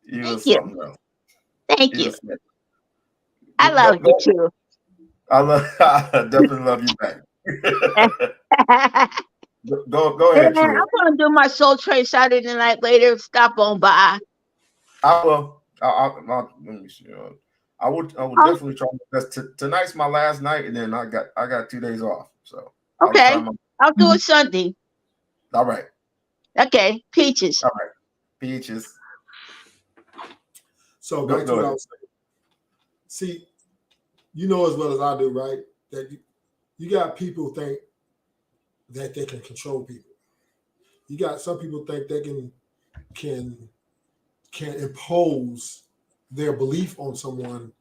You Thank was you. something else. Thank You you. was something. I love you Go. too. I love. I definitely love you back. Go Hey ahead, man, Trill. I'm gonna do my Soul Train Saturday night later. Stop on by. I will. Let me see. I would. I would Oh, definitely try my best. Tonight's my last night, and then I got 2 days off. So I'll try okay. my. I'll do it Sunday. All right. Okay. Peaches. All right. Peaches. So Go. back to Go what I ahead. was saying. See, you know as well as I do, right? That you got people think that they can control people. You got some people think they can can impose their belief on someone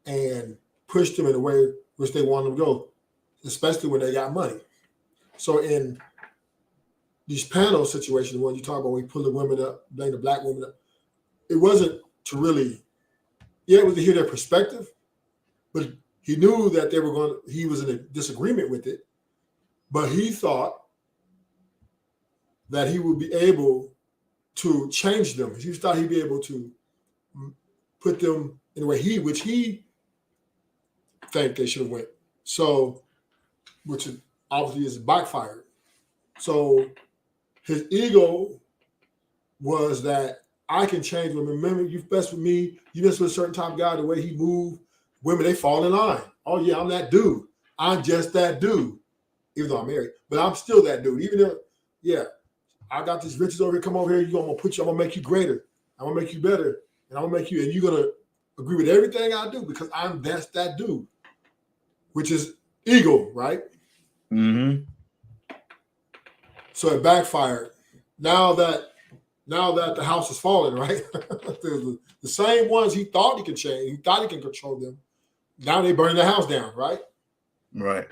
and push them in a way which they want them to go, especially when they got money. So in these panel situations, when you talk about when you pull the women up, blame the black women up, it wasn't to really, yeah, it was to hear their perspective, but he knew that they were going. He was in a disagreement with it, but he thought that he would be able to change them. He thought he'd be able to put them in a way which he think they should have went. So, which obviously is backfired. So his ego was that I can change women. Remember, you mess with me, you mess with a certain type of guy, the way he moved, women, they fall in line. Oh yeah, I'm that dude. I'm just that dude. Even though I'm married, but I'm still that dude. Even though, yeah, I got these riches over here. Come over here. I'm gonna put you. I'm gonna make you greater. I'm gonna make you better, and I'm gonna make you. And you're gonna agree with everything I do because that's that dude, which is ego, right? Mm-hmm. So it backfired. Now that the house is falling, right? The same ones he thought he could change, he thought he can control them. Now they burn the house down, right? Right.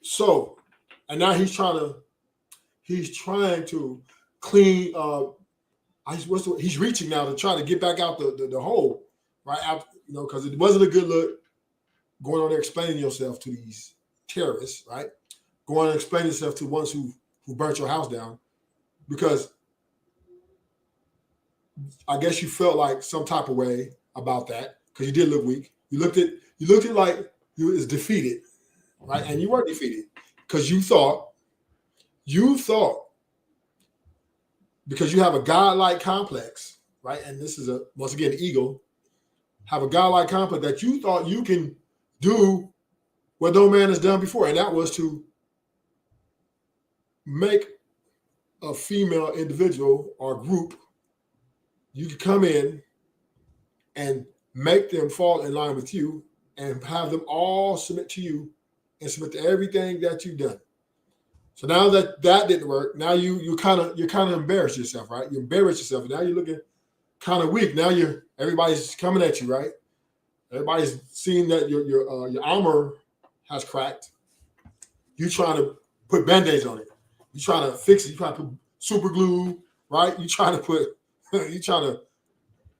So, and now he's trying to clean. He's reaching now to try to get back out the hole, right? Out, because it wasn't a good look going on there explaining yourself to these terrorists, right? Going and explaining yourself to ones who burnt your house down, because I guess you felt like some type of way about that because you did look weak. You looked at like you was defeated, right? And you were defeated because you thought because you have a godlike complex, right? And this is once again ego. Have a godlike complex that you thought you can do what no man has done before, and that was to make a female individual or group. You could come in and make them fall in line with you and have them all submit to you and submit to everything that you've done. So now that didn't work, now you're kind of embarrassed yourself, right? You embarrass yourself. Now you're looking kind of weak. Now everybody's coming at you, right? Everybody's seeing that your armor has cracked. You trying to put band-aids on it. You trying to fix it. You trying to put super glue, right? You trying to put you trying to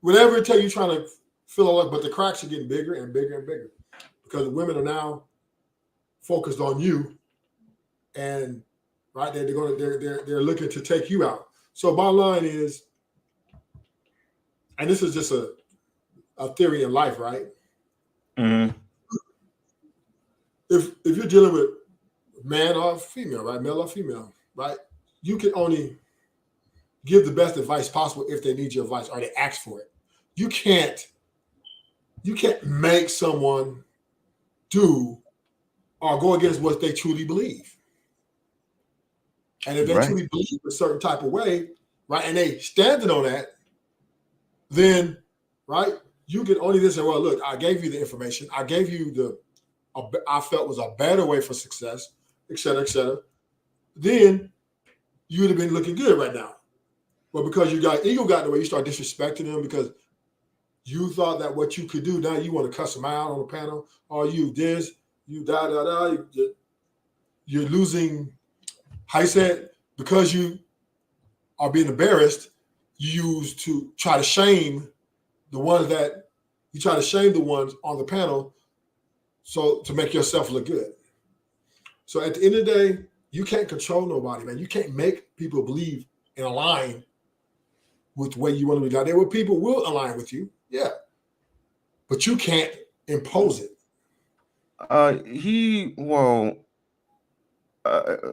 whatever it takes. You trying to fill all up, but the cracks are getting bigger and bigger and bigger because the women are now focused on you, and right they're looking to take you out. So bottom line is, and this is just a theory in life, right? Mm-hmm. If you're dealing with man or female, right, male or female, right, you can only give the best advice possible if they need your advice or they ask for it. You can't make someone do or go against what they truly believe. And if they Right. truly believe a certain type of way, right, and they standing on that, then right, you can only just say, well, look, I gave you the information, I gave you I felt was a better way for success, et cetera, et cetera. Then you would have been looking good right now. But because ego got in the way, you start disrespecting them because you thought that what you could do, now you want to cuss them out on the panel, or you this, you da da da. You're losing. How you said because you are being embarrassed, you use to try to shame the ones that you try to shame the ones on the panel, so to make yourself look good. So at the end of the day, you can't control nobody, man. You can't make people believe in a line with the way you want to be guided. There were people who will align with you, yeah, but you can't impose it.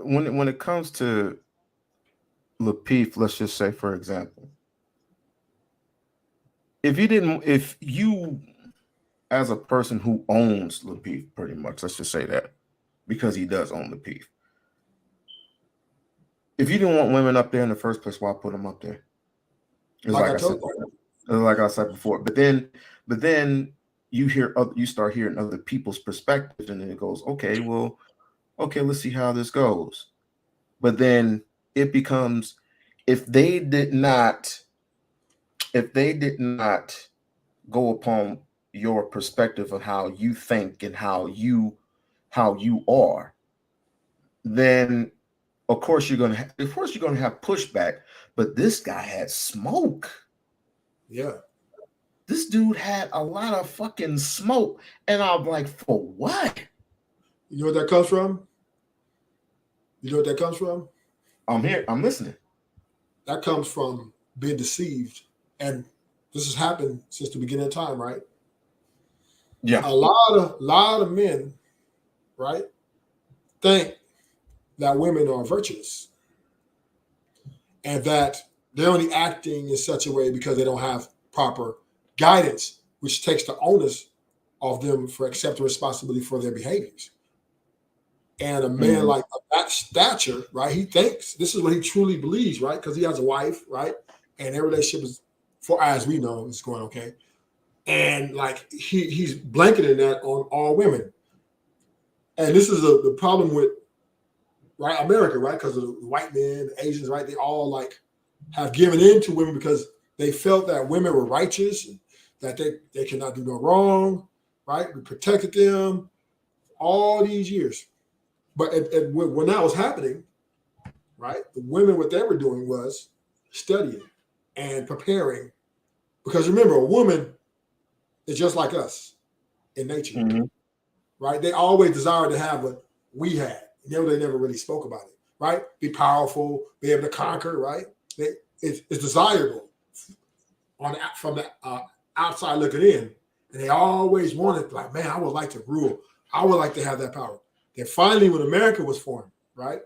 When it comes to Lapeef, let's just say, for example, if you as a person who owns Lapeef, pretty much, let's just say that, because he does own Lapeef. If you didn't want women up there in the first place, why put them up there? Like I said before. But then you start hearing other people's perspectives, and then it goes, okay, let's see how this goes. But then it becomes, if they did not go upon your perspective of how you think and how you are, then of course you're gonna have pushback. But this guy had smoke. Yeah. This dude had a lot of fucking smoke. And I'm like, for what? You know what that comes from? I'm here. I'm listening. That comes from being deceived. And this has happened since the beginning of time, right? Yeah. A lot of men, right, think that women are virtuous and that they're only acting in such a way because they don't have proper guidance, which takes the onus of them for accepting responsibility for their behaviors. And a man like that stature, right, he thinks this is what he truly believes, right, because he has a wife, right, and their relationship is, for as we know, is going okay. And like he's blanketing that on all women. And this is the problem with, right, America, right, because of the white men, the Asians, right, they all like have given in to women because they felt that women were righteous, and that they cannot do no wrong, right? We protected them all these years. But when that was happening, right, the women, what they were doing was studying and preparing. Because remember, a woman is just like us in nature, right? They always desired to have what we had. They never really spoke about it, right? Be powerful, be able to conquer, right? It's desirable from the outside looking in. And they always wanted, like, man, I would like to rule. I would like to have that power. Then finally, when America was formed, right?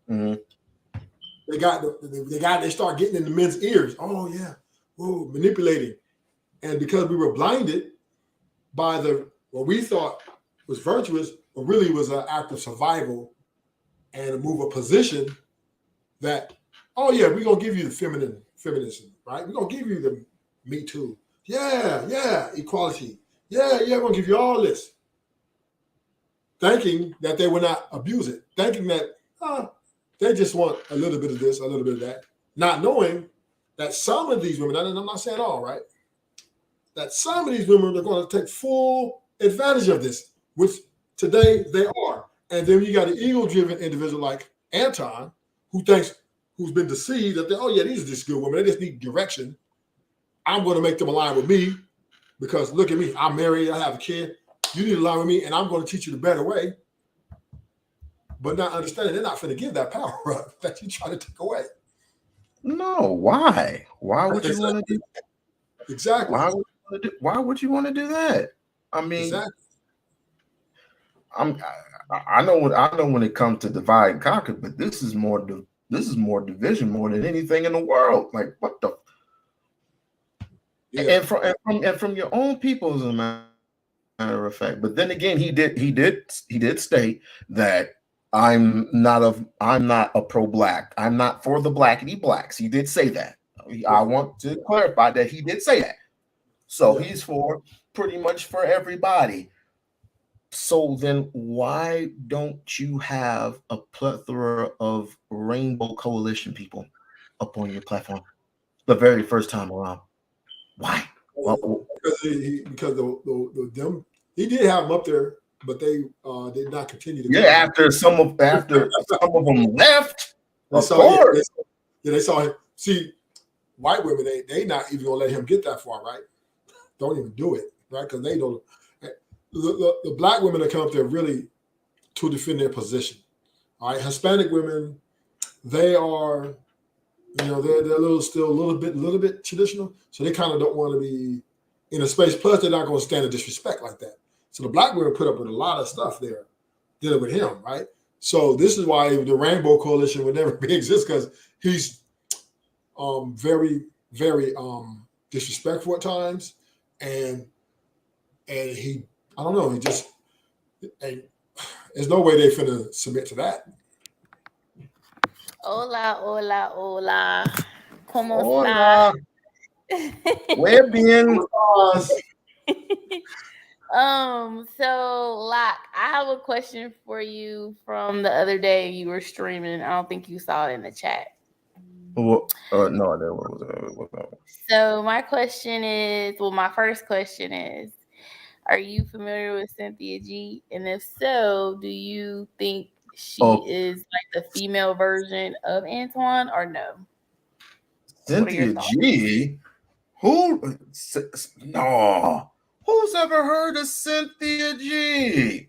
They start getting in the men's ears. Oh yeah, whoa, manipulating. And because we were blinded by what we thought was virtuous, but really was an act of survival and a move of position, that, oh yeah, we're gonna give you the feminism, right? We're gonna give you the Me Too. Yeah, equality. Yeah, we're gonna give you all this. Thinking that they will not abuse it, thinking that they just want a little bit of this, a little bit of that, not knowing that some of these women, and I'm not saying all, right, that some of these women are going to take full advantage of this, which today they are. And then you got an ego-driven individual like Anton, who's been deceived that these are just good women. They just need direction. I'm going to make them align with me because look at me. I'm married. I have a kid. You need to align with me, and I'm going to teach you the better way. But not understanding they're not going to give that power up that you try to take away. No, why? Why would you want to do that? Exactly. Why would you want to do that? I mean, exactly. I know when it comes to divide and conquer, but this is more division more than anything in the world. Like, what the? Yeah. And from your own people, as a matter of fact. But then again, he did state that I'm not a pro-black. I'm not for the blackity blacks. He did say that. I want to clarify that he did say that. So he's for pretty much for everybody. So then why don't you have a plethora of Rainbow Coalition people up on your platform the very first time around? Why? Because he did have them up there, but they did not continue to. Yeah, after some of them left. They saw him. See, white women, they not even gonna let him get that far, right? Don't even do it, right? Because they don't. The black women that come up there really to defend their position. All right, Hispanic women, they are You know, they're still a little bit traditional, so they kind of don't want to be in a space. Plus, they're not going to stand the disrespect like that. So the black women put up with a lot of stuff there dealing with him, right? So this is why the Rainbow Coalition would never be exist, because he's very, very disrespectful at times, and he, I don't know, he just, and there's no way they finna submit to that. Hola, hola, hola. ¿Cómo Hola, está? where bien? So Locke, I have a question for you from the other day. You were streaming. I don't think you saw it in the chat. No, that was. So my question is, well, my first question is, are you familiar with Cynthia G? And if so, do you think she is like the female version of Antoine or no? Cynthia G? Who? No. Who's ever heard of Cynthia G?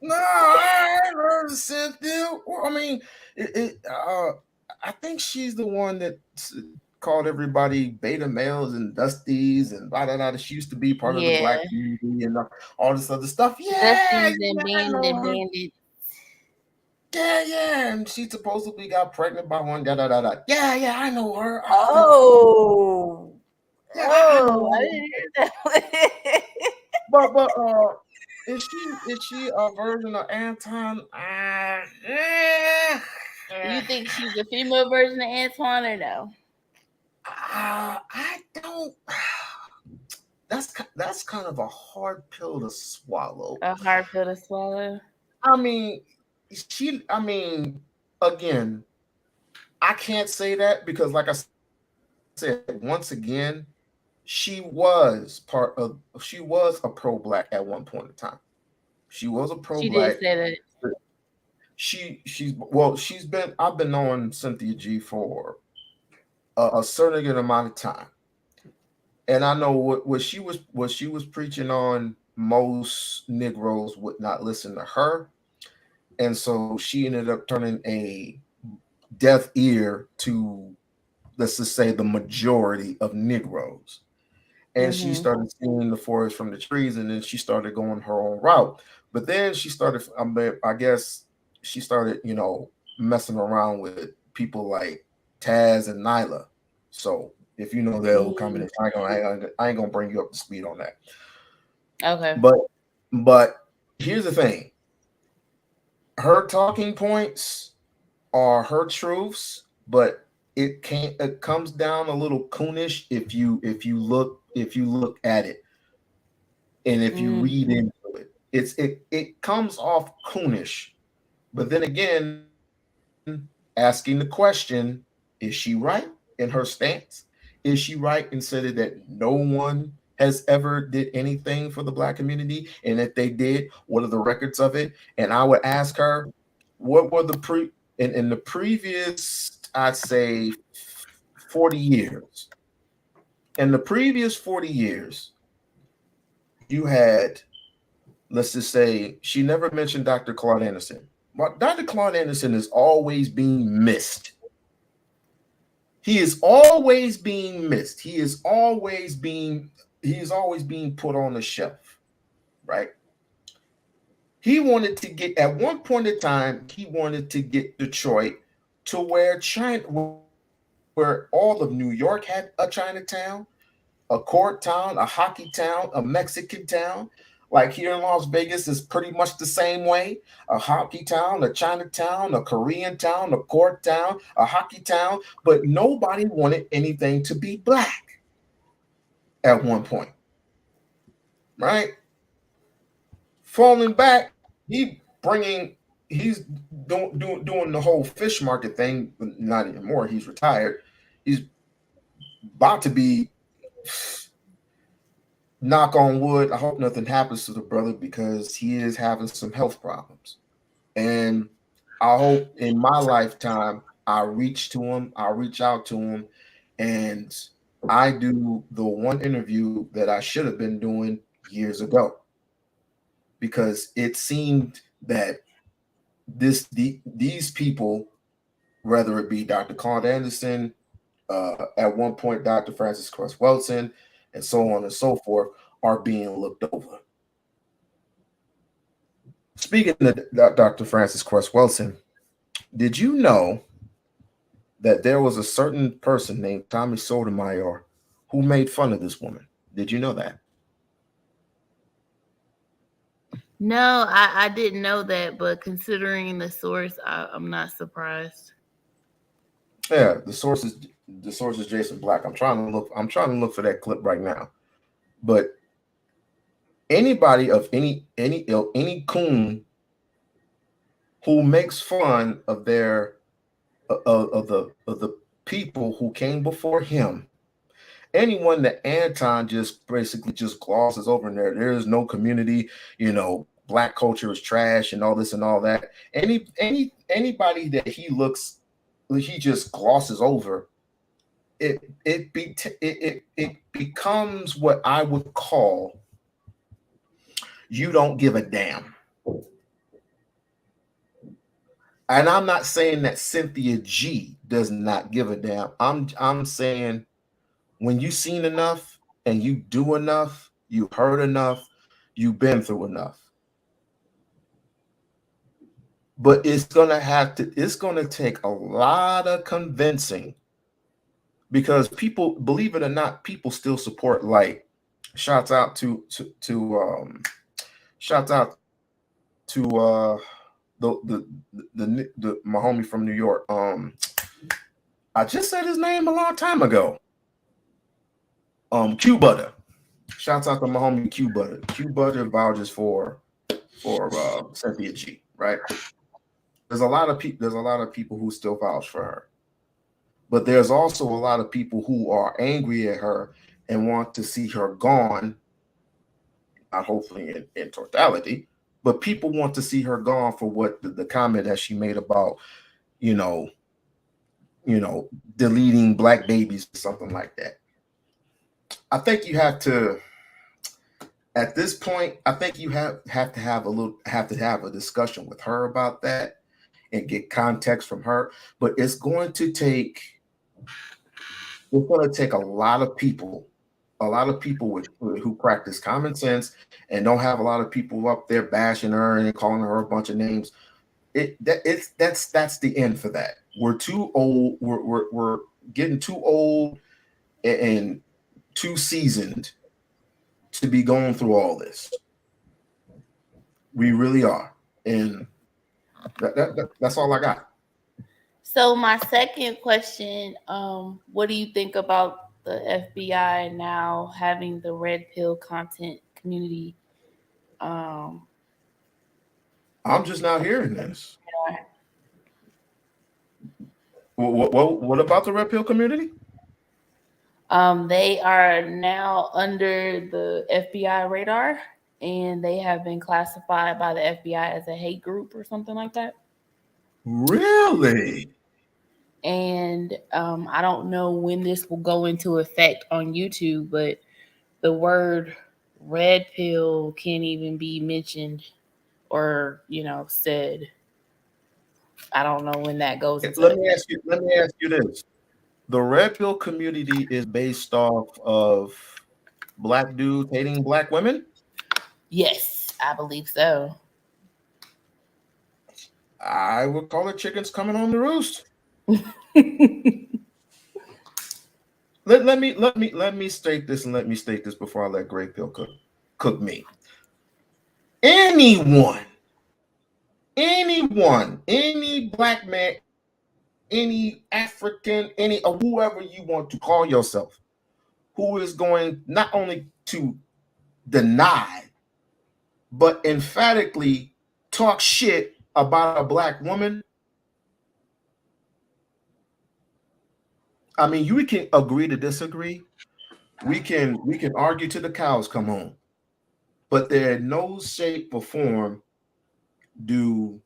No, I ain't heard of Cynthia. I mean, I think she's the one that called everybody beta males and dusties and blah, blah, blah. She used to be part of the black community and all this other stuff. Yeah, bandits. Yeah, and she supposedly got pregnant by one. Yeah, I know her. Oh, yeah, I didn't hear that. But is she a version of Anton? You think she's a female version of Antoine or no? I don't. That's kind of a hard pill to swallow. A hard pill to swallow. I mean, again, I can't say that because, like I said, once again, she was a pro-black at one point in time. She was a pro-black. She did say that. I've been knowing Cynthia G for a certain amount of time, and I know what she was preaching on. Most Negroes would not listen to her, and so she ended up turning a deaf ear to, let's just say, the majority of Negroes. And she started seeing the forest from the trees, and then she started going her own route. But then she started, I guess, she started, messing around with people like Taz and Nyla. So if you know their old combination, I ain't gonna bring you up to speed on that. Okay. But here's the thing: her talking points are her truths, but it comes down a little coonish if you look at it, and if you read into it, it comes off coonish. But then again, asking the question, is she right in her stance? Is she right in saying that no one has ever did anything for the black community? And if they did, what are the records of it? And I would ask her, what were in the previous, I'd say, 40 years. In the previous 40 years, you had, let's just say, she never mentioned Dr. Claude Anderson. But Dr. Claude Anderson is always being missed. He is always being missed. He is always being put on the shelf, right? He wanted to get, at one point in time, he wanted to get Detroit to where all of New York had a Chinatown, a court town, a hockey town, a Mexican town. Like here in Las Vegas is pretty much the same way. A hockey town, a Chinatown, a Korean town, a court town, a hockey town, but nobody wanted anything to be black at one point, right? Falling back, he's doing the whole fish market thing. Not anymore. He's retired. He's about to be, knock on wood, I hope nothing happens to the brother because he is having some health problems. And I hope in my lifetime, I reach out to him, and I do the one interview that I should have been doing years ago. Because it seemed that these people, whether it be Dr. Claude Anderson, at one point Dr. Frances Cress Welsing, and so on and so forth, are being looked over. Speaking of Dr. Frances Cress Welsing, did you know that there was a certain person named Tommy Sotomayor who made fun of this woman? Did you know that? No, I didn't know that, but considering the source, I'm not surprised. Yeah, the source is Jason Black. I'm trying to look for that clip right now. But anybody of any coon who makes fun of their of the people who came before him, anyone that Anton just basically just glosses over in there is no community, black culture is trash and all this and all that. Anybody that he just glosses over, it becomes what I would call, you don't give a damn. And I'm not saying that Cynthia G does not give a damn. I'm saying, when you've seen enough and you do enough, you heard enough, you've been through enough. But it's going to take a lot of convincing, because people, believe it or not, people still support, like, shouts out to the my homie from New York. I just said his name a long time ago. Q Butter. Shouts out to my homie Q Butter. Q Butter vouches for Cynthia G, right? There's a lot of people who still vouch for her. But there's also a lot of people who are angry at her and want to see her gone. Not hopefully in totality, but people want to see her gone for what the comment that she made about, deleting black babies or something like that. I think you have to, at this point, I think you have to have a discussion with her about that and get context from her. But it's going to take a lot of people who practice common sense and don't have a lot of people up there bashing her and calling her a bunch of names. That's the end for that. We're too old. We're getting too old and too seasoned to be going through all this. We really are. And that's all I got. So my second question, what do you think about the FBI now having the red pill content community? I'm just now hearing this. What about the red pill community? They are now under the FBI radar, and they have been classified by the FBI as a hate group or something like that. Really? And I don't know when this will go into effect on YouTube, but the word red pill can't even be mentioned or, said. I don't know when that goes into Let me ask you this. The red pill community is based off of black dudes hating black women? Yes, I believe so. I would call it chickens coming on the roost. Let me state this, and let me state this before I let Grey Pill cook me. Anyone, any black man, any African, any or whoever you want to call yourself, who is going not only to deny, but emphatically talk shit about a black woman. I mean, we can agree to disagree. We can argue till the cows come home. But there in no shape or form do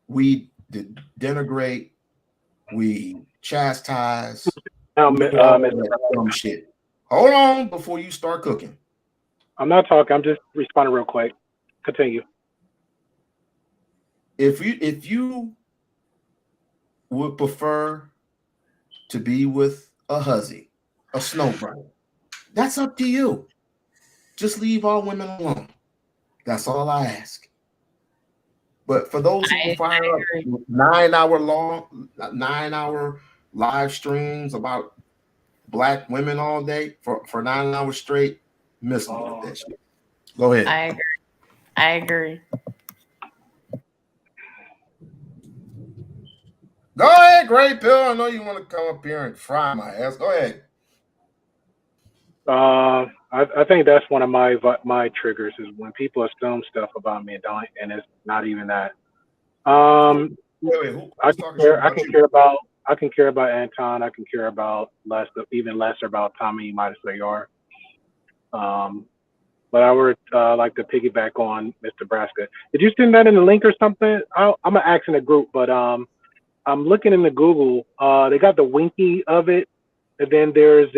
we denigrate, we chastise, dumb shit. Hold on before you start cooking. I'm not talking. I'm just responding real quick. Continue. if you would prefer to be with a hussy, a snowbird, that's up to you. Just leave all women alone. That's all I ask. But for those who I fire up agree. 9 hour live streams about black women all day for 9 hours straight, miss me with that shit. Go ahead. I agree. I agree. Go ahead, Great Pill. I know you want to come up here and fry my ass. Go ahead. I think that's one of my triggers is when people assume stuff about me and don't, and it's not even that. Wait, who? I Who's can talking shit care. I about can you? care about. I can care about Anton. I can care about even lesser about Tommy Midas Sayar. But I would like to piggyback on Mr. Braska. Did you send that in the link or something? I'm gonna ask in the group, but I'm looking in the Google. They got the Winky of it, and then there's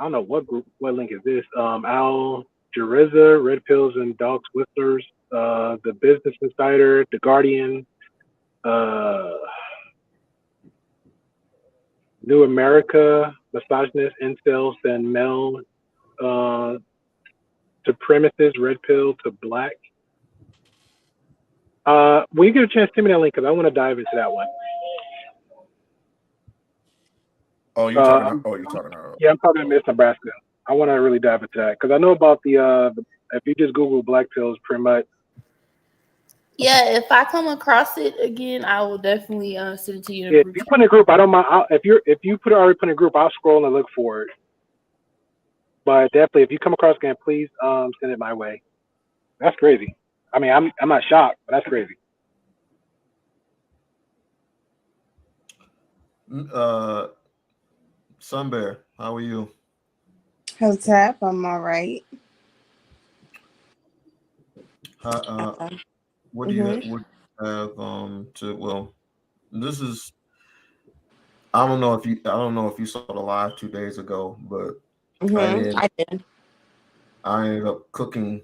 I don't know what link is this? Al Jarizza, Red Pills and Dog Whisters, the Business Insider, The Guardian, New America, Misogynist, Incels, and Mel, Supremacist, Red Pill to Black. When you get a chance, send me that link because I want to dive into that one. Oh, you're talking. You're talking. Yeah, I'm talking to Miss Nebraska. I want to really dive into that because I know about the if you just Google black pills, pretty much. Yeah, if I come across it again, I will definitely send it to you. Yeah, if you put in a group, I don't mind. If you already put in a group, I'll scroll and look for it. But definitely, if you come across again, please send it my way. That's crazy. I mean, I'm not shocked, but that's crazy. Sunbear, how are you? What's up? I'm all right. What do you have? What to? Well, this is. I don't know if you saw the live 2 days ago, but I did. I ended up cooking.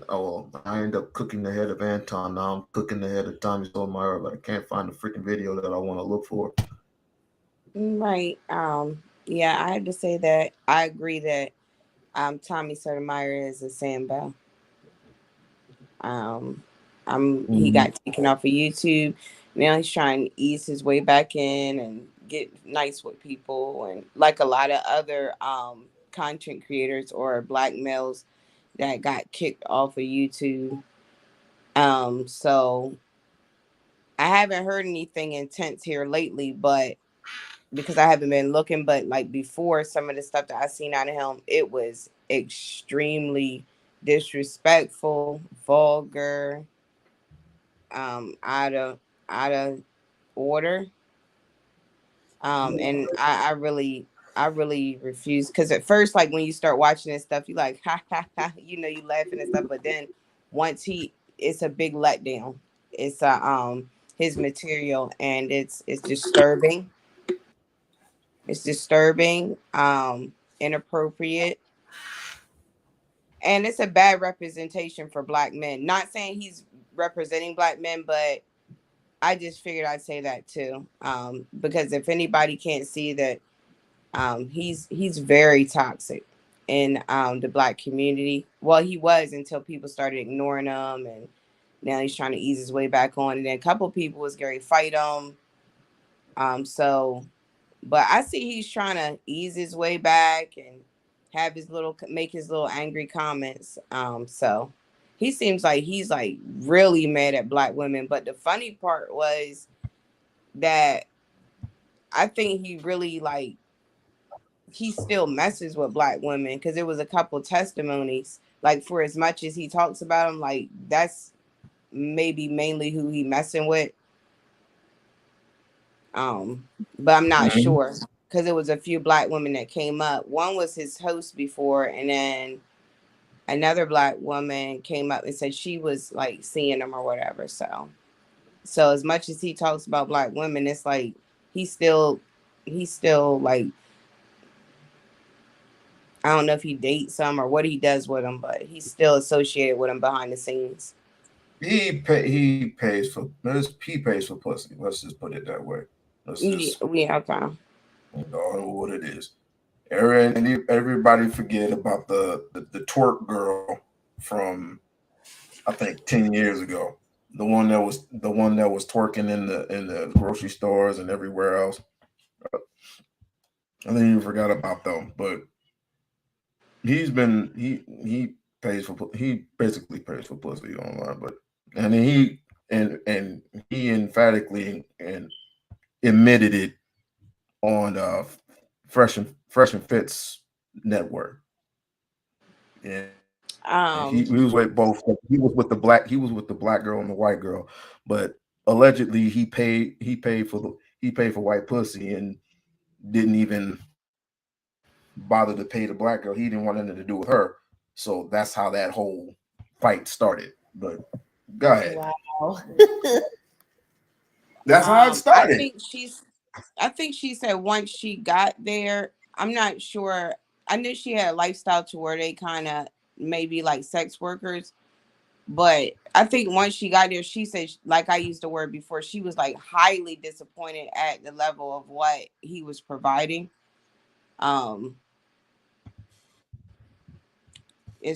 Oh, I ended up cooking the head of Anton. Now I'm cooking the head of Tommy Sotomayor, but I can't find the freaking video that I want to look for. Right. Yeah, I have to say that I agree that Tommy Sotomayor is a Sambo. He got taken off of YouTube. Now he's trying to ease his way back in and get nice with people, and like a lot of other content creators or black males that got kicked off of YouTube. So I haven't heard anything intense here lately, but because I haven't been looking, but like before, some of the stuff that I seen out of him, it was extremely disrespectful, vulgar, out of order. And I really refuse, because at first, like when you start watching this stuff, you like ha ha ha, you laughing and stuff, but then once it's a big letdown. It's his material, and it's disturbing. It's disturbing, inappropriate, and it's a bad representation for black men. Not saying he's representing black men, but I just figured I'd say that too, because if anybody can't see that, he's very toxic in the black community. Well, he was until people started ignoring him, and now he's trying to ease his way back on. And then a couple people was going to fight him. But I see he's trying to ease his way back and make his little angry comments. So he seems like he's like really mad at black women. But the funny part was that I think he really he still messes with black women, because there was a couple testimonies, like for as much as he talks about them, like that's maybe mainly who he messing with. But I'm not sure, because there was a few black women that came up. One was his host before, and then another black woman came up and said she was like seeing him or whatever. So as much as he talks about black women, it's like he's still like, I don't know if he dates some or what he does with them, but he's still associated with them behind the scenes. he pays for pussy. Let's just put it that way. Let's just We have time. know what it is. Everybody forget about the twerk girl from I think 10 years ago. The one that was twerking in the grocery stores and everywhere else. I think you forgot about them, but he basically pays for pussy online, but and he emphatically and admitted it on Fresh and Fit's network. Yeah. He was with both. He was with the black girl and the white girl, but allegedly he paid for white pussy and didn't even bother to pay the black girl. He didn't want anything to do with her. So that's how that whole fight started. But go ahead. Wow. That's how it started. I think she said once she got there, I'm not sure. I knew she had a lifestyle to where they kind of maybe like sex workers. But I think once she got there, she said, like I used the word before, she was like highly disappointed at the level of what he was providing. As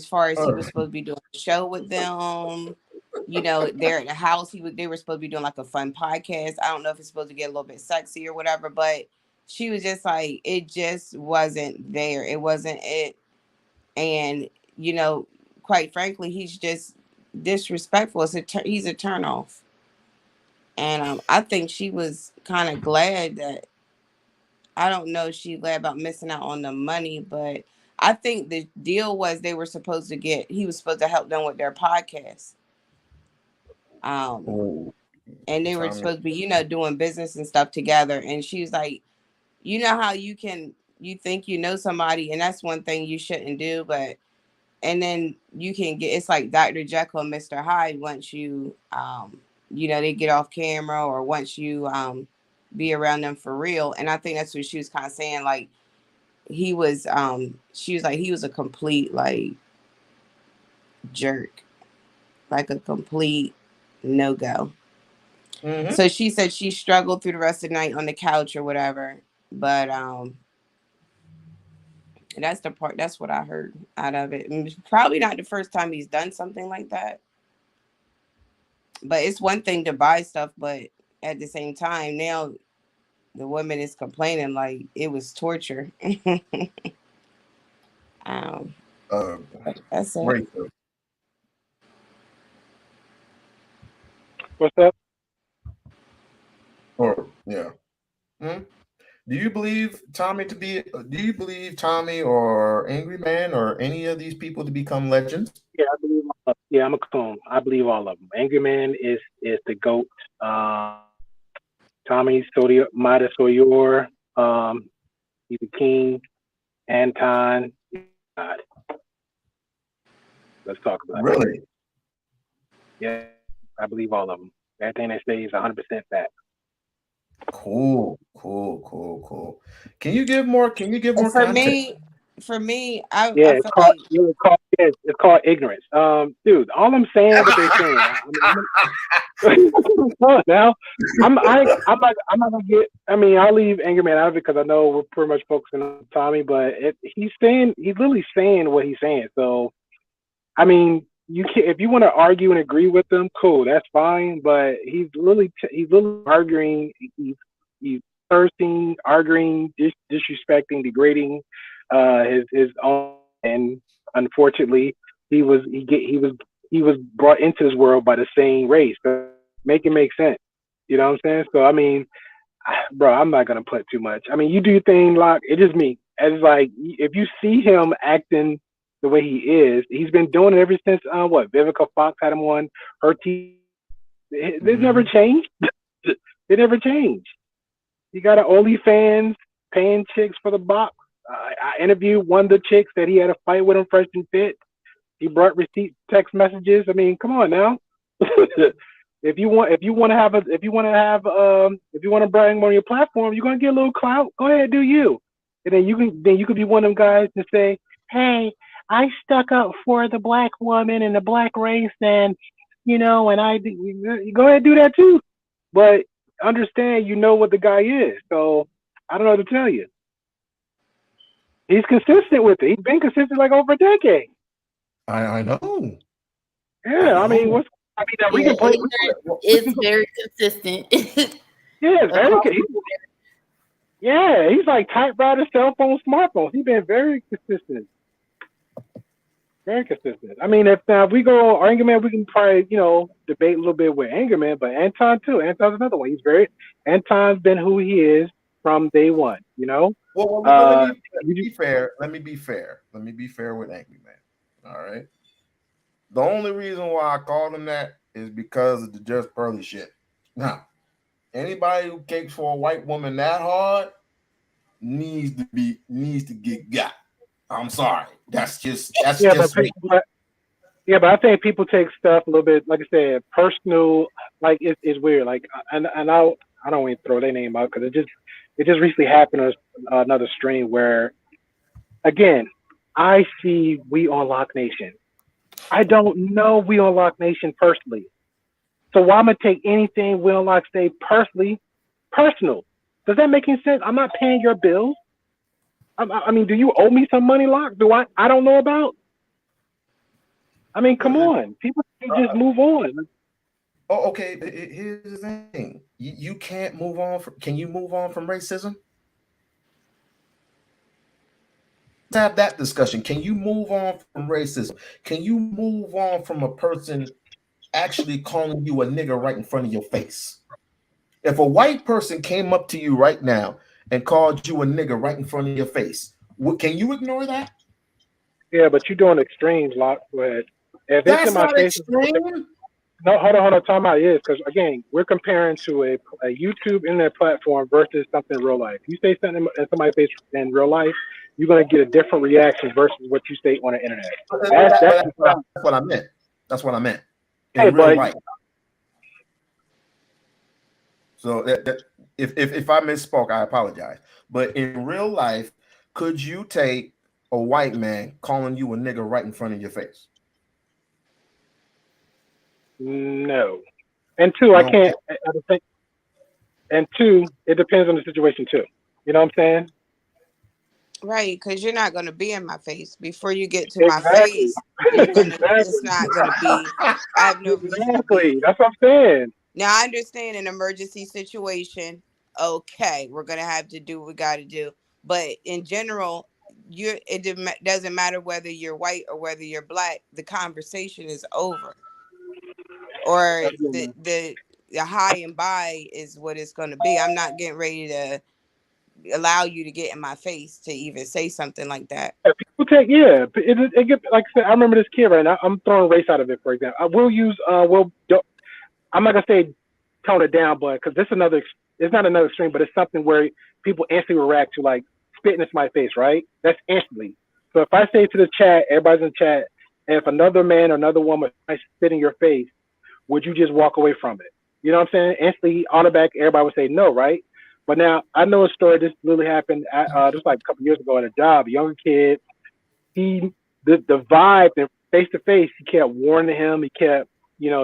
far as he was supposed to be doing a show with them, you know, they're at the house. They were supposed to be doing like a fun podcast. I don't know if it's supposed to get a little bit sexy or whatever, but she was just like, it just wasn't there. It wasn't it. And, you know, quite frankly, he's just disrespectful. He's a turnoff. And I think she was kind of glad that, I don't know if she's glad about missing out on the money, but I think the deal was he was supposed to help them with their podcast. And they were supposed to be, you know, doing business and stuff together. And she was like, you know how you think you know somebody, and that's one thing you shouldn't do, and then you can it's like Dr. Jekyll and Mr. Hyde once you, you know, they get off camera or once you be around them for real. And I think that's what she was kind of saying. Like she was like, he was a complete like jerk, like a complete no-go. Mm-hmm. So she said she struggled through the rest of the night on the couch or whatever. But that's what I heard out of it. And it's probably not the first time he's done something like that. But it's one thing to buy stuff, but at the same time, now the woman is complaining like it was torture. That's it. Great. What's up? Or yeah. Do you believe Tommy or Angry Man or any of these people to become legends? Yeah, I believe. I'm a coon. I believe all of them. Angry Man is the GOAT. Tommy Sotomayor, he's the king. Anton. God. Let's talk about it. Really? Yeah, I believe all of them. Everything they say is 100% fact. Cool. Can you give more context? For me, it's called ignorance. Dude, all I'm saying what they're saying. Now, I'm not gonna get. I mean, I'll leave Angry Man out of it because I know we're pretty much focusing on Tommy, but he's literally saying what he's saying. So, I mean, you can, if you want to argue and agree with them, cool, that's fine. But he's literally arguing. He's thirsting, arguing, disrespecting, degrading his own, and unfortunately, he was brought into this world by the same race. So make it make sense. You know what I'm saying? So I mean, bro, I'm not gonna put too much. I mean, you do your thing, Locke. It's just me. It's like if you see him acting the way he is, he's been doing it ever since Vivica Fox had him on her TV. They never changed. They never changed. He got an OnlyFans paying chicks for the box. I interviewed one of the chicks that he had a fight with him, Fresh and Fit. He brought receipt text messages. I mean, come on now. If you want to brag on your platform, you're gonna get a little clout. Go ahead, do you? And then you could be one of them guys to say, hey, I stuck up for the black woman and the black race, and and you go ahead and do that too. But understand, what the guy is. So I don't know what to tell you. He's consistent with it. He's been consistent like over a decade. I know. Yeah, I mean, we can play. It's very consistent. Yeah, he's like typewriter, cell phone, smartphones. He's been very consistent. Very consistent. I mean, if we go Anger Man, we can probably, debate a little bit with Anger Man, but Anton too. Anton's another one. Anton's been who he is from day one, Well, let me be fair. Let me be fair with Angry Man. All right. The only reason why I called him that is because of the Just Pearly shit. Now, anybody who cakes for a white woman that hard needs to get got. I'm sorry. That's just me. But I think people take stuff a little bit, like I said, personal. Like it's weird. Like, and I don't want to throw their name out because it just recently happened on another stream where, again, I see We Unlock Nation. I don't know We Unlock Nation personally, so why am I take anything We Unlock say personal? Does that make any sense? I'm not paying your bills. I mean, do you owe me some money, Lock? Do I don't know about? I mean, come on. People just move on. Oh, okay. Here's the thing. You can't move on. Can you move on from racism? Let's have that discussion. Can you move on from racism? Can you move on from a person actually calling you a nigger right in front of your face? If a white person came up to you right now and called you a nigger right in front of your face, can you ignore that? Yeah, but you're doing extremes, Lock. If That's it's in my not face, extreme. no, hold on. Time out is because again, we're comparing to a YouTube internet platform versus something in real life. You say something in somebody's face in real life, you're gonna get a different reaction versus what you say on the internet. That's what I meant. That's what I meant. In real life. So if I misspoke, I apologize. But in real life, could you take a white man calling you a nigger right in front of your face? No. And two, I can't. And two, it depends on the situation too. You know what I'm saying? Right, because you're not going to be in my face before you get to my face. It's not going to be. I have no reason. Exactly. That's what I'm saying. Now I understand an emergency situation. Okay, we're going to have to do what we got to do. But in general, it doesn't matter whether you're white or whether you're black. The conversation is over. Or the high and by is what it's going to be. I'm not getting ready to allow you to get in my face to even say something like that. People take it gets, like I said, I remember this kid right now. I'm throwing race out of it, for example. I will use I'm not gonna say tone it down, but because it's not another extreme, but it's something where people instantly react to, like spitting into my face, right? That's instantly. So if I say to the chat, everybody's in the chat, and if another man or another woman spit in your face, would you just walk away from it? You know what I'm saying? Instantly, automatic, everybody would say no, right? But now I know a story. This literally happened just like a couple years ago at a job. A younger kid, the vibe and face to face, he kept warning him. He kept,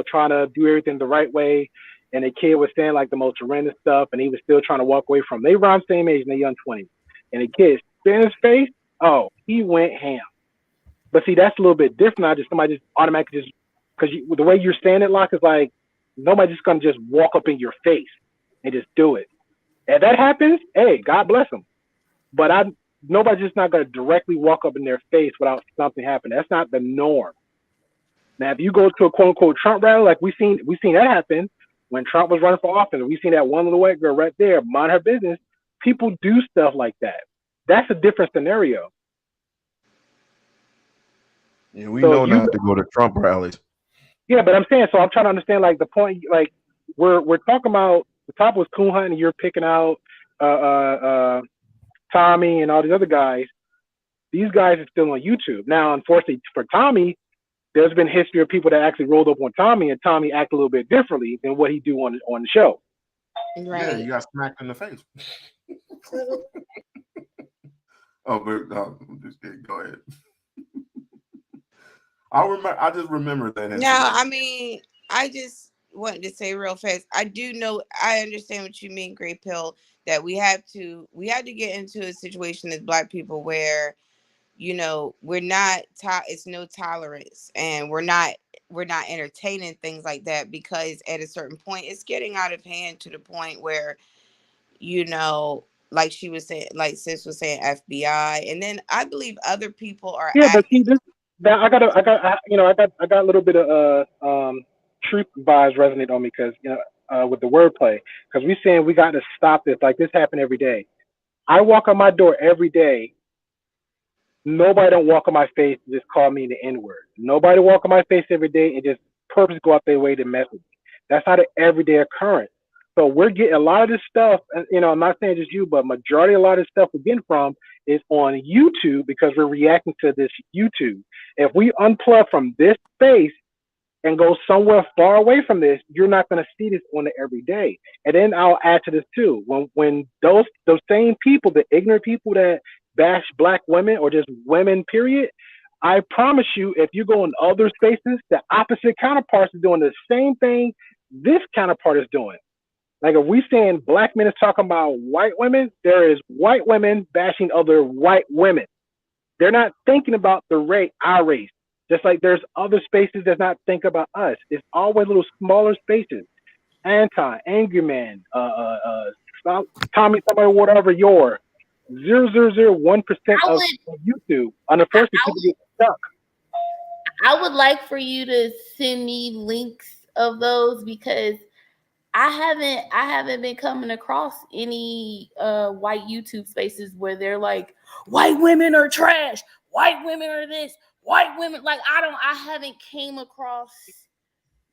trying to do everything the right way. And the kid was saying like the most horrendous stuff, and he was still trying to walk away from. They around the same age, and they young 20s. And the kid spit in his face. Oh, he went ham. But see, that's a little bit different. Not just somebody just automatically because the way you're saying it, Locke, is like nobody's just gonna just walk up in your face and just do it. If that happens, hey, God bless them. But nobody's just not going to directly walk up in their face without something happening. That's not the norm. Now, if you go to a quote unquote Trump rally, like we seen that happen when Trump was running for office, we seen that one little white girl right there, mind her business. People do stuff like that. That's a different scenario. Yeah, we know not to go to Trump rallies. Yeah, but I'm saying, so I'm trying to understand like the point, like we're talking about. The top was coon hunting, and you're picking out Tommy and all these other guys. These guys are still on YouTube. Now, unfortunately for Tommy, there's been history of people that actually rolled up on Tommy, and Tommy act a little bit differently than what he do on the show. Right. Yeah, you got smacked in the face. Oh, but go ahead. I just remember that. No, I mean, I just wanted to say real fast. I do know, I understand what you mean, Gray Pill, that we have to get into a situation as Black people where, you know, we're not, it's no tolerance, and we're not entertaining things like that, because at a certain point it's getting out of hand to the point where, you know, like she was saying, like sis was saying, FBI, and then I believe other people are Yeah, but acting. see, this that I got a little bit of truth vibes resonate on me because with the wordplay, because we saying we got to stop this. Like this happen every day. I walk on my door every day. Nobody don't walk on my face and just call me the N word. Nobody walk on my face every day and just purpose go out their way to mess with me. That's not an everyday occurrence. So we're getting a lot of this stuff, and I'm not saying just you, but majority a lot of stuff we're getting from is on YouTube because we're reacting to this YouTube. If we unplug from this space and go somewhere far away from this, you're not going to see this on the everyday. And then I'll add to this too. When those same people, the ignorant people that bash Black women or just women, period, I promise you, if you go in other spaces, the opposite counterparts are doing the same thing this counterpart is doing. Like if we saying Black men is talking about white women, there is white women bashing other white women. They're not thinking about our race. Just like there's other spaces that's not think about us. It's always little smaller spaces. Angry Man, Tommy, somebody, whatever, 0.001% of YouTube. Unfortunately, people get stuck. I would like for you to send me links of those, because I haven't been coming across any white YouTube spaces where they're like, white women are trash, white women are this, white women, like I haven't came across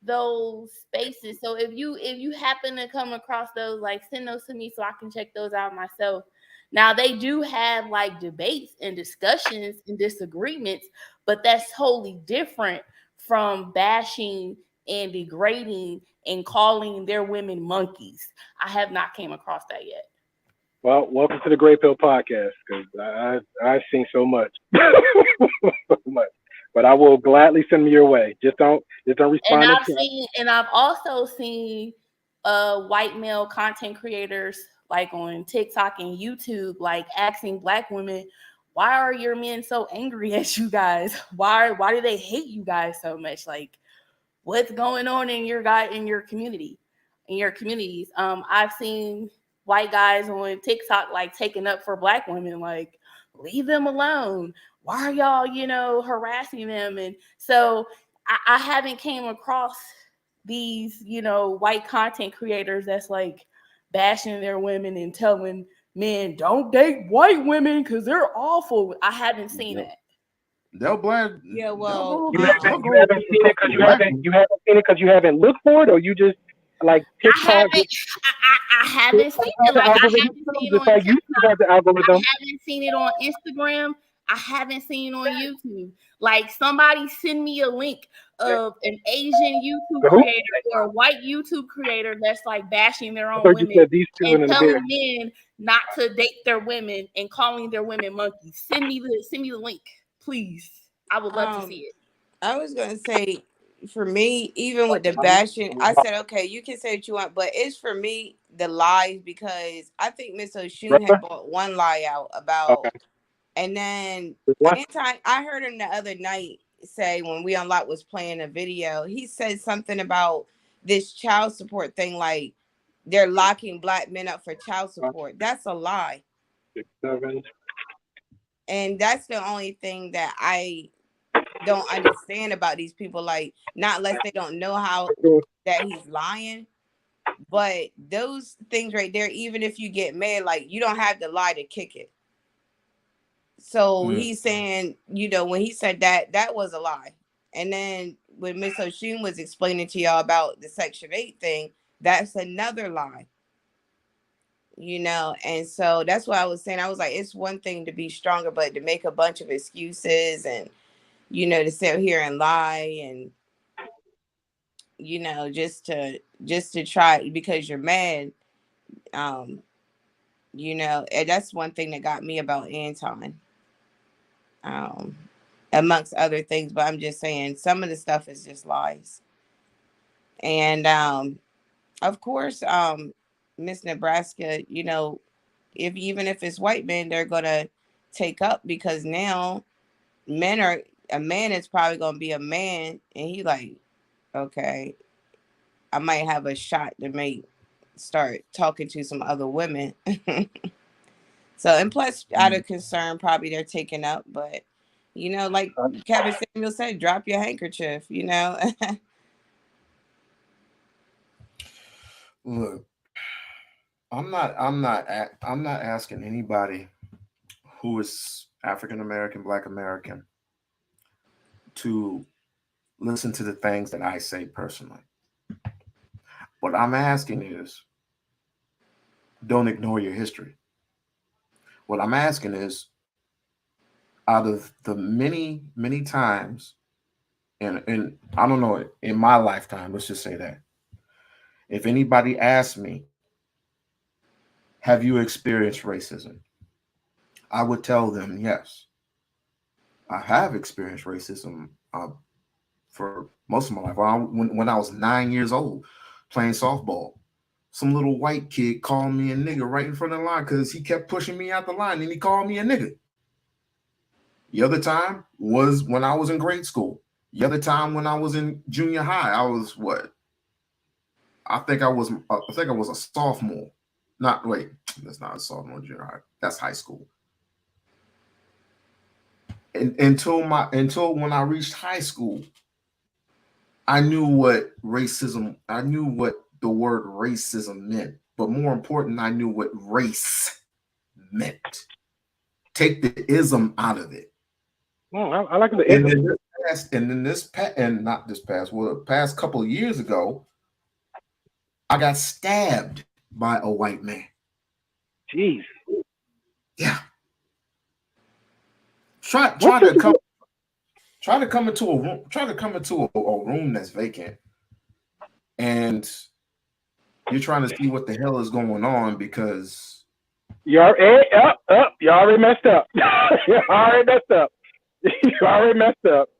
those spaces. So if you happen to come across those, like send those to me so I can check those out myself. Now they do have like debates and discussions and disagreements, but that's totally different from bashing and degrading and calling their women monkeys. I have not came across that yet. Well, welcome to the Gray Pill Podcast, because I've seen so much. So much. But I will gladly send them your way. Just don't respond. And I've also seen white male content creators like on TikTok and YouTube, like asking Black women, why are your men so angry at you guys? Why do they hate you guys so much? Like, what's going on in your communities? I've seen white guys on TikTok like taking up for Black women, like, leave them alone. Why are y'all, harassing them? And so I haven't came across these, white content creators that's like bashing their women and telling men don't date white women because they're awful. I haven't seen that. They'll black. Yeah, well, you haven't seen it because you haven't looked for it, or you just like TikTok. I haven't seen it. Like I haven't seen it on TikTok. I haven't seen it on Instagram. I haven't seen it on YouTube. Like somebody send me a link of an Asian YouTube creator or a white YouTube creator that's like bashing their own women and telling men not to date their women and calling their women monkeys. Send me the link, please. I would love to see it. I was gonna say, for me, even with the bashing, I said, okay, you can say what you want, but it's for me the lies, because I think Miss Oshun had brought one lie out about, and then anytime I heard him the other night say when We Unlocked was playing a video, he said something about this child support thing, like they're locking Black men up for child support. That's a lie. 6, 7. And that's the only thing that I don't understand about these people, like, not unless they don't know how that he's lying. But those things right there, even if you get mad, like, you don't have to lie to kick it. So he's saying, when he said that was a lie. And then when Miss Oshun was explaining to y'all about the Section 8 thing, that's another lie. And so that's what I was saying. I was like, it's one thing to be stronger, but to make a bunch of excuses and to sit here and lie and just to try because you're mad, and that's one thing that got me about Anton, amongst other things. But I'm just saying some of the stuff is just lies. And of course, Miss Nebraska, if even if it's white men, they're gonna take up, because now a man is probably gonna be a man, and he like, okay, I might have a shot to start talking to some other women. So, and plus, out of concern, probably they're taking up, but like Kevin Samuel said, drop your handkerchief. Look, I'm not asking anybody who is African American, Black American, to listen to the things that I say personally. What I'm asking is, don't ignore your history. What I'm asking is, out of the many, many times, and I don't know, in my lifetime, let's just say that, if anybody asks me, have you experienced racism? I would tell them, yes, I have experienced racism for most of my life. When I was 9 years old playing softball, some little white kid called me a nigger right in front of the line because he kept pushing me out the line, and he called me a nigger. The other time was when I was in grade school. The other time when I was in junior high, I was what? I think I was a sophomore. That's not a sophomore, junior high. That's high school. Until when I reached high school, I knew what the word racism meant. But more important, I knew what race meant. Take the ism out of it. Oh, I like the ism. The past couple of years ago, I got stabbed by a white man. Jeez. Yeah. Try to come into a room that's vacant, and you're trying to see what the hell is going on because you already messed up. You already messed up.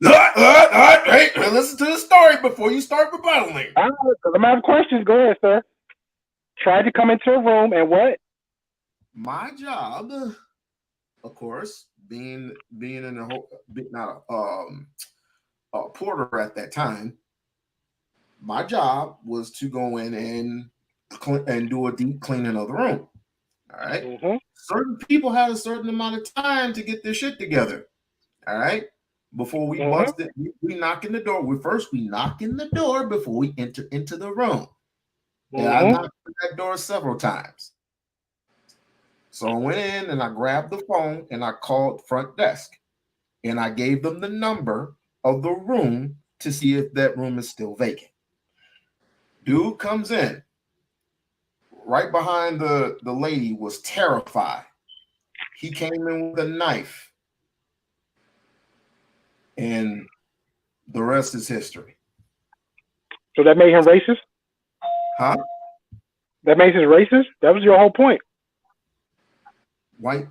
Hey, listen to the story before you start rebuttaling. I'm having questions. Go ahead, sir. Tried to come into a room and what? My job, of course, being in a porter at that time, my job was to go in and do a deep cleaning of the room. All right. Mm-hmm. Certain people had a certain amount of time to get their shit together. All right. Before we bust it, we knock in the door. We knock in the door before we enter into the room. And I knocked on that door several times. So I went in and I grabbed the phone and I called front desk. And I gave them the number of the room to see if that room is still vacant. Dude comes in. Right behind the lady, was terrified. He came in with a knife. And the rest is history. So that made him racist? Huh? That makes him racist? That was your whole point. White,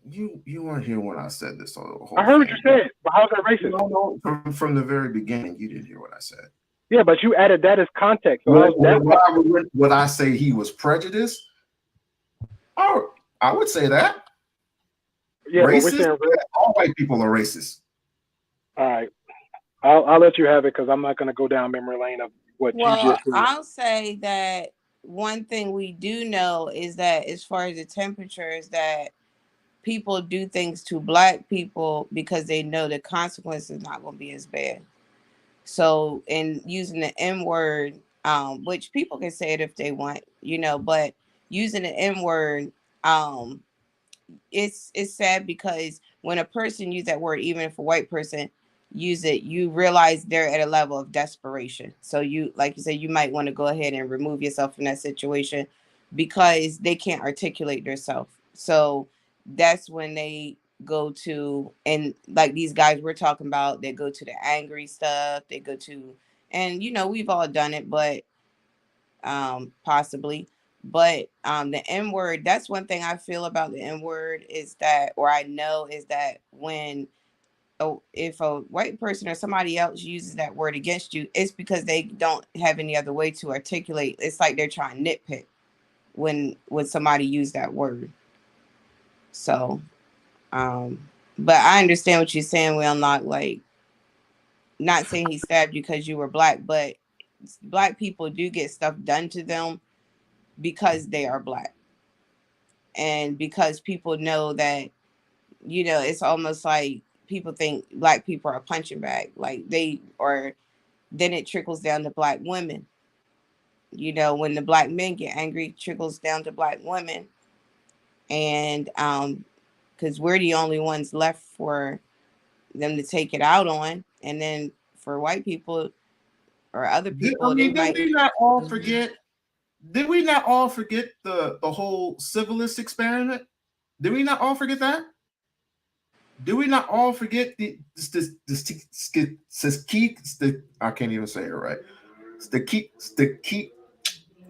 you weren't here when I said this. I heard what you said, but how's that racist? No, from the very beginning, you didn't hear what I said. Yeah, but you added that as context. So would I say he was prejudiced? Oh, I would say that. Yeah, racist. All white people are racist. All right, I'll let you have it because I'm not going to go down memory lane of what you just said. I'll say that one thing we do know is that as far as the temperature is that people do things to Black people because they know the consequence is not going to be as bad. So, in using the N word, which people can say it if they want, but using the N word, it's sad because when a person uses that word, even if a white person use it, you realize they're at a level of desperation. So you, like you said, you might want to go ahead and remove yourself from that situation because they can't articulate themselves. So that's when they go to, and like these guys we're talking about, they go to the angry stuff, they go to, and we've all done it, but possibly. But the N word, that's one thing I feel about the N word is that, or I know is that when if a white person or somebody else uses that word against you, it's because they don't have any other way to articulate. It's like they're trying to nitpick when somebody used that word. So, but I understand what you're saying. Will, not saying he stabbed you because you were black, but black people do get stuff done to them because they are black, and because people know that, you know, it's almost like people think black people are a punching bag, like then it trickles down to black women. You know, when the black men get angry, it trickles down to black women, and because we're the only ones left for them to take it out on, and then for white people or other people, did we not all forget? Did we not all forget the whole civilist experiment? Did we not all forget that? Did we not all forget I can't even say it right.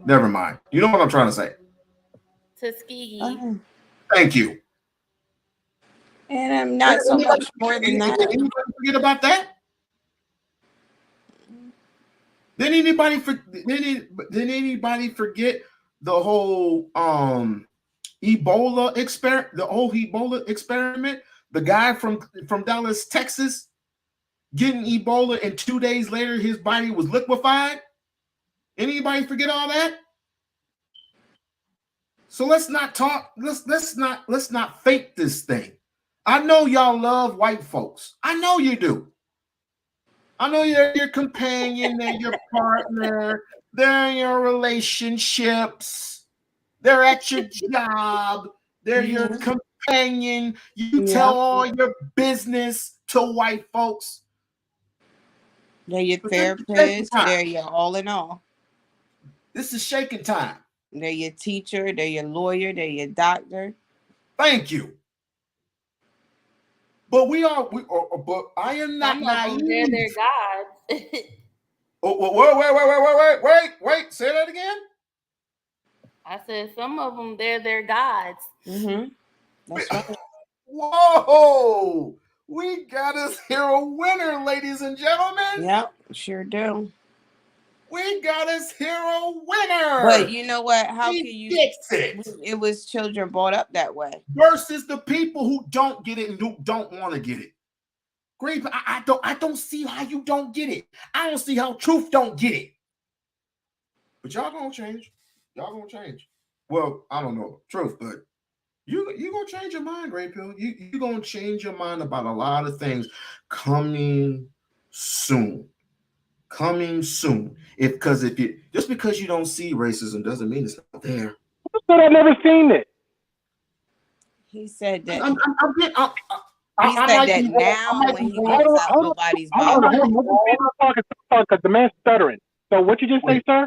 Never mind. You know what I'm trying to say. Tuskegee. Thank you. And I'm not so much more than that. Did anybody forget about that? Did anybody forget the whole Ebola experiment? The whole Ebola experiment. The guy from Dallas, Texas, getting Ebola, and 2 days later his body was liquefied. Anybody forget all that? So let's not talk. Let's not fake this thing. I know y'all love white folks. I know you do. I know you're your companion, they're your partner, they're in your relationships, they're at your job, they're your companion. You tell all your business to white folks. They're your therapist, they're your all in all. This is shaking time. They're your teacher, they're your lawyer, they're your doctor. Thank you. But but I am not naive. They're their gods. Wait. Say that again. I said some of them, they're their gods. Mm-hmm. That's right. Whoa! We got us here a winner, ladies and gentlemen. Yep, sure do. We got us here a winner. But you know what? How he can you gets it? It was children brought up that way. Versus the people who don't get it and who don't want to get it. Great, I don't see how you don't get it. I don't see how truth don't get it. But y'all gonna change. Y'all gonna change. Well, I don't know truth, but you gonna change your mind, Great Pill. You gonna change your mind about a lot of things coming soon. Coming soon. Because just because you don't see racism doesn't mean it's not there. But I've never seen it. He said that. He said that now when he gets out nobody's because the man's stuttering. So what you just say, sir?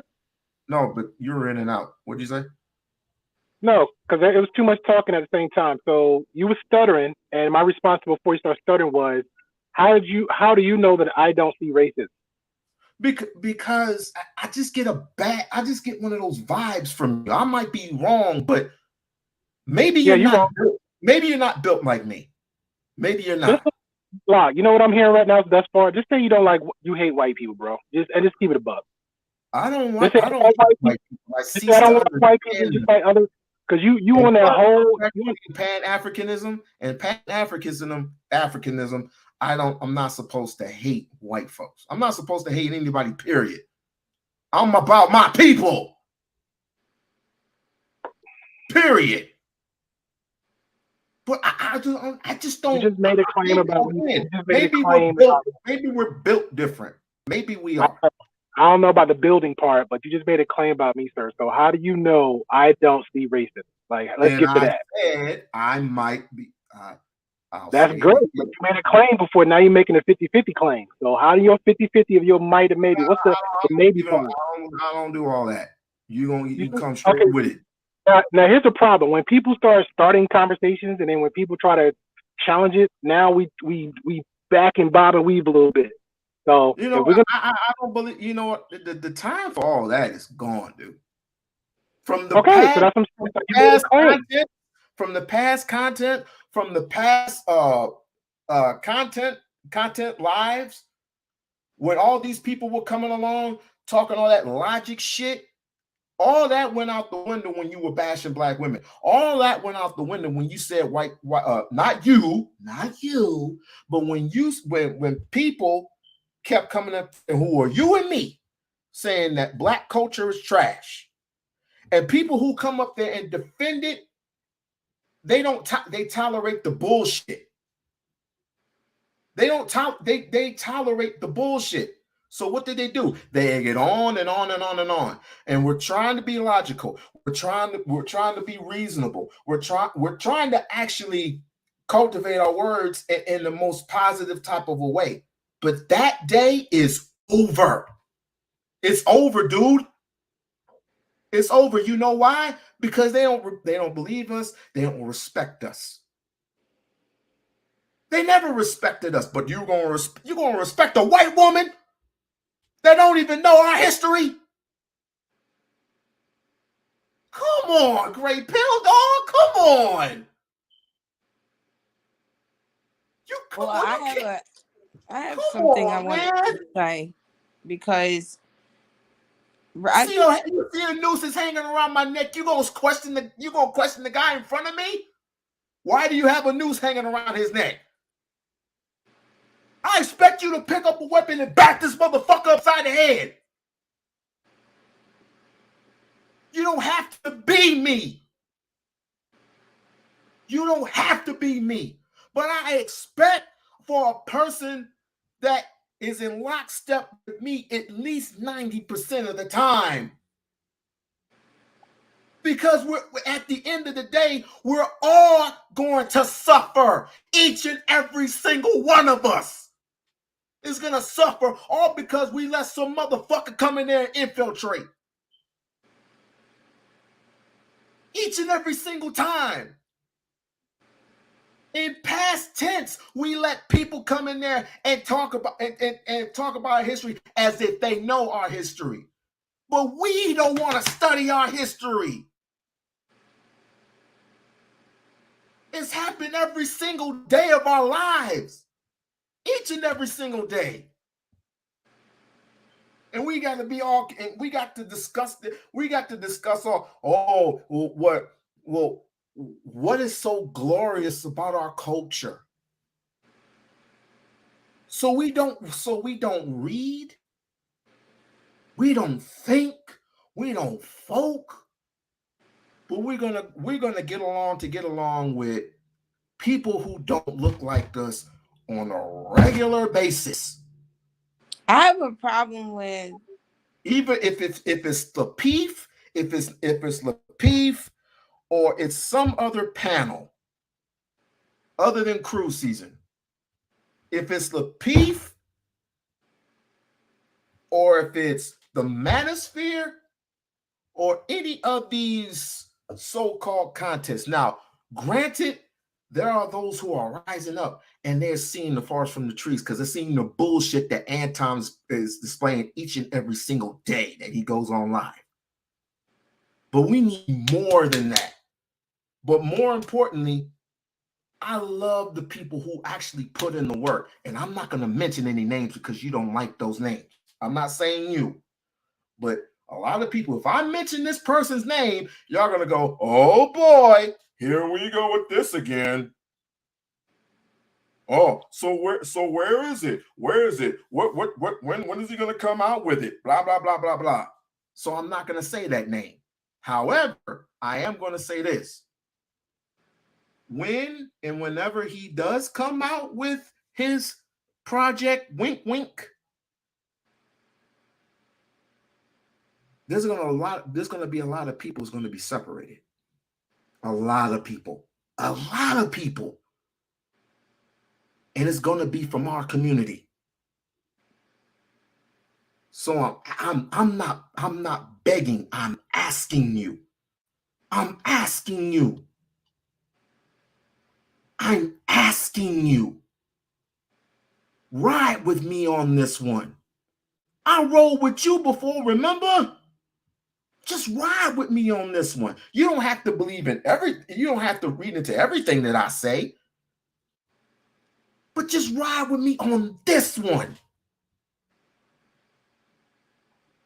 No, but you were in and out. What'd you say? No, because it was too much talking at the same time. So you were stuttering, and my response before you start stuttering was, how do you know that I don't see racism? Because I just get one of those vibes from you. I might be wrong, but maybe you're not built like me. Maybe you're not. You know what I'm hearing right now thus far? Just say you hate white people, bro. Just keep it above. I don't like white people. I don't like white people. Just like other, because you on that whole Pan-Africanism and Pan-Africanism. I'm not supposed to hate white folks. I'm not supposed to hate anybody, period. I'm about my people. Period. But I just don't. You just made a claim about maybe we're built different. Maybe we are. I don't know about the building part, but you just made a claim about me, sir. So how do you know I don't see racism? Like, let's get to that. Said I might be. That's great. But you made a claim before. Now you're making a 50-50 claim. So how do your 50-50 of your might and maybe? What's the maybe part? I don't do all that. You come straight with it. Now here's the problem. When people starting conversations, and then when people try to challenge it, now we back and bob and weave a little bit. So I don't believe. You know what? The time for all that is gone, dude. From the past content, content lives, when all these people were coming along talking all that logic shit, all that went out the window when you were bashing black women. All that went out the window when you said not you, but when people kept coming up, and who are you and me, saying that black culture is trash, and people who come up there and defend it, they tolerate the bullshit. They tolerate the bullshit. So what did they do? They get on and on and on and on. And we're trying to be logical. We're trying to be reasonable. We're trying to actually cultivate our words in the most positive type of a way. But that day is over. It's over, dude. It's over. You know why? Because they don't believe us. They don't respect us. They never respected us. But you're gonna respect a white woman that don't even know our history? Come on, Great Pill Dog. Come on. Well, I have something I want to say, because you see a noose is hanging around my neck. You gonna question the guy in front of me? Why do you have a noose hanging around his neck? I expect you to pick up a weapon and back this motherfucker upside the head. You don't have to be me. You don't have to be me. But I expect for a person that is in lockstep with me at least 90% of the time. Because we're at the end of the day, we're all going to suffer. Each and every single one of us is going to suffer, all because we let some motherfucker come in there and infiltrate. Each and every single time. In past tense, we let people come in there and talk about our history as if they know our history. But we don't want to study our history. It's happened every single day of our lives. Each and every single day. And we got to discuss what is so glorious about our culture? So we don't read, we don't think, we don't folk, but we're gonna get along with people who don't look like us on a regular basis. I have a problem with, even if it's Lapeef, if it's Lapeef, or it's some other panel other than Cruise Season. If it's Lapeef, or if it's the Manosphere, or any of these so-called contests. Now, granted, there are those who are rising up and they're seeing the forest from the trees because they're seeing the bullshit that Anton is displaying each and every single day that he goes on live. But we need more than that. But more importantly, I love the people who actually put in the work. And I'm not going to mention any names because you don't like those names. I'm not saying you. But a lot of people, if I mention this person's name, y'all going to go, oh boy, here we go with this again. Oh, so where is it? Where is it? When is he going to come out with it? Blah, blah, blah, blah, blah. So I'm not going to say that name. However, I am going to say this. When and whenever he does come out with his project, wink, wink, there's going to be a lot of people who's going to be separated. A lot of people. And it's going to be from our community. So I'm not begging. I'm asking you. I'm asking you. Ride with me on this one. I rolled with you before, remember? Just ride with me on this one. You don't have to believe in you don't have to read into everything that I say. but just ride with me on this one.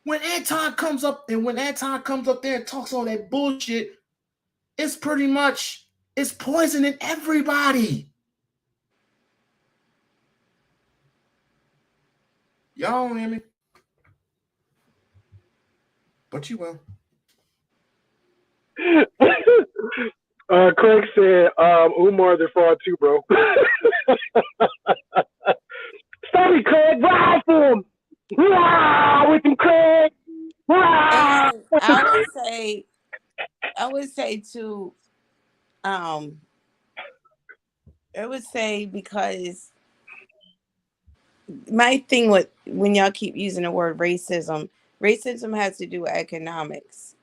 When Anton comes up there and talks all that bullshit, it's pretty much, it's poisoning everybody. Y'all don't hear me? But you will. Craig said, Umar the fraud too, bro. Stop it, Craig. Ride for him. Ride with him, Craig. Ride. And I would say too, I would say, because my thing with, when y'all keep using the word racism has to do with economics.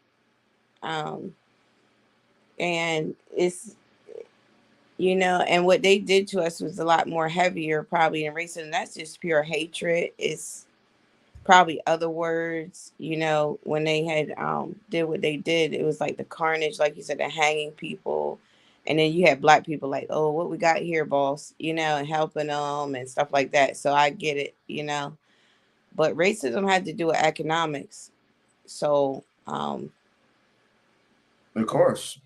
And it's, and what they did to us was a lot more heavier probably than racism. That's just pure hatred. It's probably other words, when they had did what they did, it was like the carnage, like you said, the hanging people. And then you had Black people like, oh, what we got here, boss, and helping them and stuff like that. So I get it, but racism had to do with economics. So of course.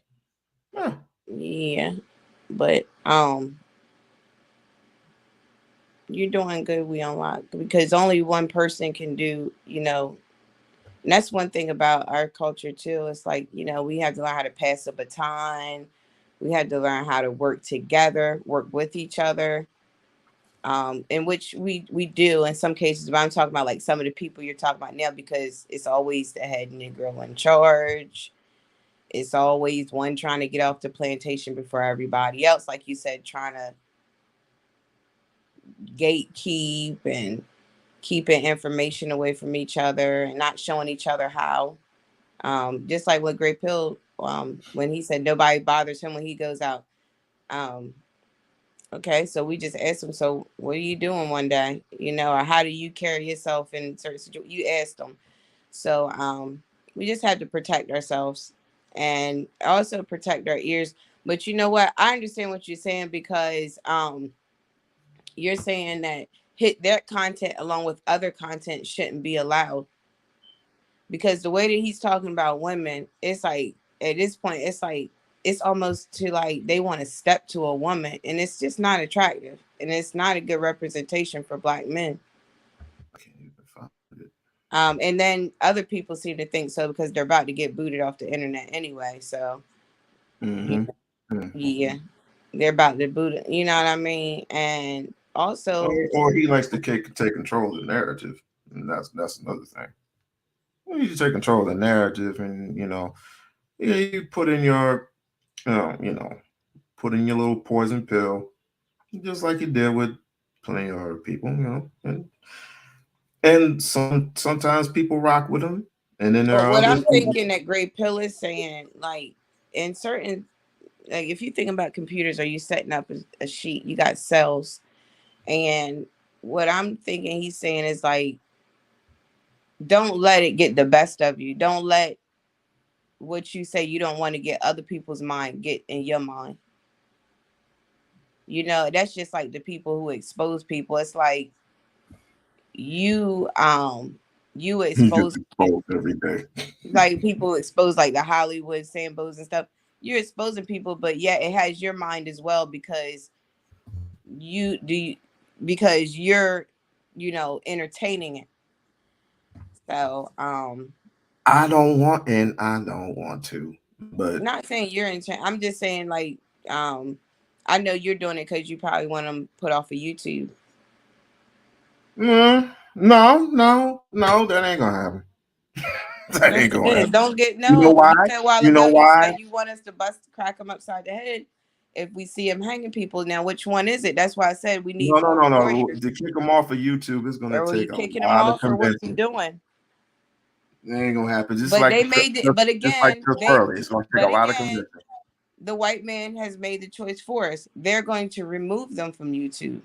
Yeah, but you're doing good, We Unlock, because only one person can do, and that's one thing about our culture too. It's like, we have to learn how to pass the baton. We had to learn how to work together, work with each other, in which we do in some cases. But I'm talking about like some of the people you're talking about now, because it's always the head Negro in charge. It's always one trying to get off the plantation before everybody else, like you said, trying to gatekeep and keeping information away from each other and not showing each other how. Just like what Great Pill, when he said nobody bothers him when he goes out. Okay, so we just asked him, so what are you doing one day? Or how do you carry yourself in certain situations? You asked them. So we just had to protect ourselves and also protect our ears. But you know what? I understand what you're saying, because you're saying that that content along with other content shouldn't be allowed, because the way that he's talking about women, it's like at this point, it's like it's almost to like they want to step to a woman, and it's just not attractive, and it's not a good representation for Black men. And then other people seem to think so because they're about to get booted off the internet anyway. So yeah, they're about to boot it. You know what I mean? And also, or he likes to take control of the narrative, and that's another thing. You need to take control of the narrative, and you put in your put in your little poison pill, just like you did with plenty of other people, and sometimes people rock with them, and then there are what others I'm thinking that Great Pill is saying, like in certain, like if you think about computers, are you setting up a sheet? You got cells, and what I'm thinking he's saying is like, don't let it get the best of you. Don't let what you say you don't want to get other people's mind get in your mind. That's just like the people who expose people. It's like you expose every day. Like people expose like the Hollywood Sambos and stuff. You're exposing people, but yet it has your mind as well, because because you're entertaining it. So I don't want to, but not saying you're I'm just saying like I know you're doing it because you probably want them put off of YouTube. No, that ain't gonna happen. That ain't gonna happen. Don't get You know why? You know why? You want us to crack them upside the head if we see them hanging people. Now, which one is it? That's why I said we need. No. To kick them off of YouTube is gonna take a lot of convincing. What you doing? It ain't gonna happen. They made it. But again, it's gonna take a lot of convincing. The white man has made the choice for us. They're going to remove them from YouTube,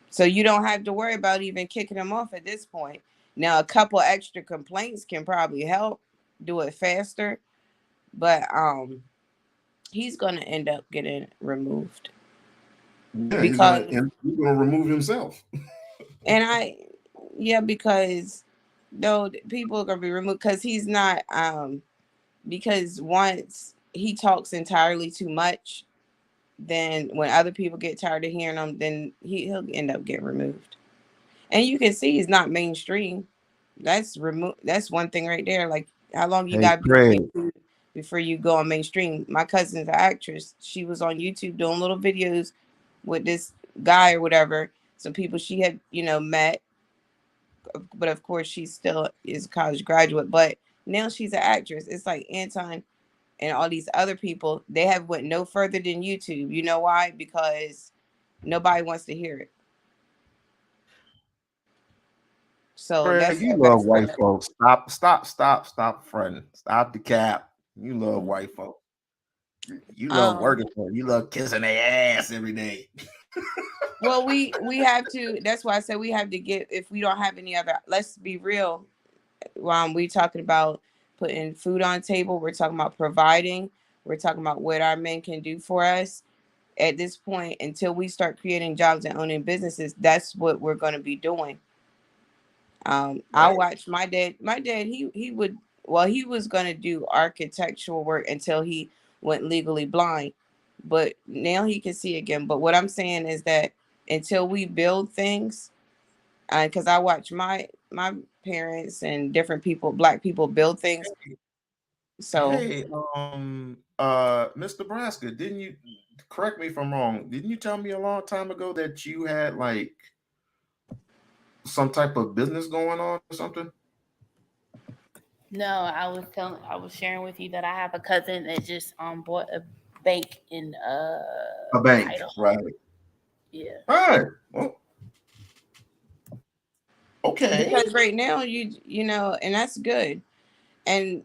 so you don't have to worry about even kicking them off at this point. Now, a couple extra complaints can probably help do it faster, but he's going to end up getting removed. Yeah, because he's gonna remove himself. and because no people are gonna be removed because he's not because once he talks entirely too much, then when other people get tired of hearing him, then he'll end up getting removed. And you can see he's not mainstream. That's one thing right there. Like how long you Hey, gotta be on Craig. YouTube before you go on mainstream. My cousin's an actress. She was on YouTube doing little videos with this guy or whatever. Some people she had, met, but of course she still is a college graduate. But now she's an actress. It's like Anton and all these other people. They have went no further than YouTube. You know why? Because nobody wants to hear it. So Craig, you love white folks. Stop, friend. Stop the cap. You love white folks. You love working for them. You love kissing their ass every day. Well, we have to. That's why I said we have to get. If we don't have any other, let's be real. We talking about putting food on the table. We're talking about providing. We're talking about what our men can do for us. At this point, until we start creating jobs and owning businesses, that's what we're going to be doing. I watched my dad. My dad, he was going to do architectural work until he went legally blind, but now he can see again. But what I'm saying is that until we build things, because I watch my parents and different people, black people, build things. So hey, Mr. Nebraska, didn't you, correct me if I'm wrong, didn't you tell me a long time ago that you had like some type of business going on or something? No, I was sharing with you that I have a cousin that just bought a bank in A bank, Idaho. right? Yeah. All right. Well, okay. because right now you know, and that's good. And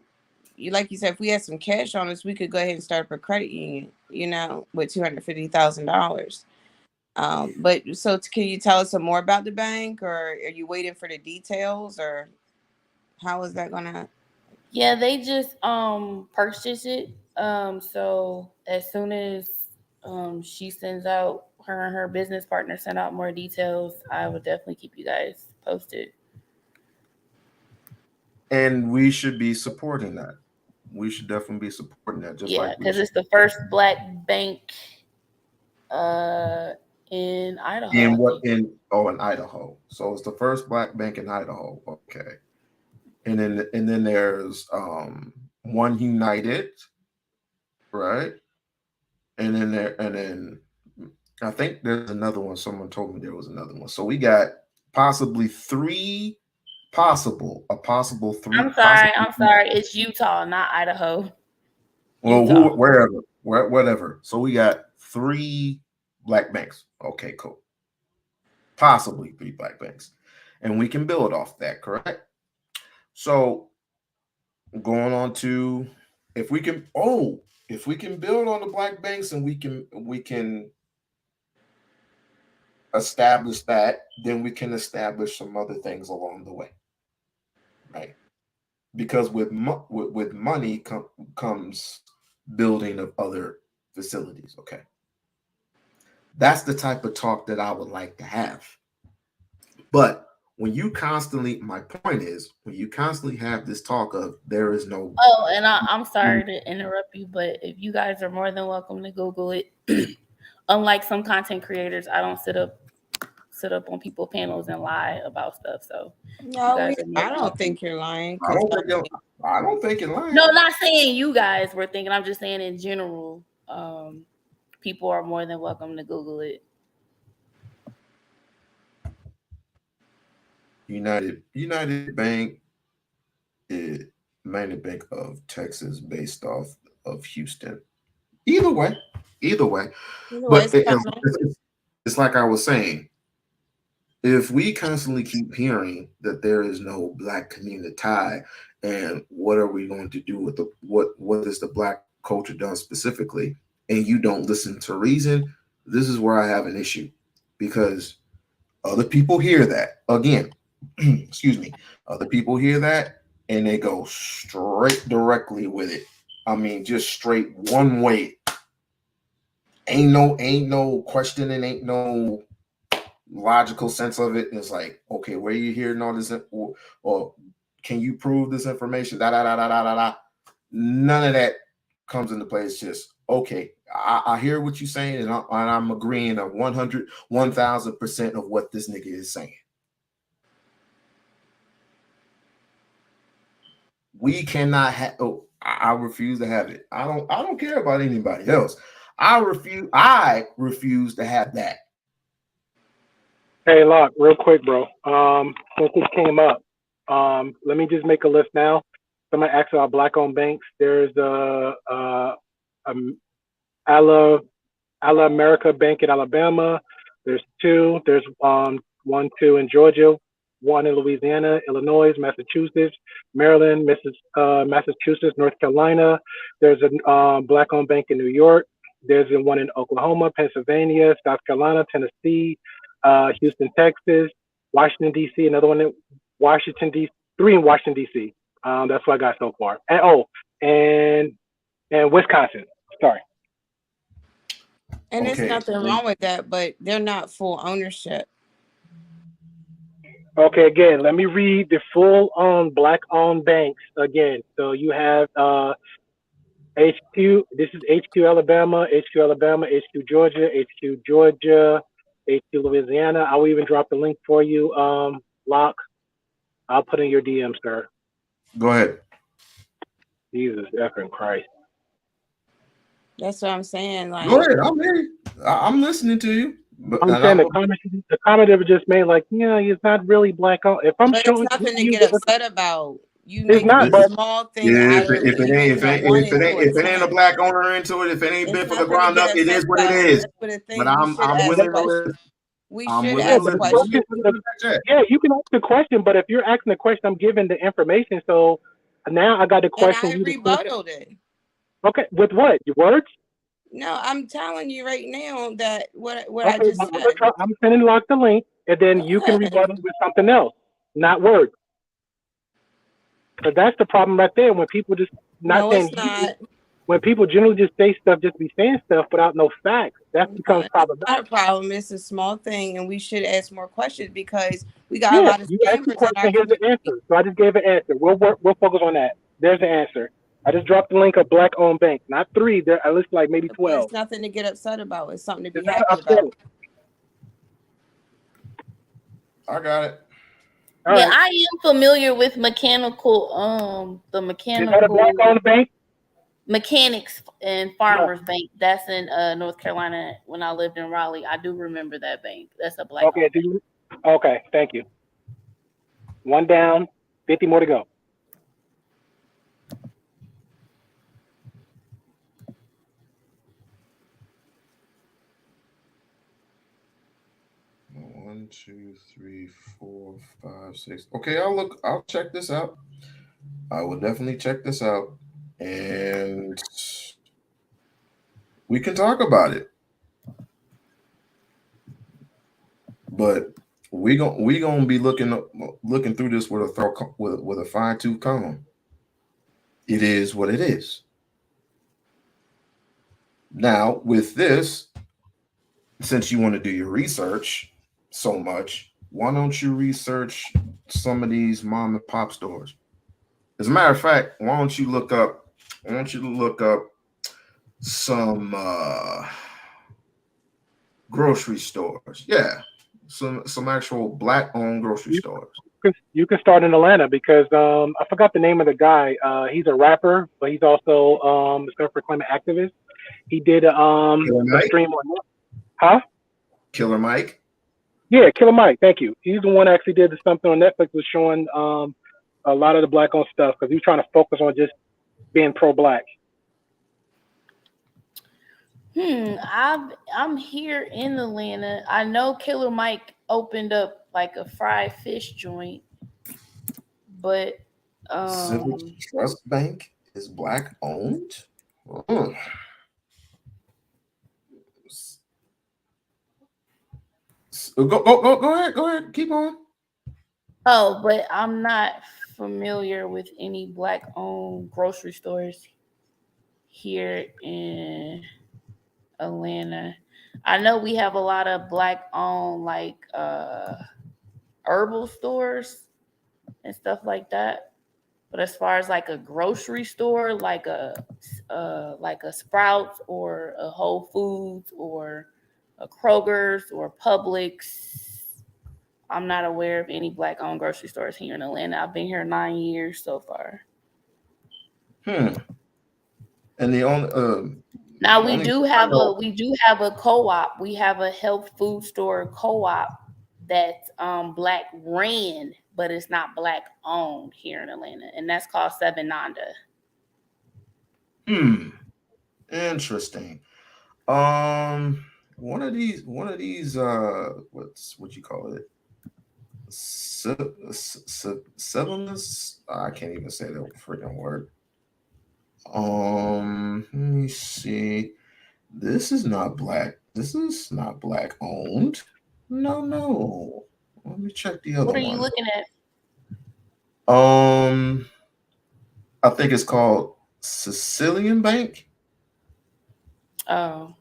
like you said, if we had some cash on us, we could go ahead and start up a credit union, with $250,000. But so can you tell us some more about the bank, or are you waiting for the details, or how is that gonna? Yeah, they just purchased it. So as soon as she sends out her and her business partner send out more details, I will definitely keep you guys posted. And we should be supporting that. We should definitely be supporting that. Just Yeah, like because it's the first black bank in Idaho. in Idaho. So it's the first black bank in Idaho. Okay. And then there's One United, right? And then I think there's another one. Someone told me there was another one. So we got possibly three possible three. I'm sorry. It's Utah, not Idaho. Well, whatever. So we got three black banks. Okay, cool. Possibly three black banks, and we can build off that. Correct. So going on to if we can build on the black banks and we can establish that, then we can establish some other things along the way, right? Because with money comes building of other facilities. Okay, that's the type of talk that I would like to have. But my point is, when you constantly have this talk of there is no. Oh, and I'm sorry to interrupt you, but if you guys are more than welcome to Google it. Unlike some content creators, I don't sit up on people panels and lie about stuff. So No, I don't think you're lying. I don't think you're lying. No, not saying you guys were thinking. I'm just saying in general, people are more than welcome to Google it. United Bank is United Bank of Texas, based off of Houston. Either way, but it's like I was saying. If we constantly keep hearing that there is no black community and what are we going to do with what is the black culture done specifically, and you don't listen to reason, this is where I have an issue, because other people hear that again. Excuse me. Other people hear that and they go straight directly with it. I mean, just straight one way. ain't no questioning, ain't no logical sense of it. It's like, okay, where you hearing all this, or can you prove this information? Da da da da da da da. None of that comes into play. It's just okay. I hear what you're saying, and I'm agreeing of 100, 1,000% of what this nigga is saying. We cannot have. Oh, I refuse to have it. I don't care about anybody else. I refuse to have that. Hey, Locke, real quick, bro. Since it came up, let me just make a list now. Somebody asked about black-owned banks. There's Ala America Bank in Alabama. There's two. There's 1, 2 in Georgia, 1 in Louisiana, Illinois, Massachusetts, Maryland, Massachusetts, North Carolina. There's a black-owned bank in New York. There's one in Oklahoma, Pennsylvania, South Carolina, Tennessee, Houston, Texas, Washington, D.C., another one in Washington, D.C., 3 in Washington, D.C. That's what I got so far. And Wisconsin. Sorry. And there's Okay. nothing wrong with that, but they're not full ownership. Okay, again, let me read the full black-owned banks again. So you have HQ, this is HQ Alabama, HQ Georgia, HQ Louisiana. I will even drop the link for you, Locke. I'll put in your DM, sir. Go ahead. Jesus effing Christ. That's what I'm saying. Like, Go ahead. I'm here. I'm listening to you. But, I'm saying the comment that was just made, like, yeah, it's not really black-owned. If I'm but showing it's nothing to you, get upset about. You it's make not, a but small thing yeah, out of if you making a 1 into it ain't a 10. black owner into it, if it ain't It's been for the nothing to ground get up, it upset is what it about. is. That's what the But thing. We should I'm ask willing questions. to. We I'm should willing ask to. questions. yeah, you can ask the question, but if you're asking the question, I'm giving the information. So now I got to And question I you. rebutted it. Okay, with what? Your words? No, I'm telling you right now that what I Okay, just said. I'm sending Locke the link, and then you can rebuttal with something else, not words. So that's the problem right there. When people just No, saying it's not. when people generally just say stuff, just be saying stuff without no facts, that becomes problematic. Not a problem. It's a small thing, and we should ask more questions because we got Yeah, a lot of you asked the scammers in our question. Here's the community. answer. So I just gave an answer. We'll focus on that. There's the answer. I just dropped the link of black-owned bank, not 3. There, I listed like maybe 12. It's nothing to get upset about. It's something to be It's not happy upsetting. about. I got it. All Yeah, right. I am familiar with mechanical, the Is that a mechanical black-owned bank? mechanics and farmers bank. That's in North Carolina. When I lived in Raleigh, I do remember that bank. That's a black. Okay. Okay. Thank you. 1 down, 50 more to go. One, 2, 3, 4, 5, 6. Okay, I'll check this out. I will definitely check this out, and we can talk about it. But we gonna be looking through this with a fine-tooth comb. It is what it is. Now, with this, since you want to do your research so much, why don't you research some of these mom and pop stores? As a matter of fact, why don't you look up some grocery stores? Yeah, some actual black-owned grocery stores. You can start in Atlanta because I forgot the name of the guy. He's a rapper, but he's also a self-proclaimed activist. He did a stream on, huh? Killer Mike. Yeah, Killer Mike. Thank you. He's the one that actually did something on Netflix was showing a lot of the black-owned stuff because he was trying to focus on just being pro-black. I'm here in Atlanta. I know Killer Mike opened up like a fried fish joint, but Civic Trust Bank is black owned. Go ahead. Keep on. oh, but I'm not familiar with any black owned grocery stores here in Atlanta. I know we have a lot of black owned like herbal stores and stuff like that. But as far as like a grocery store, like a Sprouts or a Whole Foods or a Kroger's or Publix, I'm not aware of any black owned grocery stores here in Atlanta. I've been here 9 years so far. And the only Now we do have a co-op. We have a health food store co-op that's black ran, but it's not black owned here in Atlanta, and that's called Seven Nanda. Interesting. One of these what you call it? Settlements? I can't even say that freaking word. Let me see. This is not black. This is not black owned. No. Let me check the other one. What are you looking at? I think it's called Sicilian Bank. Oh.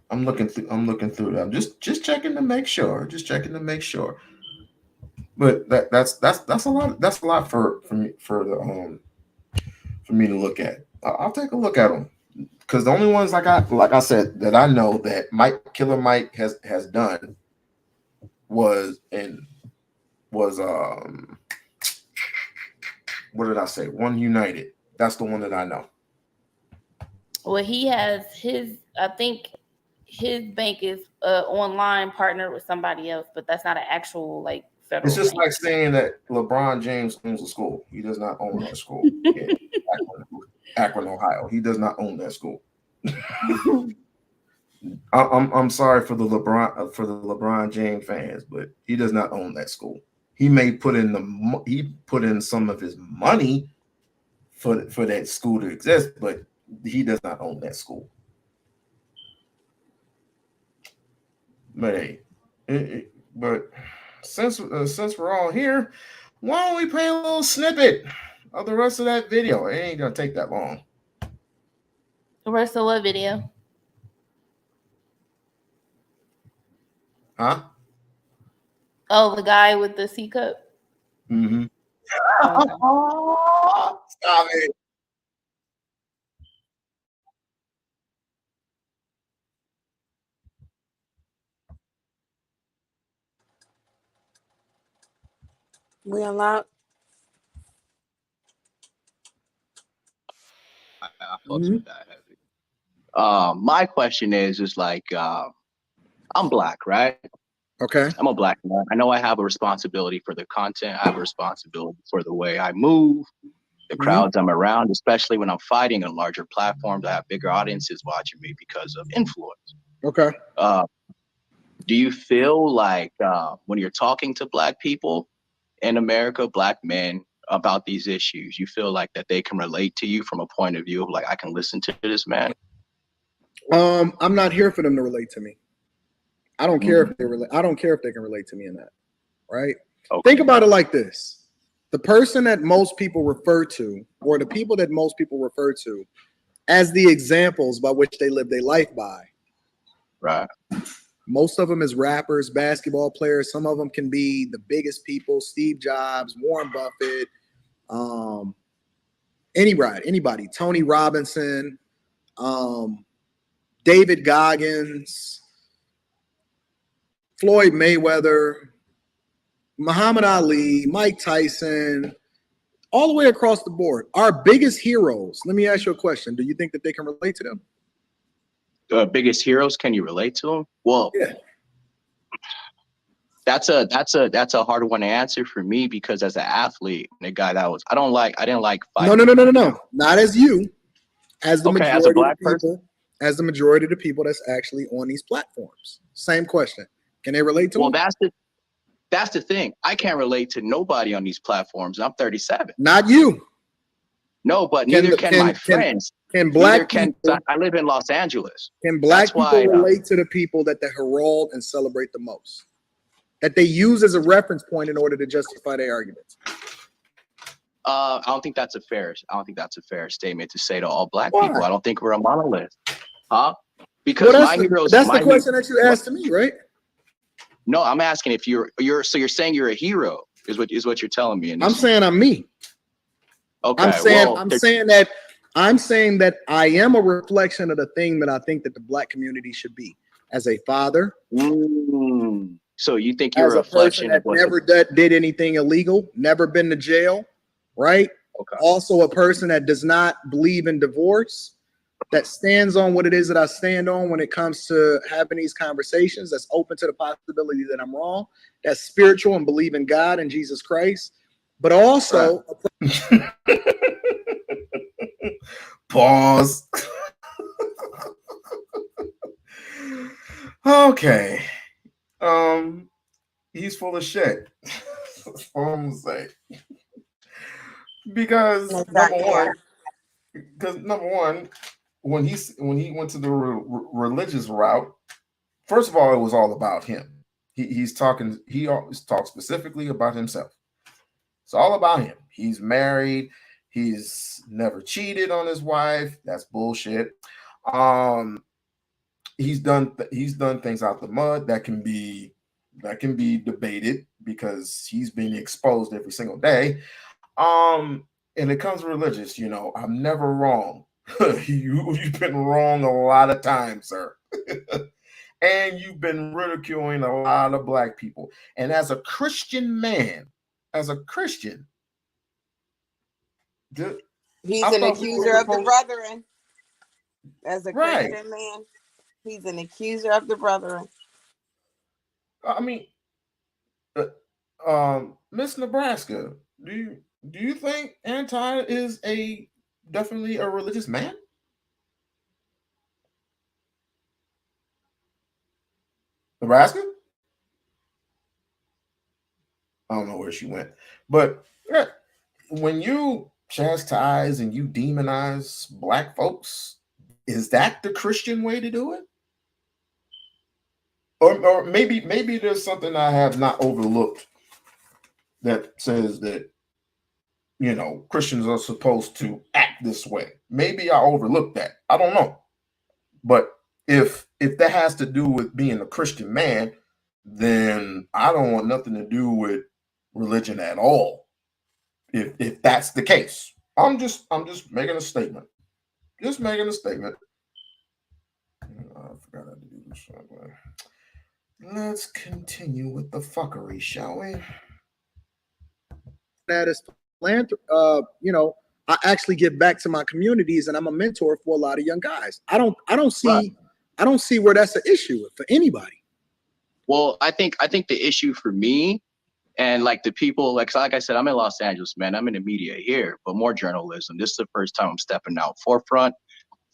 I'm looking through that. I'm just checking to make sure. But that's a lot. That's a lot for me for me to look at. I'll take a look at them because the only ones like I said that I know that Killer Mike has done was what did I say? One United. That's the one that I know. Well, he has I think his bank is online partnered with somebody else, but that's not an actual like federal It's just bank. like saying that LeBron James owns a school. He does not own that school. In Akron, Ohio. He does not own that school. I'm sorry for the LeBron James fans, but he does not own that school. He may put in some of his money for that school to exist, but he does not own that school. But hey, but since we're all here, why don't we play a little snippet of the rest of that video? It ain't gonna take that long. The rest of what video? Huh? Oh, the guy with the C cup. Mm-hmm. Okay. Stop it. We unlocked. I fucks with that heavy. My question is like, I'm black, right? Okay. I'm a black man. I know I have a responsibility for the content. I have a responsibility for the way I move, the crowds I'm around, especially when I'm fighting on larger platforms. I have bigger audiences watching me because of influence. Okay. Do you feel like when you're talking to black people in America, black men, about these issues, you feel like that they can relate to you from a point of view of like, I can listen to this man? I'm not here for them to relate to me. I don't care if they relate. I don't care if they can relate to me in that. Right? Okay. Think about it like this. The person that most people refer to, or the people that most people refer to as the examples by which they live their life by. Right. Most of them is rappers, basketball players. Some of them can be the biggest people, Steve Jobs, Warren Buffett, anybody, Tony Robinson, David Goggins, Floyd Mayweather, Muhammad Ali, Mike Tyson, all the way across the board. Our biggest heroes. Let me ask you a question. Do you think that they can relate to them? Biggest heroes, can you relate to them? Well, yeah. That's a hard one to answer for me because as an athlete, the guy that was, I didn't like fighting. No. Not as you, as the majority as a black of people, person? as the majority of the people that's actually on these platforms. Same question. Can they relate to them? Well, that's the thing. I can't relate to nobody on these platforms. I'm 37. Not you. No, but neither can my friends. Can black people, I live in Los Angeles. Can black people relate to the people that they herald and celebrate the most? That they use as a reference point in order to justify their arguments? I don't think that's a fair statement to say to all black people. I don't think we're a monolith. Huh? Because Well, my heroes. that's my the question that you asked to me, right? No, I'm asking if you're so you're saying you're a hero is what you're telling me. I'm saying I'm me. Okay. I'm saying well, I'm saying that I am a reflection of the thing that I think that the black community should be as a father, so you think you're as a a person reflection that of what? never did anything illegal, never been to jail, right? Okay. Also a person that does not believe in divorce, that stands on what it is that I stand on when it comes to having these conversations, that's open to the possibility that I'm wrong, that's spiritual and believe in God and Jesus Christ, but also Pause. Okay. He's full of shit. That's all I'm gonna say. Because number one, when he went to the religious route, first of all, it was all about him. He always talks specifically about himself. It's all about him. He's married. He's never cheated on his wife. That's bullshit. He's done things out the mud that can be debated because he's being exposed every single day. And it comes religious, I'm never wrong. You've been wrong a lot of times, sir. And you've been ridiculing a lot of black people. And as a Christian man, he's an accuser of the brethren. As a Christian man, he's an accuser of the brethren. I mean, Miss Nebraska, do you think Anti is definitely a religious man? Nebraska? I don't know where she went, but when you chastise and you demonize black folks, is that the Christian way to do it? Or maybe there's something I have not overlooked that says that Christians are supposed to act this way. Maybe I overlooked that. I don't know. But if that has to do with being a Christian man, then I don't want nothing to do with religion at all. If that's the case, I'm just making a statement. Just making a statement. I forgot how to do this. Let's continue with the fuckery, shall we? That is philanthropy. I actually give back to my communities, and I'm a mentor for a lot of young guys. I don't see where that's an issue for anybody. Well, I think the issue for me and like the people, like I said, I'm in Los Angeles, man. I'm in the media here, but more journalism. This is the first time I'm stepping out forefront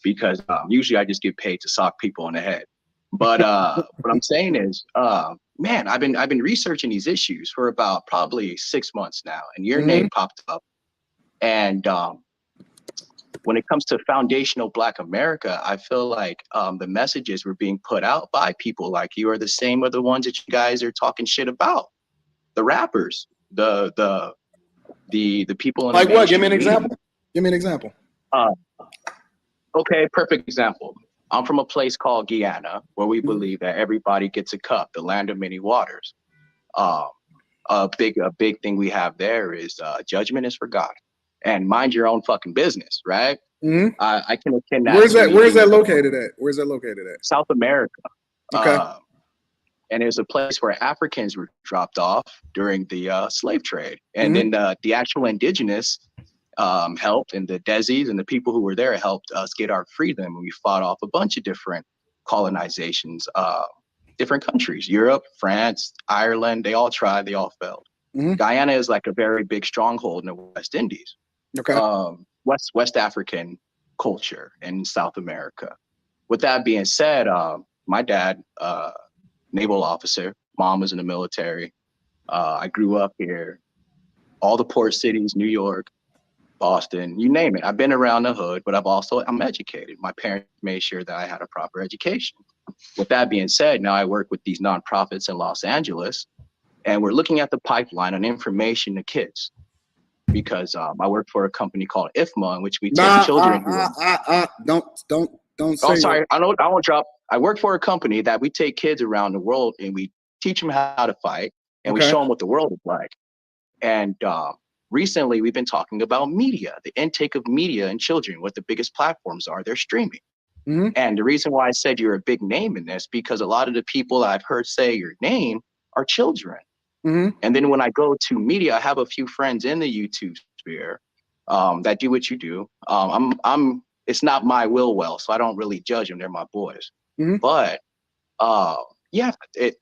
because usually I just get paid to sock people in the head. But what I'm saying is, man, I've been researching these issues for about probably 6 months now, and your name popped up. And when it comes to foundational Black America, I feel like the messages were being put out by people like you are the same are the ones that you guys are talking shit about. The rappers, the people in like the what? Give me an media. example. Give me an example. Okay, perfect example. I'm from a place called Guyana, where we believe that everybody gets a cup, the land of many waters. A big thing we have there is judgment is for God, and mind your own fucking business, right? I can attend that. Where's that located at? Where's that located at? South America. Okay. And there's a place where Africans were dropped off during the slave trade, and then the actual indigenous helped, and the Desis and the people who were there helped us get our freedom. And we fought off a bunch of different colonizations, different countries, Europe, France, Ireland. They all tried, they all failed. Guyana is like a very big stronghold in the West Indies. Okay. West African culture in South America. With that being said, my dad, naval officer, mom was in the military. I grew up here, all the port cities, New York, Boston, you name it. I've been around the hood, but I'm educated. My parents made sure that I had a proper education. With that being said, now I work with these nonprofits in Los Angeles, and we're looking at the pipeline on information to kids. Because I work for a company called IFMA, in which we take children. Don't say. Oh, sorry, I won't drop. I work for a company that we take kids around the world and we teach them how to fight, and we Okay. show them what the world is like. And recently, we've been talking about media, the intake of media in children, what the biggest platforms are. They're streaming. Mhm. And the reason why I said you're a big name in this, because a lot of the people I've heard say your name are children. Mhm. And then when I go to media, I have a few friends in the YouTube sphere that do what you do. It's not my will well, so I don't really judge them. They're my boys. Mhm. But yeah,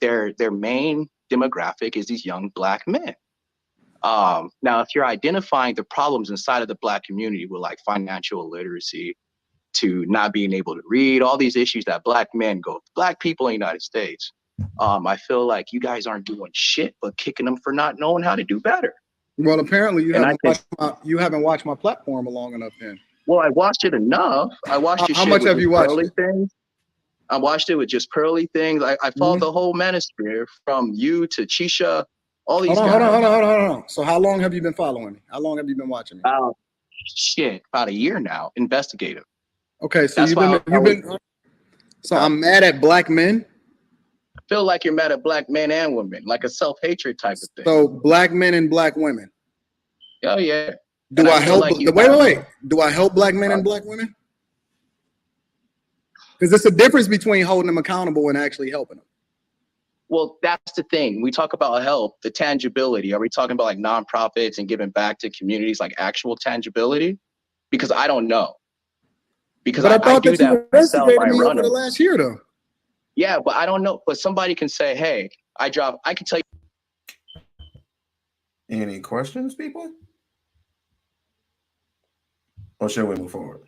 their main demographic is these young Black men. Now, if you're identifying the problems inside of the Black community with like financial illiteracy, to not being able to read, all these issues that Black men go, Black people in the United States, I feel like you guys aren't doing shit but kicking them for not knowing how to do better. Well, apparently you And haven't watched my platform long enough then. Well, I watched it enough. I watched your How shit much with have just you watched pearly it? things. I watched it with just pearly things. I followed the whole manosphere from you to Chisha, all these Hold guys. on. So how long have you been following me? How long have you been watching me? About a year now, investigative. Okay, so That's why so I'm mad at Black men. I feel like you're mad at Black men and women, like a self-hatred type of thing. So Black men and Black women. Oh yeah. Do I help? Like wait. Do I help Black men and Black women? Because there's a difference between holding them accountable and actually helping them. Well, that's the thing. We talk about help, the tangibility. Are we talking about like nonprofits and giving back to communities, like actual tangibility? Because I don't know. Because But I thought do that you that myself investigated by me over running. the last year, though. Yeah, but I don't know. But somebody can say, hey, I can tell you. Any questions, people? Or shall we move forward?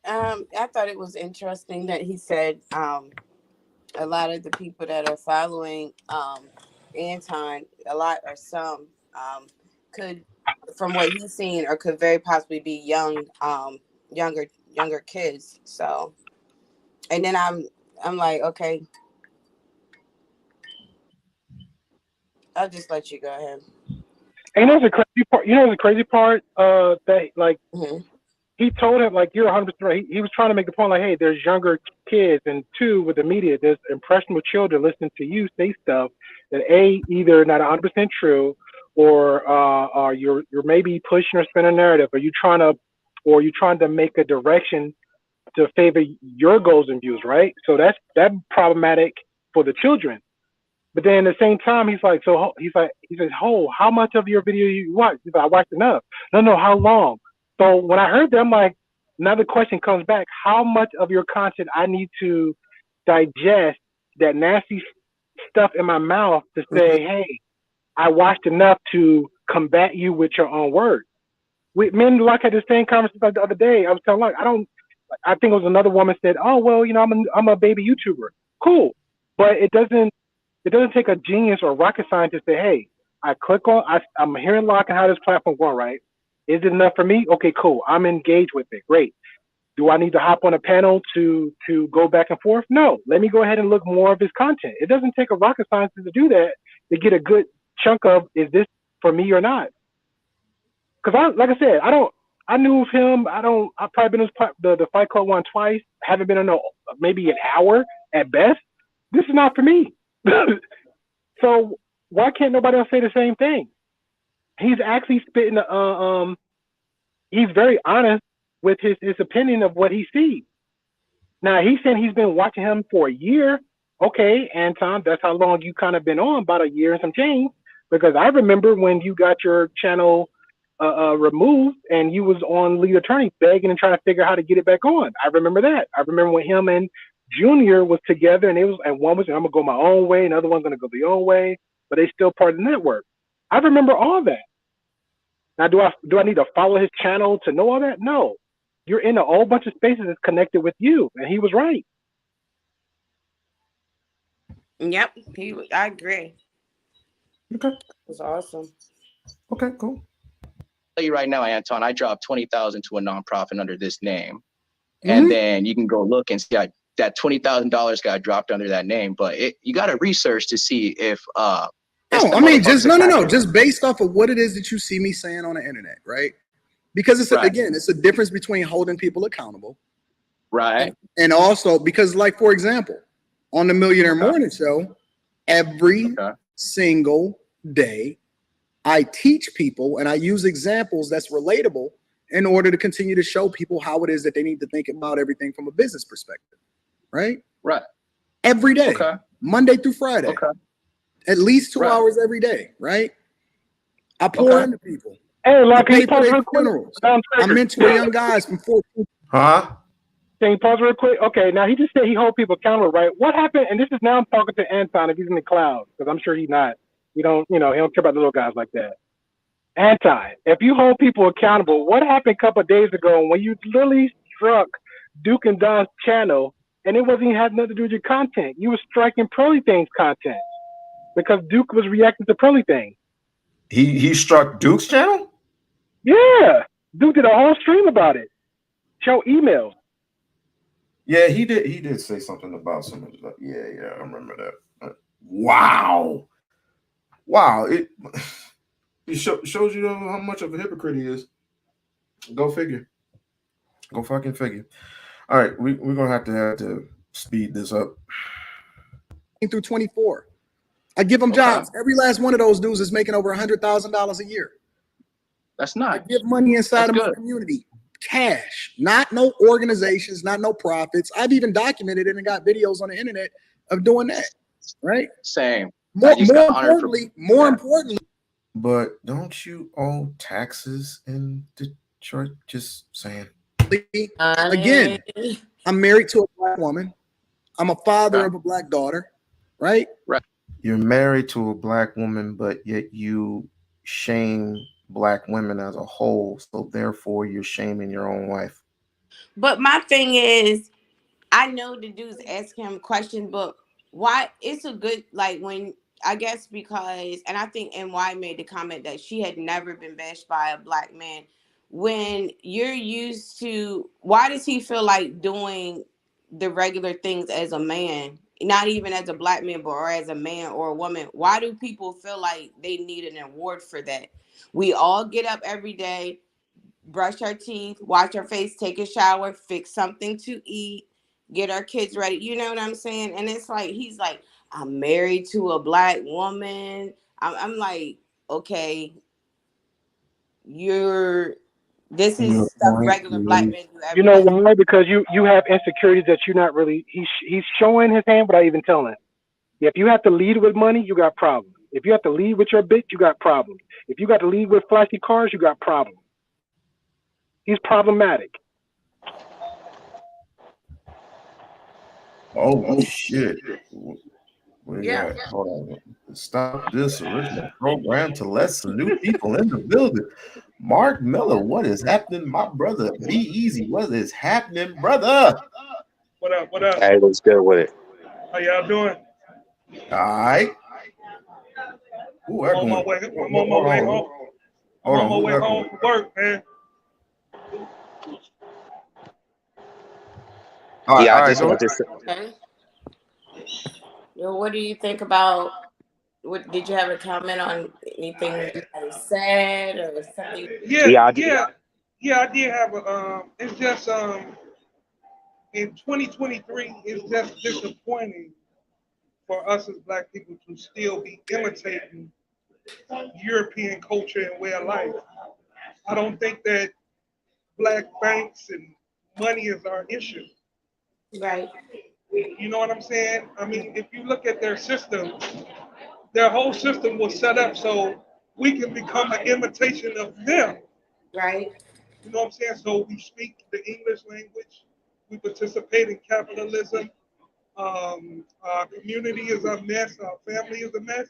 I thought it was interesting that he said a lot of the people that are following Anton, a lot or some could, from what he's seen, or could very possibly be younger kids. So, and then I'm like, okay, I'll just let you go ahead. And there's a crazy part. You know, the crazy part that like he told him, like, you're 100% right. He was trying to make the point, like, hey, there's younger kids, and two, with the media, there's impressionable children listening to you say stuff that either not 100% true, or you're maybe pushing or spinning a narrative, or you're trying to make a direction to favor your goals and views, right? So that's problematic for the children. But then at the same time, he says, how much of your video you watch? He's like, I watched enough. No, how long? So when I heard that, I'm like, another question comes back: how much of your content I need to digest that nasty stuff in my mouth to say, hey, I watched enough to combat you with your own words? Me and Luck had the same conversation like the other day. I was telling Luck, I think it was another woman said, oh, well, you know, I'm a baby YouTuber. Cool. But it doesn't take a genius or rocket scientist to say, hey, I'm hearing Luck and how this platform going, right? Is it enough for me? Okay, cool. I'm engaged with it. Great. Do I need to hop on a panel to go back and forth? No. Let me go ahead and look more of his content. It doesn't take a rocket scientist to do that, to get a good chunk of, is this for me or not? Because like I said, I knew of him. I've probably been in the Fight Club one twice. Haven't been in maybe an hour at best. This is not for me. So why can't nobody else say the same thing? He's actually spitting. He's very honest with his opinion of what he sees. Now he's saying he's been watching him for a year. Okay, Anton, that's how long you kind of been on, about a year and some change. Because I remember when you got your channel removed and you was on Lead Attorney begging and trying to figure out how to get it back on. I remember that. I remember when him and Junior was together, and one was, I'm gonna go my own way, and the other one's gonna go the own way, but they still part of the network. I remember all that. Now, do I need to follow his channel to know all that? No. You're in a whole bunch of spaces that's connected with you, and he was right. Yep, I agree. Okay. It was awesome. Okay, cool. I'll tell you right now, Anton, I dropped $20,000 to a nonprofit under this name. And then you can go look and see that $20,000 got dropped under that name. But you got to research to see if just based off of what it is that you see me saying on the internet, right? Because it's a difference between holding people accountable, right? And also because, like, for example, on the Millionaire Morning Show, every Okay. single day, I teach people and I use examples that's relatable in order to continue to show people how it is that they need to think about everything from a business perspective, right? Right. Every day, Okay. Monday through Friday, Okay. at least 2 Right. hours every day, right? I pour Okay. into people. Hey, I Lord, can pay you for pause their real quick? funerals. I'm I triggered. mentor young guys from 14. Huh? Can you pause real quick? Okay, now he just said he hold people accountable, right? What happened? And this is now I'm talking to Anton if he's in the cloud, because I'm sure he's not. He don't care about the little guys like that. Anton, if you hold people accountable, what happened a couple of days ago when you literally struck Duke and Don's channel, and it wasn't even had nothing to do with your content? You were striking Pearly Things content because Duke was reacting to Pearly Things. He struck Duke's channel? Yeah, Duke did a whole stream about it. Show emails. Yeah, he did say something about some of that. Yeah, I remember that. Wow. It shows you how much of a hypocrite he is. Go figure. Go fucking figure. All right, we're gonna have to speed this up. Through 24. I give them Okay. jobs. Every last one of those dudes is making over $100,000 a year. That's I nice. give money inside That's of my good. community. Cash, not no organizations, not no profits. I've even documented it and got videos on the internet of doing that. Right? Same. More I just got honored for importantly, But don't you owe taxes in Detroit? Just saying. again, I'm married to a black woman. I'm a father Okay. of a black daughter, right? You're married to a black woman, but yet you shame black women as a whole. So therefore, you're shaming your own wife. But my thing is, I know the dudes ask him questions, but why? It's a good, like, when, I guess because, and I think NY made the comment that she had never been bashed by a black man. When you're used to, why does he feel like doing the regular things as a man, not even as a black man, but or as a man or a woman? Why do people feel like they need an award for that? We all get up every day, brush our teeth, wash our face, take a shower, fix something to eat, get our kids ready. You know what I'm saying? And it's like, he's like, I'm married to a black woman. I'm like, okay, this is stuff regular black men do every You know day. why? Because you have insecurities that you're not really. He's showing his hand without even telling. If you have to lead with money, you got problems. If you have to lead with your bitch, you got problems. If you got to lead with flashy cars, you got problems. He's problematic. Oh shit. Yeah. Hold on. Stop this original program to let some new people in the building. Mark Miller, what is happening, my brother? Be easy. What is happening, brother? What up? What up? Hey, what's good with it? How y'all doing? All right. Ooh, I'm on my way. I'm on my way home. I'm on my way home from work, man. Yeah, I all just right, want to say, Okay. Well, what do you think about, what did you have a comment on anything you had said or something? yeah, I did. Yeah, I did have a it's just in 2023, it's just disappointing for us as black people to still be imitating European culture and way of life. I don't think that black banks and money is our issue. Right. You know what I'm saying? I mean, if you look at their system, their whole system was set up so we can become an imitation of them. Right. You know what I'm saying? So we speak the English language, we participate in capitalism, our community is a mess, our family is a mess.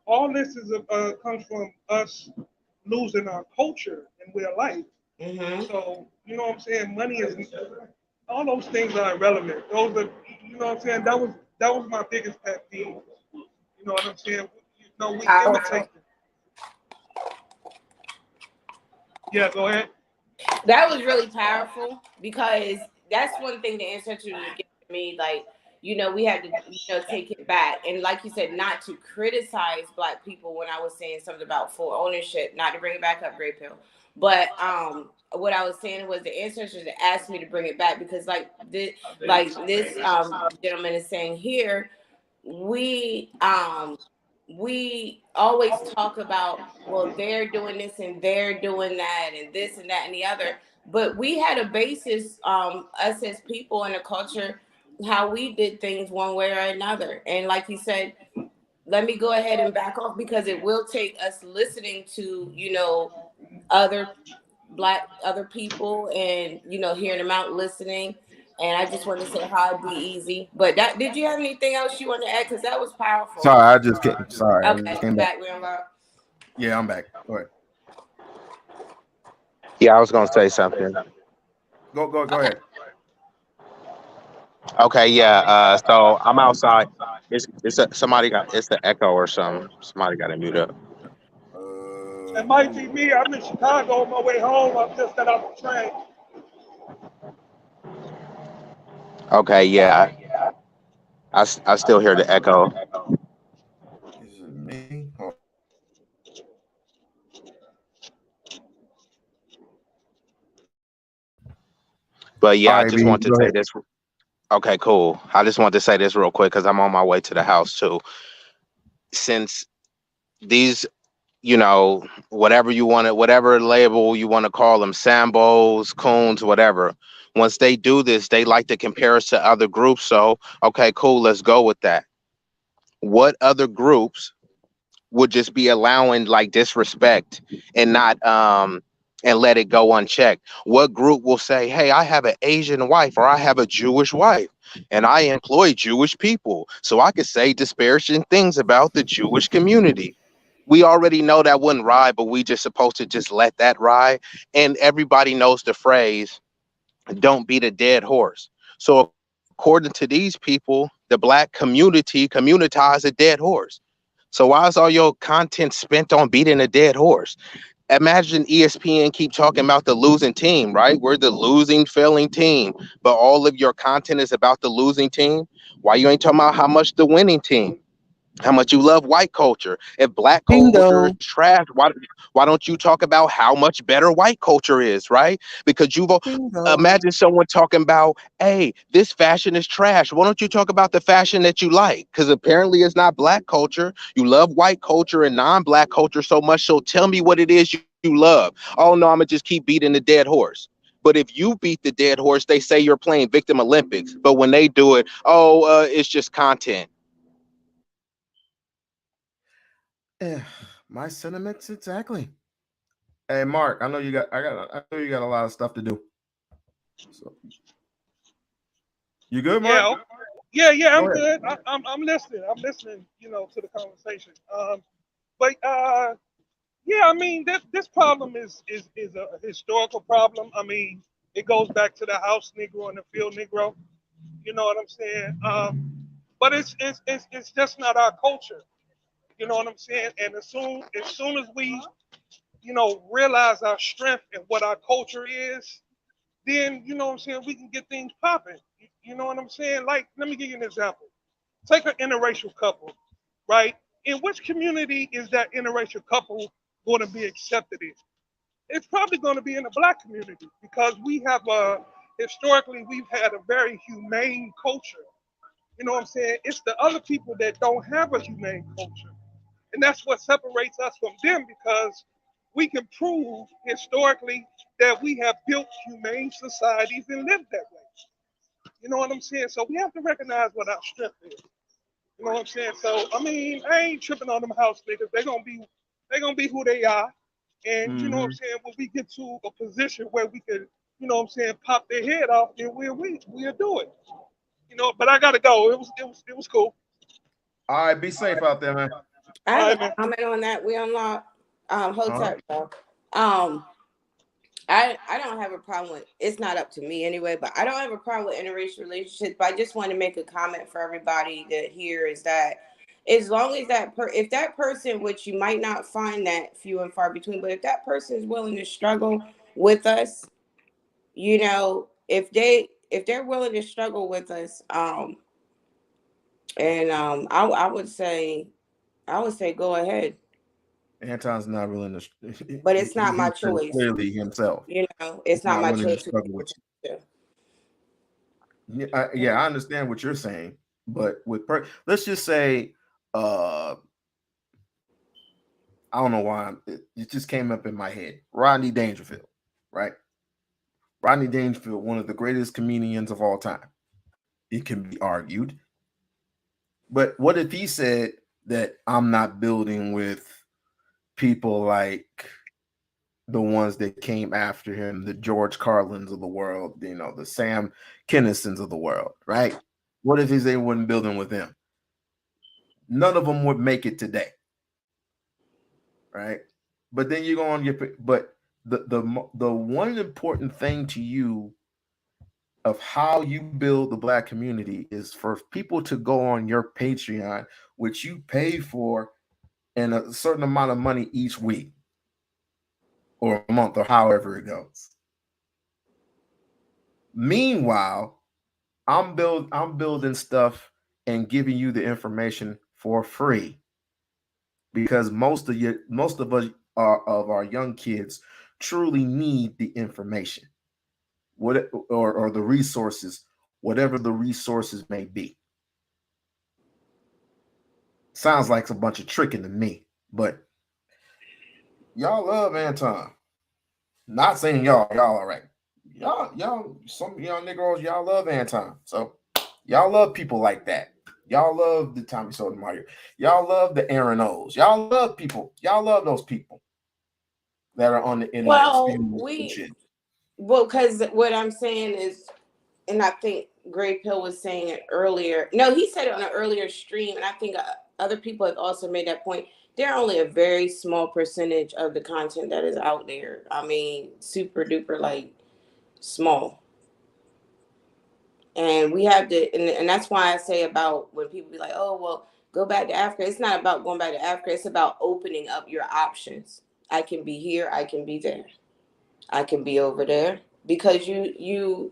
All this is comes from us losing our culture and way of life. Mm-hmm. So, you know what I'm saying? Money is, all those things are irrelevant. Those are, you know what I'm saying? That was my biggest pet peeve. You know what I'm saying? You know, we imitate them. Yeah, go ahead. That was really powerful because that's one thing the ancestors would give to me. Like, we had to, take it back. And like you said, not to criticize Black people when I was saying something about full ownership, not to bring it back up, Gray Pill. But what I was saying was the ancestors that asked me to bring it back because like this gentleman is saying here, we always talk about, well, they're doing this and they're doing that and this and that and the other. But we had a basis, us as people in a culture, how we did things one way or another. And like you said, let me go ahead and back off because it will take us listening to, other people and, hearing them out listening. And I just want to say hi, Be Easy. But did you have anything else you want to add? Because that was powerful. Sorry, I just came. Sorry, I Okay, just came back. we're unlocked. Yeah, I'm back. Go ahead. Yeah, I was gonna say something. Go ahead. Okay, yeah. So I'm outside. It's the echo or something. Somebody got to mute up. It might be me. I'm in Chicago on my way home. I'm just got off the train. Okay, yeah. I still hear the echo. Is it me? Oh. But yeah, All I right, just B, want to go say ahead. this. Okay, cool. I just want to say this real quick because I'm on my way to the house too. Since these, whatever you want to, whatever label you want to call them, Sambos, Coons, whatever. Once they do this, they like to compare us to other groups. So, okay, cool. Let's go with that. What other groups would just be allowing like disrespect and not and let it go unchecked? What group will say, hey, I have an Asian wife or I have a Jewish wife and I employ Jewish people, so I could say disparaging things about the Jewish community? We already know that wouldn't ride, but we just supposed to just let that ride. And everybody knows the phrase, don't beat a dead horse. So according to these people, the Black community communitize a dead horse. So why is all your content spent on beating a dead horse? Imagine ESPN keep talking about the losing team, right? We're the losing, failing team, but all of your content is about the losing team. Why you ain't talking about how much the winning team? How much you love white culture? If Black culture is trash, why don't you talk about how much better white culture is, right? Because imagine someone talking about, hey, this fashion is trash. Why don't you talk about the fashion that you like? Because apparently it's not Black culture. You love white culture and non-Black culture so much. So tell me what it is you love. Oh no, I'm gonna just keep beating the dead horse. But if you beat the dead horse, they say you're playing victim Olympics. But when they do it, it's just content. Yeah, my sentiments exactly. Hey, Mark, I know you got a lot of stuff to do. So, you good, Mark? Yeah, I'm Go ahead. good. I'm listening. I'm listening, to the conversation. But yeah, I mean, this problem is a historical problem. I mean, it goes back to the house Negro and the field Negro. You know what I'm saying? But it's just not our culture. You know what I'm saying? And as soon as we, realize our strength and what our culture is, then you know what I'm saying, we can get things popping. You know what I'm saying? Like, let me give you an example. Take an interracial couple, right? In which community is that interracial couple going to be accepted in? It's probably going to be in the Black community because we have historically we've had a very humane culture. You know what I'm saying? It's the other people that don't have a humane culture. And that's what separates us from them because we can prove historically that we have built humane societies and lived that way. You know what I'm saying? So we have to recognize what our strength is. You know what I'm saying? So I mean, I ain't tripping on them house niggas. They're gonna be who they are. And you know what I'm saying? When we get to a position where we can, pop their head off, then we'll do it. But I gotta go. It was cool. All right, be safe out there, man. I have a comment on that. We unlock Hotep though. I don't have a problem with, it's not up to me anyway, but I don't have a problem with interracial relationships. But I just want to make a comment for everybody that here is that as long as if that person, which you might not find that few and far between, but if that person is willing to struggle with us, if they're willing to struggle with us, And I would say go ahead. Anton's not willing to, But it's not my he said choice. clearly himself. You know, it's He's not my willing to choice. struggle with you. Yeah, I understand what you're saying, but let's just say, I don't know why it just came up in my head. Rodney Dangerfield, right? Rodney Dangerfield, one of the greatest comedians of all time. It can be argued. But what if he said that I'm not building with people like the ones that came after him, the George Carlins of the world, you know, the Sam Kinnisons of the world, right? What if he said he wasn't building with them? None of them would make it today, right? But then you go on but the one important thing to you of how you build the Black community is for people to go on your Patreon, which you pay for, and a certain amount of money each week or a month or however it goes. Meanwhile, I'm building stuff and giving you the information for free, because most of us of our young kids truly need the information, or the resources, whatever the resources may be. Sounds like a bunch of tricking to me, but y'all love Anton. Not saying y'all all right. Y'all, some of y'all Negroes, y'all love Anton. So y'all love people like that. Y'all love the Tommy Sotomayor. Y'all love the Aaron O's. Y'all love people. Y'all love those people that are on the internet. Well, because what I'm saying is, and I think Gray Pill was saying it earlier. No, he said it on an earlier stream, and I think other people have also made that point. They're only a very small percentage of the content that is out there. I mean, super duper, like, small. And we have to, and that's why I say about when people be like, oh, well, go back to Africa. It's not about going back to Africa. It's about opening up your options. I can be here. I can be there. I can be over there, because we've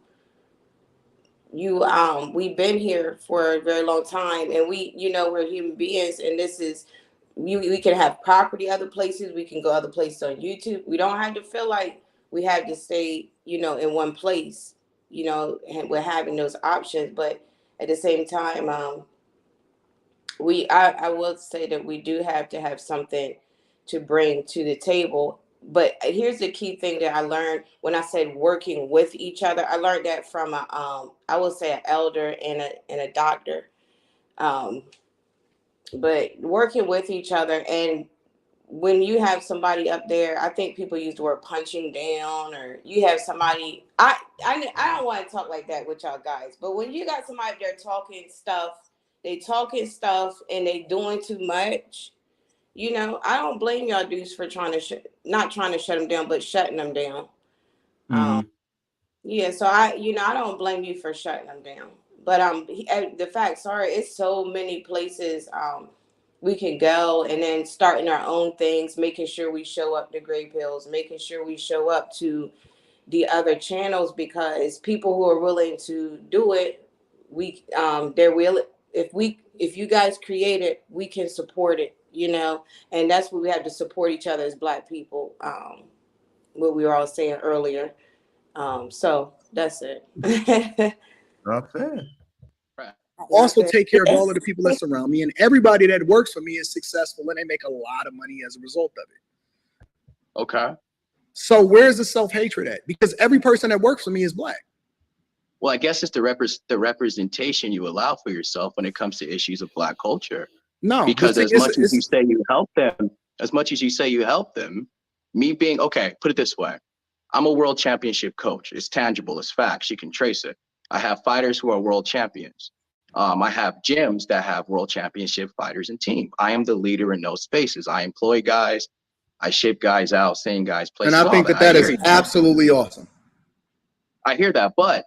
been here for a very long time, and we're human beings, and this is, we can have property other places. We can go other places on YouTube. We don't have to feel like we have to stay, in one place, and we're having those options. But at the same time, I will say that we do have to have something to bring to the table. But here's the key thing that I learned when I said working with each other. I learned that from I will say, an elder and a doctor. But working with each other, and when you have somebody up there, I think people use the word punching down, or you have somebody. I don't want to talk like that with y'all guys, but when you got somebody up there talking stuff and they doing too much, I don't blame y'all dudes for not trying to shut them down, but shutting them down. Yeah, so I don't blame you for shutting them down. But the fact, it's so many places we can go, and then starting our own things, making sure we show up to Gray Pills, making sure we show up to the other channels, because people who are willing to do it, they're willing. If you guys create it, we can support it, and that's what we have to support each other as Black people. What we were all saying earlier. So that's it. Okay. I also take care of all of the people that surround me, and everybody that works for me is successful, and they make a lot of money as a result of it. Okay. So where's the self-hatred at? Because every person that works for me is Black. Well, I guess it's the representation you allow for yourself when it comes to issues of Black culture. No, because as much as you say you help them, me being, okay, put it this way. I'm a world championship coach. It's tangible. It's facts. You can trace it. I have fighters who are world champions. I have gyms that have world championship fighters and team. I am the leader in those spaces. I employ guys. I ship guys out, send guys places. And I think that is absolutely awesome. I hear that. But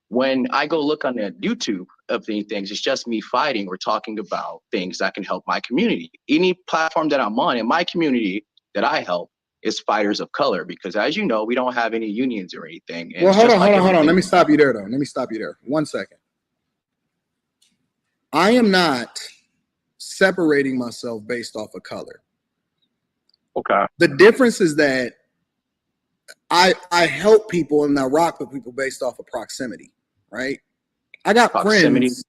when I go look on the YouTube of these things, it's just me fighting or talking about things that can help my community. Any platform that I'm on in my community that I help is fighters of color, because as you know, we don't have any unions or anything. And well, hold on. Let me stop you there, though. Let me stop you there. 1 second. I am not separating myself based off of color. Okay. The difference is that I help people and I rock with people based off of proximity, right? I got Proximity. friends,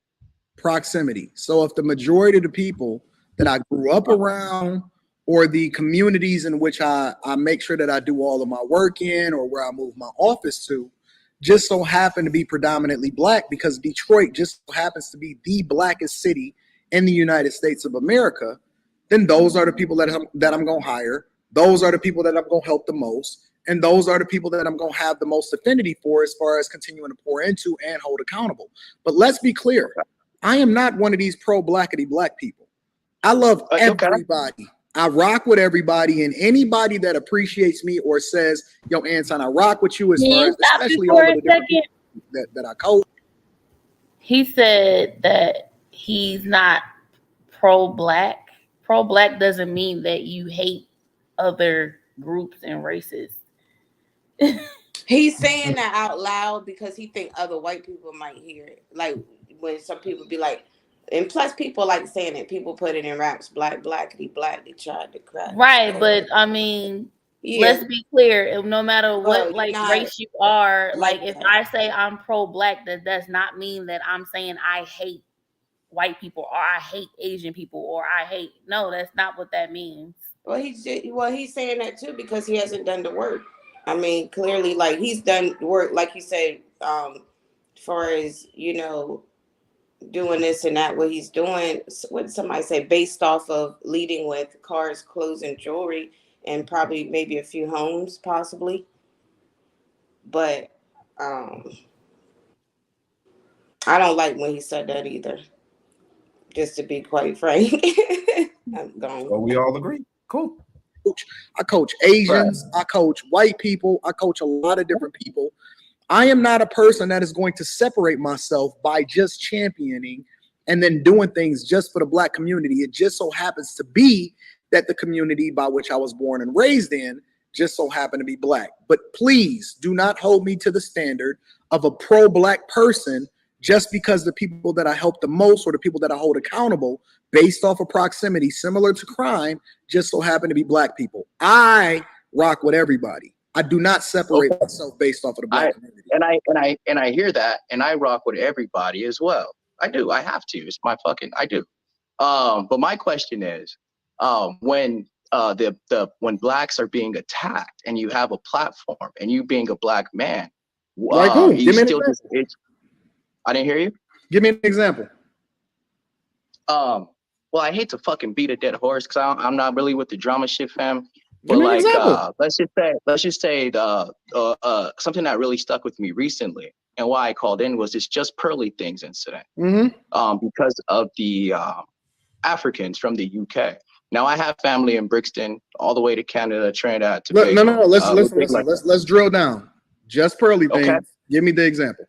proximity. So if the majority of the people that I grew up around or the communities in which I make sure that I do all of my work in or where I move my office to just so happen to be predominantly black, because Detroit just so happens to be the blackest city in the United States of America, then those are the people that I'm going to hire. Those are the people that I'm going to help the most. And those are the people that I'm going to have the most affinity for as far as continuing to pour into and hold accountable. But let's be clear. I am not one of these pro-blackity black people. I love everybody. I rock with everybody, and anybody that appreciates me or says, yo, Anton, I rock with you as far as especially all of the different people that I coach. He said that he's not pro-black. Pro-black doesn't mean that you hate other groups and races. He's saying that out loud because he think other white people might hear it. Like when some people be like, and plus people like saying it. People put it in raps, blackity black. They tried to cry. Right, but I mean, let's be clear. No matter what race you are, like if I say I'm pro-black, that does not mean that I'm saying I hate white people or I hate Asian people or I hate. No, that's not what that means. Well, he's saying that too because he hasn't done the work. I mean, clearly, like he's done work, like you said, as far as doing this and that. What he's doing, what did somebody say? Based off of leading with cars, clothes, and jewelry, and probably maybe a few homes, possibly. But I don't like when he said that either. Just to be quite frank, I'm gone. So we all agree. Cool. I coach Asians. I coach white people. I coach a lot of different people. I am not a person that is going to separate myself by just championing and then doing things just for the black community. It just so happens to be that the community by which I was born and raised in just so happened to be black. But please do not hold me to the standard of a pro-black person just because the people that I help the most or the people that I hold accountable based off of proximity, similar to crime, just so happen to be black people. I rock with everybody. I do not separate myself based off of the black community. And I hear that, and I rock with everybody as well. I do. I have to. It's my fucking. I do. But my question is, when when blacks are being attacked, and you have a platform, and you being a black man, like who? Give me an example. I didn't hear you. Give me an example. Well, I hate to fucking beat a dead horse because I'm not really with the drama shit, fam. But Give me an like, example. let's just say something that really stuck with me recently, and why I called in was this Just Pearly Things incident. Because of the Africans from the UK. Now I have family in Brixton, all the way to Canada, Trinidad, Tobago. No. Let's drill down. Just Pearly Things. Okay. Give me the example.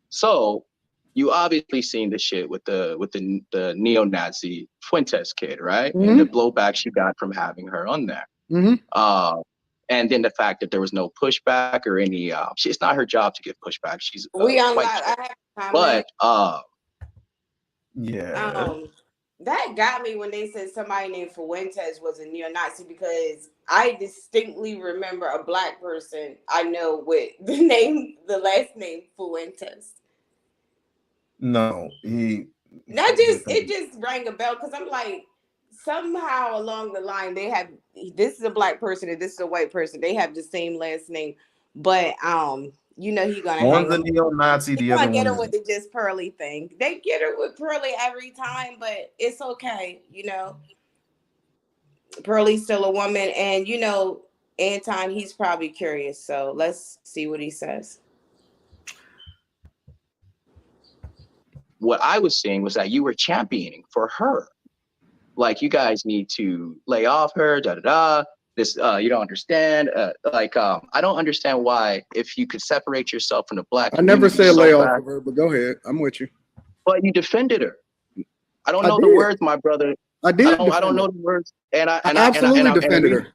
So you obviously seen the shit with the neo-Nazi Fuentes kid, right? And the blowback she got from having her on there. And then the fact that there was no pushback or any it's not her job to give pushback. She's that got me when they said somebody named Fuentes was a neo-Nazi, because I distinctly remember a black person I know with the last name Fuentes. No, it just rang a bell because I'm like, somehow along the line they have, this is a black person and this is a white person. They have the same last name, but he gonna one's a neo-Nazi, the other one get her with the Just Pearly thing. They get her with Pearly every time, but it's okay. Pearly's still a woman, and Anton, he's probably curious. So let's see what he says. What I was saying was that you were championing for her. Like, you guys need to lay off her, This, you don't understand. I don't understand why, if you could separate yourself from the black I never said lay off of her, but go ahead. I'm with you. But you defended her. I don't know the words, my brother. I did. I don't know the words. And I absolutely defended her.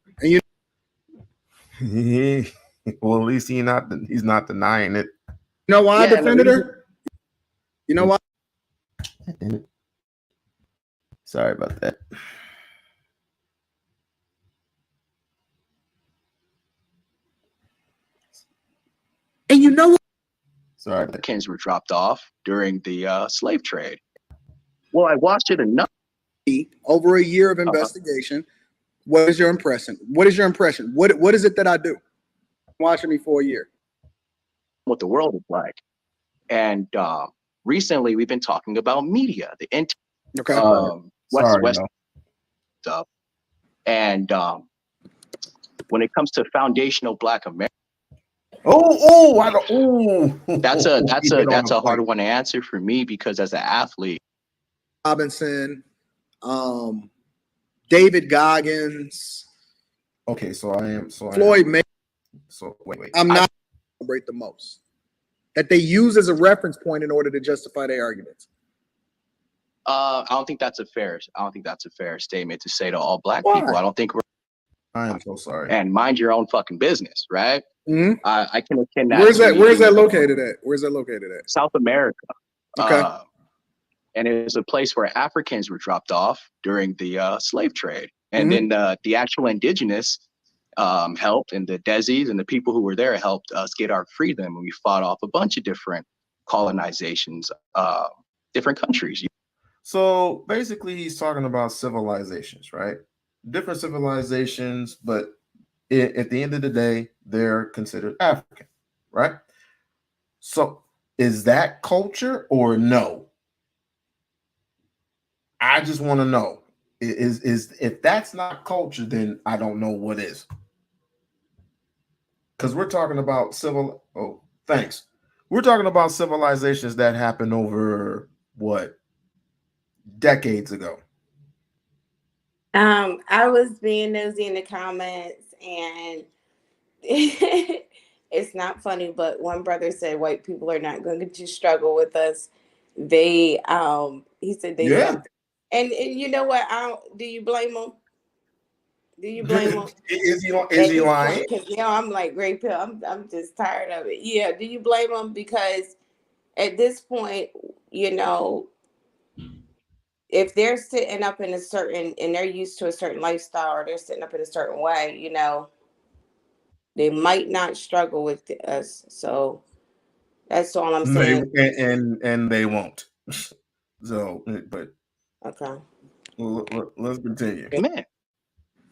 And well, at least he's not denying it. You know why I defended her? You know why? God damn it. Sorry about that. And you know what? Sorry. Africans were dropped off during the slave trade. Well, I watched it enough. Over a year of investigation. What is your impression? What is your impression? What is it that I do? Watching me for a year. What the world is like. And recently we've been talking about media, the West stuff. And when it comes to foundational Black America, that's a hard one to answer for me, because as an athlete, Robinson, David Goggins. Okay, so I am Floyd May. So wait. I'm not celebrate the most that they use as a reference point in order to justify their arguments. I don't think that's a fair statement to say to all Black people. I don't think I am so sorry. And mind your own fucking business, right? Mm-hmm. I can attend that. Where's that located at? Where's that located at? South America. Okay. And it was a place where Africans were dropped off during the slave trade. And then the actual indigenous helped, and the Desis and the people who were there helped us get our freedom. And we fought off a bunch of different colonizations, different countries. So basically he's talking about civilizations, right? Different civilizations, but at the end of the day, they're considered African, right? So is that culture or no? I just want to know. Is if that's not culture, then I don't know what is. Because we're talking about we're talking about civilizations that happened over what? Decades ago. I was being nosy in the comments, and it's not funny, but one brother said white people are not going to struggle with us. He said they and you know what? Do you blame him? Do you blame him? Is he lying? Because I'm like Gray Pill. I'm just tired of it. Yeah. Do you blame him? Because at this point, if they're sitting up in and they're used to a certain lifestyle, or they're sitting up in a certain way, they might not struggle with us. So that's all I'm saying. And they won't. So, but okay. Let's continue. Man.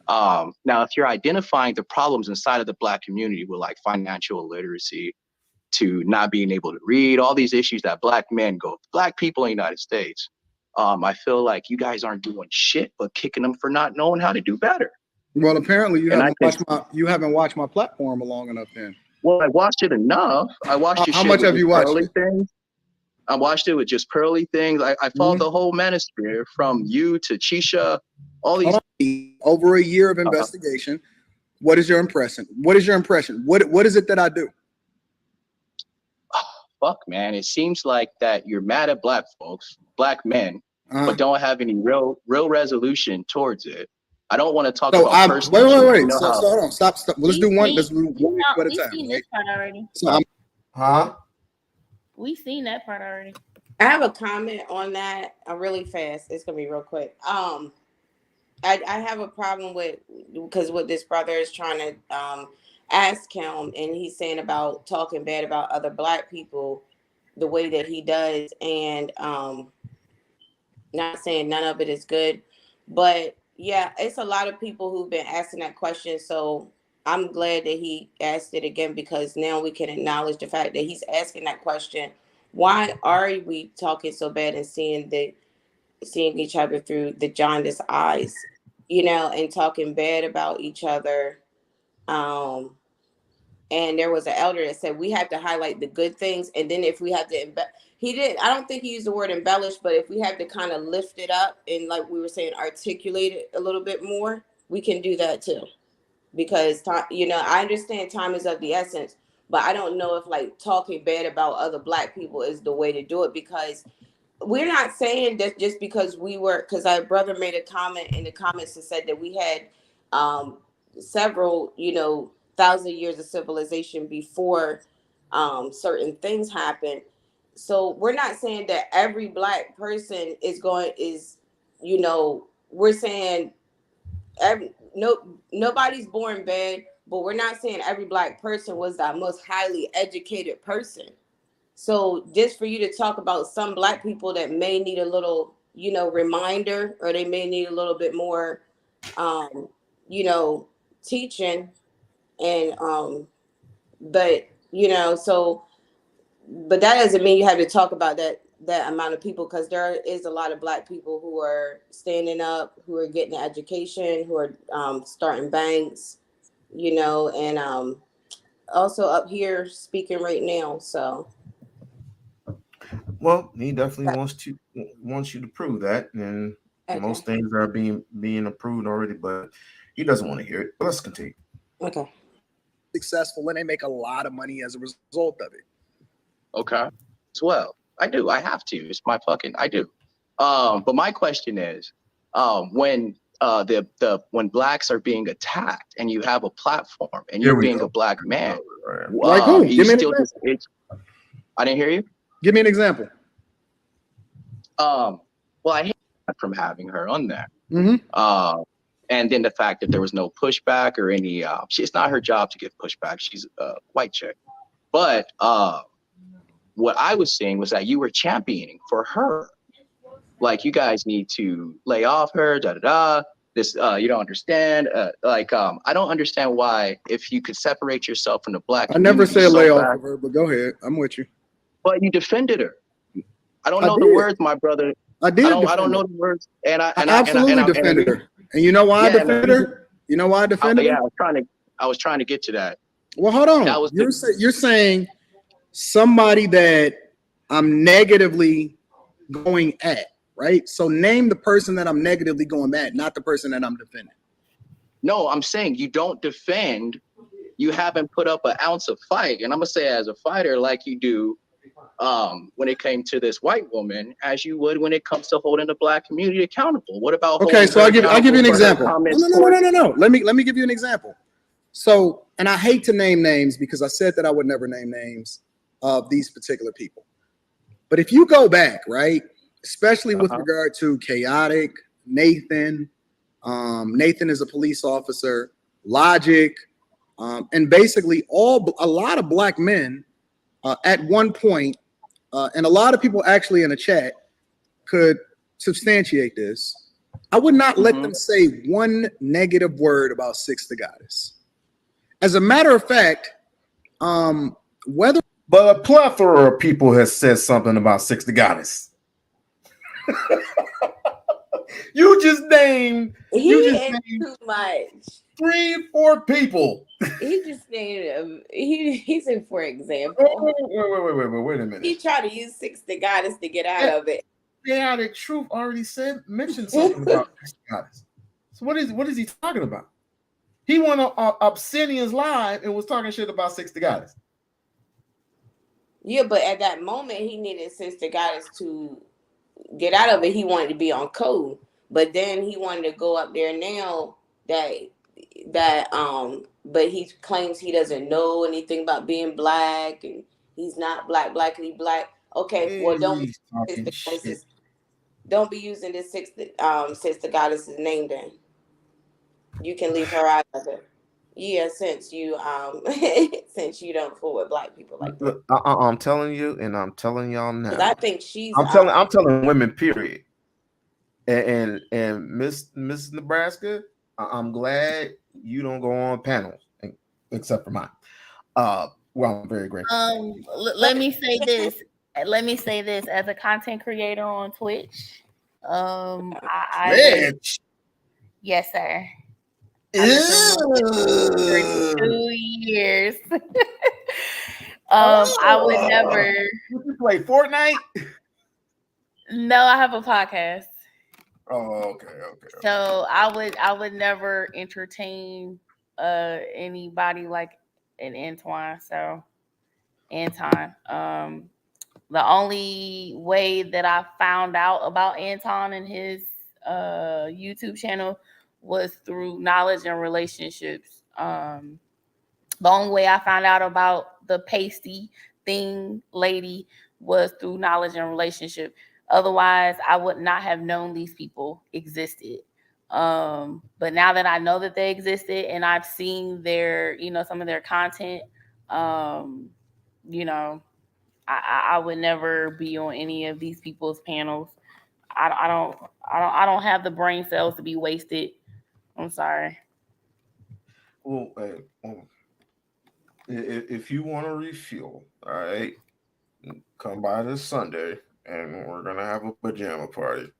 Now, if you're identifying the problems inside of the Black community with like financial illiteracy, to not being able to read, all these issues that Black people in the United States, I feel like you guys aren't doing shit but kicking them for not knowing how to do better. Well, apparently you haven't watched my platform long enough then. Well, I watched it enough. I watched How much have you watched it? Things. I watched it with just Pearly Things. I followed the whole manosphere from you to Chisha, all these. Over a year of investigation. What is your impression? What is it that I do? Fuck, man. It seems like that you're mad at Black folks, Black men, but don't have any real resolution towards it. I don't want to talk about personal. Wait. So hold on. Stop. Let's do one. Let's do one at a time. We've seen this part already. We've seen that part already. I have a comment on that. Really fast. It's gonna be real quick. I have a problem with, because what this brother is trying to ask him, and he's saying about talking bad about other Black people the way that he does, and not saying none of it is good, but yeah, it's a lot of people who've been asking that question. So I'm glad that he asked it again, because now we can acknowledge the fact that he's asking that question. Why are we talking so bad and seeing each other through the jaundiced eyes, and talking bad about each other? And there was an elder that said we have to highlight the good things, and then if we have to, I don't think he used the word embellish, but if we have to kind of lift it up and, like we were saying, articulate it a little bit more, we can do that too. Because time, I understand time is of the essence, but I don't know if like talking bad about other Black people is the way to do it, because we're not saying that just because because our brother made a comment in the comments and said that we had several, 1,000 years of civilization before certain things happened. so we're not saying that every Black person is, you know, we're saying nobody's born bad, but we're not saying every Black person was the most highly educated person. So just for you to talk about some Black people that may need a little, you know, reminder, or they may need a little bit more, you know, teaching, and but you know, so, but that doesn't mean you have to talk about that amount of people, because there is a lot of Black people who are standing up, who are getting an education, who are starting banks, you know, and also up here speaking right now. So Well, he definitely wants you to prove that, and okay. most things are being approved already, but he doesn't want to hear it. But let's continue. Okay. Successful, and they make a lot of money as a result of it. Okay. As well. I do. I have to. It's my fucking I do. But my question is, when when Blacks are being attacked and you have a platform and you're being a Black man, like who? You Give me an still example. I didn't hear you. Give me an example. Well, I hate from having her on there. Mm-hmm. And then the fact that there was no pushback or any, it's not her job to give pushback. She's a white chick. But what I was saying was that you were championing for her. Like, you guys need to lay off her, This, you don't understand. I don't understand why, if you could separate yourself from the Black I never community said so lay off bad, of her, but go ahead. I'm with you. but you defended her. I don't I know the did. words, my brother. I did. I don't know the words. And I absolutely defended her. And you know why I defended her? You know why I defended her? Yeah, I was trying to get to that. Well, hold on. You're saying somebody that I'm negatively going at, right? So name the person that I'm negatively going at, not the person that I'm defending. No, I'm saying you don't defend. You haven't put up an ounce of fight. And I'm going to say, as a fighter, like you do when it came to this white woman, as you would when it comes to holding the Black community accountable. What about okay? So I'll give you an example. No. Let me give you an example. So, and I hate to name names because I said that I would never name names of these particular people. But if you go back, right, especially with regard to Chaotic, Nathan, Nathan is a police officer, Logic, and basically a lot of Black men at one point, and a lot of people actually in the chat could substantiate this. I would not let them say one negative word about Six the Goddess. As a matter of fact, but a plethora of people has said something about Six the Goddess. You just named too much. 3-4 people. He just named he said, for example. Wait a minute. He tried to use Six the Goddess to get out of it. Yeah, the truth already mentioned something about Six the Goddess. So what is he talking about? He went on Obsidian's live and was talking shit about Six the Goddess. Yeah, but at that moment he needed Six the Goddess to get out of it. He wanted to be on code, but then he wanted to go up there now but he claims he doesn't know anything about being Black and he's not blackly black. Okay, well don't be using this Sister Goddess's name then. You can leave her out of it. Yeah, since you since you don't fool with Black people like that. I'm telling you, and I'm telling y'all now. I think she's I'm telling women, period. And Miss Nebraska, I'm glad you don't go on panels except for mine. Well, I'm very grateful. Let me say this. As a content creator on Twitch, yes, sir. 2 years. I would never. You play Fortnite? No, I have a podcast. Oh, okay. So I would never entertain anybody like an Anton. The only way that I found out about Anton and his YouTube channel was through knowledge and relationships. The only way I found out about the pasty thing lady was through knowledge and relationship. Otherwise, I would not have known these people existed. But now that I know that they existed and I've seen their, some of their content, I would never be on any of these people's panels. I don't have the brain cells to be wasted. I'm sorry. Well, if you want to refuel, all right, come by this Sunday and we're gonna have a pajama party.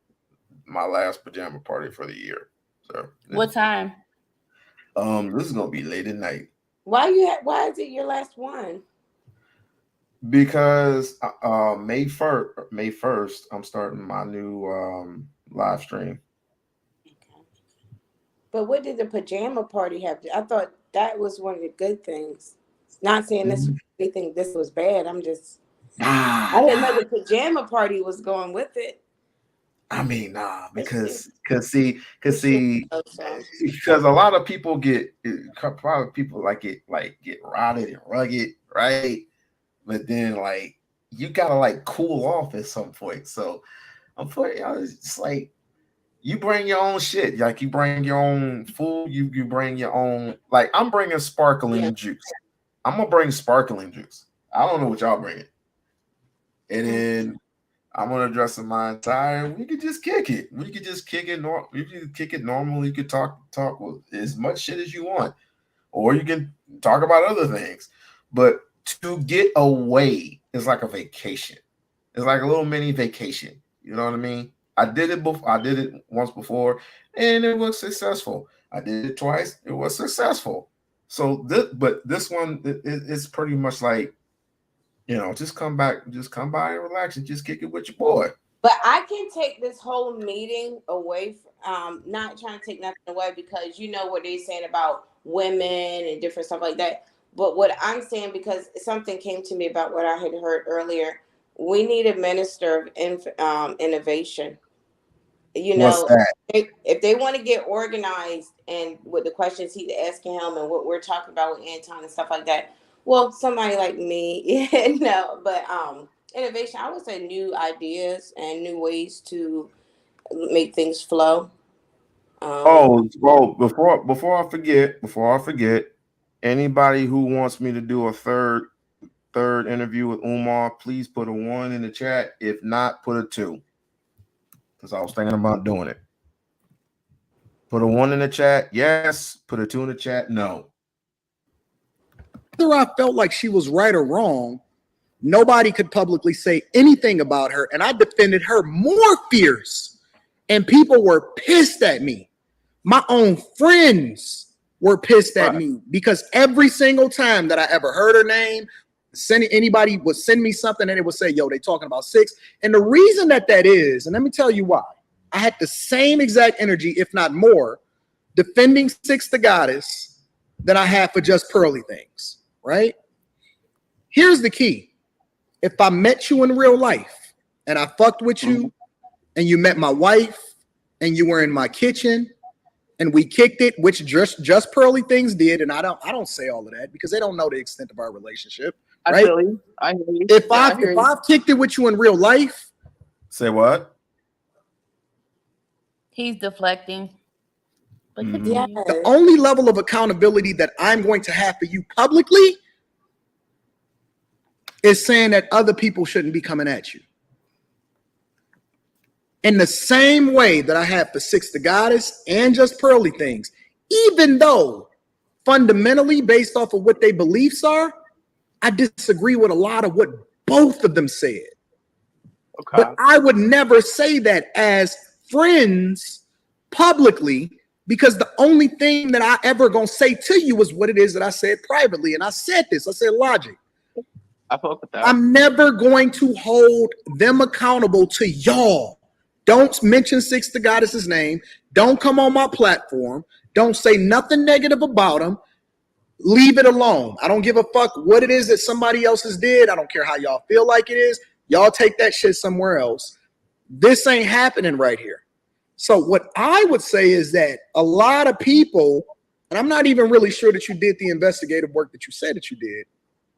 My last pajama party for the year. So what time? This is gonna be late at night. Why is it your last one? Because May 1st, I'm starting my new live stream. But what did the pajama party have to? I thought that was one of the good things. Not saying this was bad. I'm just I didn't know the pajama party was going with it. I mean, because a lot of people get rotted and rugged, right? But then like you gotta like cool off at some point. So unfortunately, it's like you bring your own shit. Like you bring your own food. You bring your own. Like I'm bringing sparkling juice. I'm gonna bring sparkling juice. I don't know what y'all bringing. And then I'm gonna dress in my attire. We could just kick it. We could just kick it. You can kick it normal. You could talk with as much shit as you want, or you can talk about other things. But to get away is like a vacation. It's like a little mini vacation. You know what I mean? I did it before. I did it once before, and it was successful. I did it twice. It was successful. So this one is pretty much like, just come by and relax and just kick it with your boy. But I can take this whole meeting away from, not trying to take nothing away, because you know what they're saying about women and different stuff like that. But what I'm saying, because something came to me about what I had heard earlier, we need a minister of innovation. What's that? If they want to get organized and with the questions he's asking him and what we're talking about with Anton and stuff like that, well, somebody like me, but innovation, I would say new ideas and new ways to make things flow. Before I forget, anybody who wants me to do a third interview with Umar, please put a 1 in the chat. If not, put a 2. Because I was thinking about doing it. Put a 1 in the chat, yes. Put a 2 in the chat, no. Whether I felt like she was right or wrong, nobody could publicly say anything about her, and I defended her more fierce, and people were pissed at me. My own friends were pissed at me because every single time that I ever heard her name, anybody would send me something and it would say, yo, they talking about Six. And the reason that is, and let me tell you why, I had the same exact energy, if not more, defending Six the Goddess than I have for Just Pearly Things, right? Here's the key. If I met you in real life and I fucked with you and you met my wife and you were in my kitchen and we kicked it, which just Pearly Things did, and I don't say all of that because they don't know the extent of our relationship. Right? I hear you. If I've kicked it with you in real life, say what? He's deflecting. But the only level of accountability that I'm going to have for you publicly is saying that other people shouldn't be coming at you. In the same way that I have for Six the Goddess and Just Pearly Things, even though fundamentally based off of what their beliefs are, I disagree with a lot of what both of them said. Okay. But I would never say that as friends publicly, because the only thing that I ever gonna say to you is what it is that I said privately. And I said this, I said logic. I fuck with that. I'm never going to hold them accountable to y'all. Don't mention Six the Goddess's name. Don't come on my platform. Don't say nothing negative about them. Leave it alone. I don't give a fuck what it is that somebody else has did. I don't care how y'all feel like it is. Y'all take that shit somewhere else. This ain't happening right here. So what I would say is that a lot of people, and I'm not even really sure that you did the investigative work that you said that you did.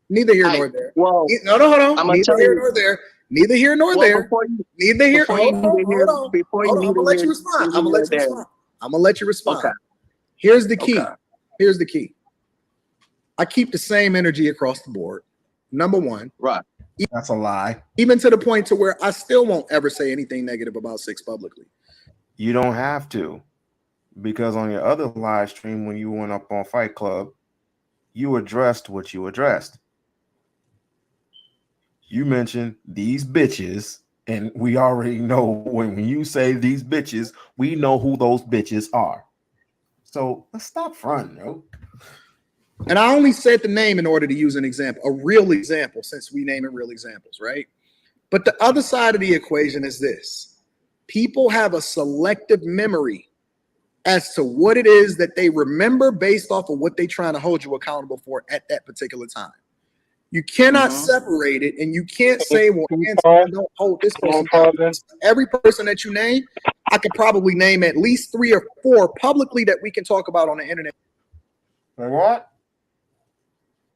Neither here nor there. Well, no, hold on. Neither here nor there. Neither here nor Well, there. before you Neither here. before you Hold neither on. here Hold on. before you Hold on. I'm neither gonna let here you respond. neither I'm gonna here let you there. respond. I'm gonna let you respond. Okay. Here's the key. Okay. Here's the key. I keep the same energy across the board. Number one, Right. That's a lie. even to the point to where I still won't ever say anything negative about Six publicly. You don't have to, because on your other live stream when you went up on Fight Club, you addressed what you addressed. You mentioned these bitches, and we already know when you say these bitches, we know who those bitches are. So let's stop fronting, yo. And I only said the name in order to use an example, a real example, since we name it real examples, right? But the other side of the equation is this. People have a selective memory as to what it is that they remember based off of what they're trying to hold you accountable for at that particular time. You cannot separate it, and you can't say, well, Anton, don't hold this person accountable. Every person that you name, I could probably name at least 3 or 4 publicly that we can talk about on the internet. Like what?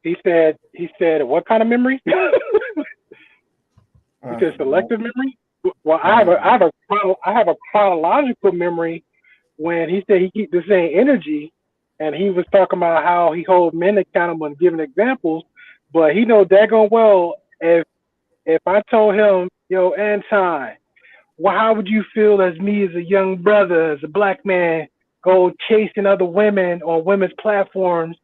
He said, what kind of memory? He said selective memory. Well, I have a chronological memory. When he said he keeps the same energy, and he was talking about how he holds men accountable and giving examples, but he knows daggone well if I told him, yo, Anton, well, how would you feel as me as a young brother, as a black man, go chasing other women on women's platforms,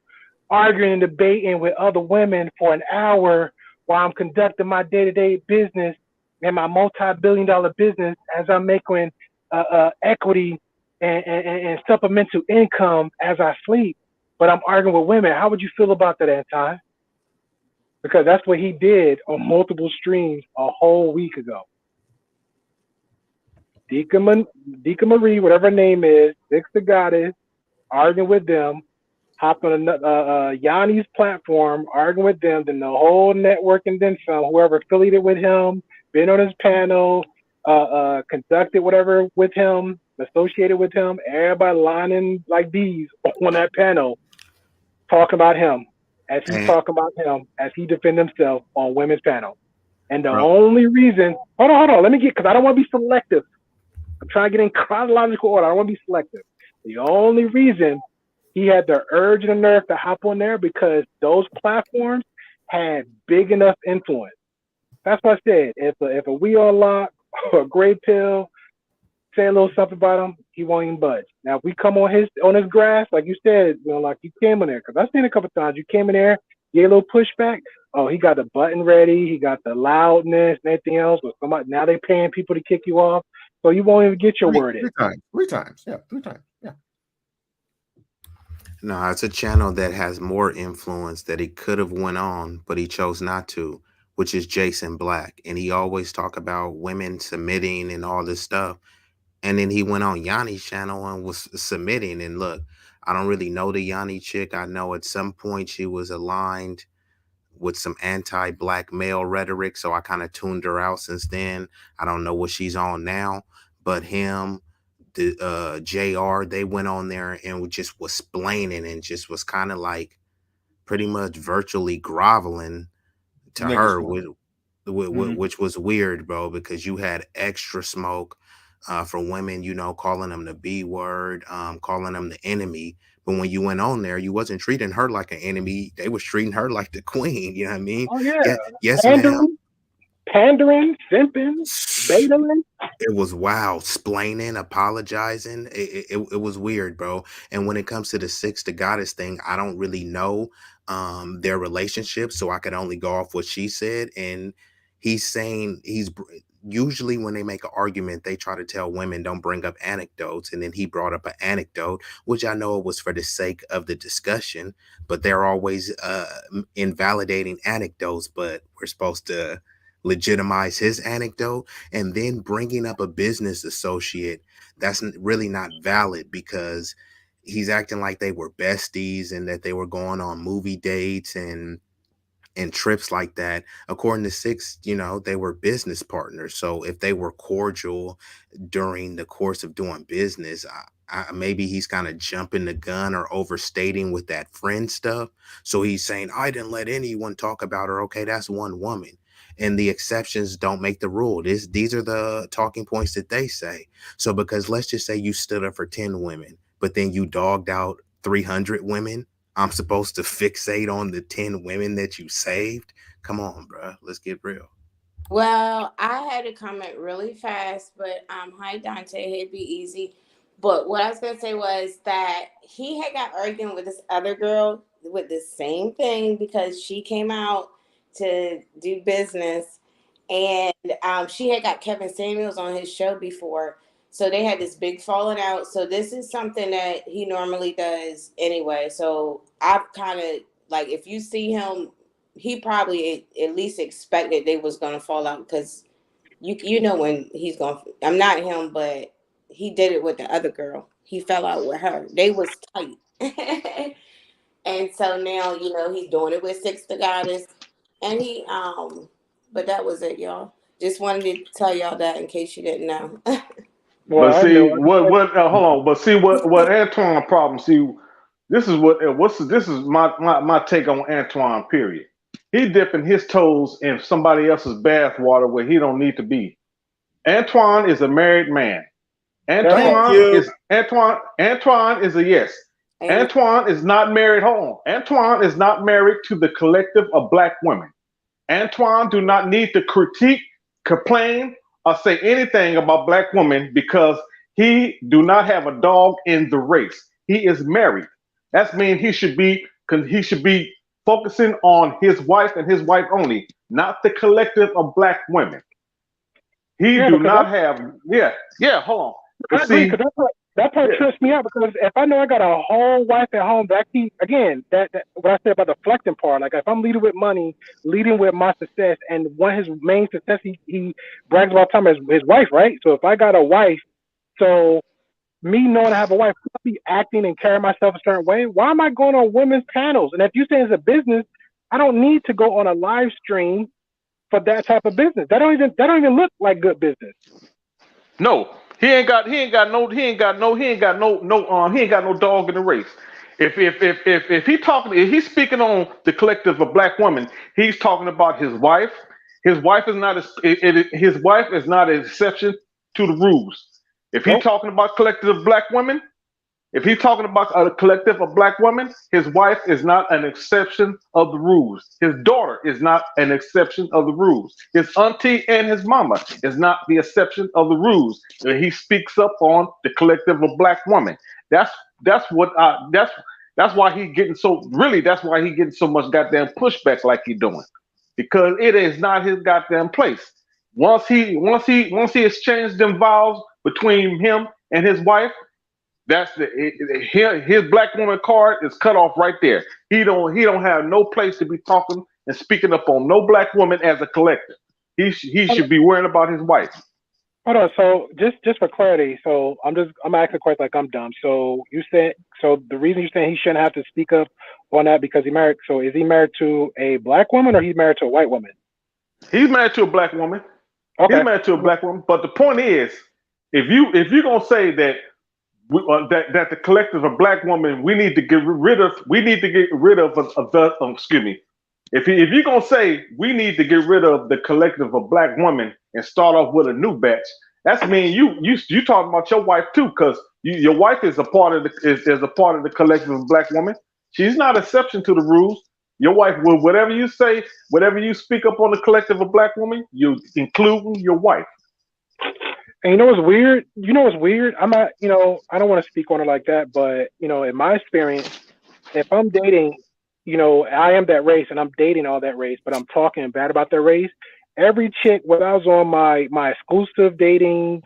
arguing and debating with other women for an hour while I'm conducting my day-to-day business and my multi-billion-dollar business as I'm making equity and supplemental income as I sleep, but I'm arguing with women. How would you feel about that, Anton? Because that's what he did on multiple streams a whole week ago. Deacon Marie, whatever her name is, Vix the Goddess, arguing with them, hopped on Yanni's platform, arguing with them, then the whole network and then some, whoever affiliated with him, been on his panel, conducted whatever with him, associated with him, everybody lining like bees on that panel, talking about him as he's talking about him as he defend himself on women's panel. And the only reason, hold on, let me get, because I don't want to be selective. I'm trying to get in chronological order. I don't want to be selective. The only reason he had the urge and the nerve to hop on there because those platforms had big enough influence. That's what I said. If a We Unlock or a Gray Pill say a little something about him, he won't even budge. Now, if we come on his grass, like you said, like you came in there, because I've seen a couple times, you came in there, get a little pushback. Oh, he got the button ready, he got the loudness and everything else. With somebody, now they're paying people to kick you off, so you won't even get your word in. 3 times. Yeah, 3 times. Yeah. No, it's a channel that has more influence that he could have went on, but he chose not to, which is Jason Black. And he always talk about women submitting and all this stuff. And then he went on Yanni's channel and was submitting. And look, I don't really know the Yanni chick. I know at some point she was aligned with some anti-black male rhetoric, so I kind of tuned her out since then. I don't know what she's on now, but him, the JR, they went on there and just was splaining and just was kind of like pretty much virtually groveling to her, which was weird, bro, because you had extra smoke for women, calling them the B word, calling them the enemy. But when you went on there, you wasn't treating her like an enemy. They was treating her like the queen. You know what I mean? Oh, yeah. Yes, ma'am. Pandering, simping, betaing. It was wild, splaining, apologizing. It was weird, bro. And when it comes to the Six the Goddess thing, I don't really know their relationship, so I could only go off what she said. And he's saying usually when they make an argument, they try to tell women don't bring up anecdotes. And then he brought up an anecdote, which I know it was for the sake of the discussion, but they're always invalidating anecdotes, but we're supposed to legitimize his anecdote. And then bringing up a business associate, that's really not valid because he's acting like they were besties and that they were going on movie dates and trips like that. According to Six, they were business partners. So if they were cordial during the course of doing business, maybe he's kind of jumping the gun or overstating with that friend stuff. So he's saying, I didn't let anyone talk about her. Okay, that's one woman. and the exceptions don't make the rule. These are the talking points that they say. So because let's just say you stood up for 10 women, but then you dogged out 300 women, I'm supposed to fixate on the 10 women that you saved? Come on, bro. Let's get real. Well, I had to comment really fast, but hi Dante, it'd be easy. But what I was gonna say was that he had got arguing with this other girl with the same thing because she came out to do business, and she had got Kevin Samuels on his show before, so they had this big falling out. So this is something that he normally does anyway. So I've kind of like, if you see him, he probably at least expected they was gonna fall out, because you know when he's gonna. I'm not him, but he did it with the other girl. He fell out with her. They was tight. And so now, he's doing it with Six the Goddess. And he but that was it, y'all. Just wanted to tell y'all that in case you didn't know. But see what hold on. But see what Antoine problem. See, this is my take on Antoine. Period. He dipping his toes in somebody else's bathwater where he don't need to be. Antoine is a married man. Antoine is a yes. Antoine is not married. Hold on. Antoine is not married to the collective of black women. Antoine do not need to critique, complain, or say anything about black women because he do not have a dog in the race. He is married. That means he should be focusing on his wife and his wife only, not the collective of black women. He do not have. Hold on. I agree, because that part trips me out, because if I know I got a whole wife at home, that what I said about the flexing part, like if I'm leading with money, leading with my success, and one of his main success he brags about time is his wife, right? So if I got a wife, so me knowing I have a wife, I'll be acting and carrying myself a certain way. Why am I going on women's panels? And if you say it's a business, I don't need to go on a live stream for that type of business. That don't even look like good business. No, he ain't got no dog in the race. If he's speaking on the collective of black women, he's talking about his wife. His wife is not an exception to the rules. If he's talking about collective of black women, if he's talking about a collective of black women, his wife is not an exception of the rules. His daughter is not an exception of the rules. His auntie and his mama is not the exception of the rules. He speaks up on the collective of black women. That's why he getting so much goddamn pushback like he doing, because it is not his goddamn place. Once he exchanged them vows between him and his wife, his black woman card is cut off right there. He don't have no place to be talking and speaking up on no black woman as a collective. He should be worrying about his wife. Hold on. So just for clarity, so I'm asking a question like I'm dumb. So you said, the reason you're saying he shouldn't have to speak up on that because he married. So is he married to a black woman or he's married to a white woman? He's married to a black woman. Okay. He's married to a black woman. But the point is, if you're gonna say that that the collective of black women we need to get rid of excuse me. If you're gonna say we need to get rid of the collective of black women and start off with a new batch, that's mean you talking about your wife too, because your wife is a part of the collective of black women. She's not an exception to the rules. Your wife will, whatever you say, whatever you speak up on the collective of black women, you including your wife. And you know what's weird? I'm not, I don't want to speak on it like that, but in my experience, if I'm dating, I am that race and I'm dating all that race, but I'm talking bad about their race. Every chick, when I was on my exclusive dating,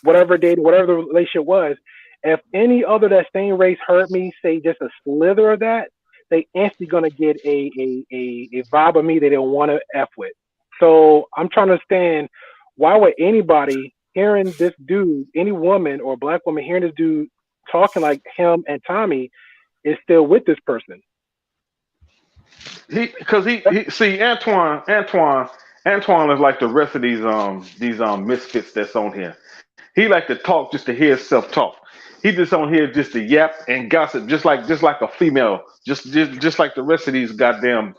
whatever the relationship was, if any other that same race heard me say just a slither of that, they instantly gonna get a vibe of me they don't want to F with. So I'm trying to understand, why would anybody hearing this dude, any woman or black woman hearing this dude talking like him and Tommy, is still with this person? Because he see Antoine is like the rest of these misfits that's on here. He like to talk just to hear himself talk. He just on here just to yap and gossip, just like a female, just like the rest of these goddamn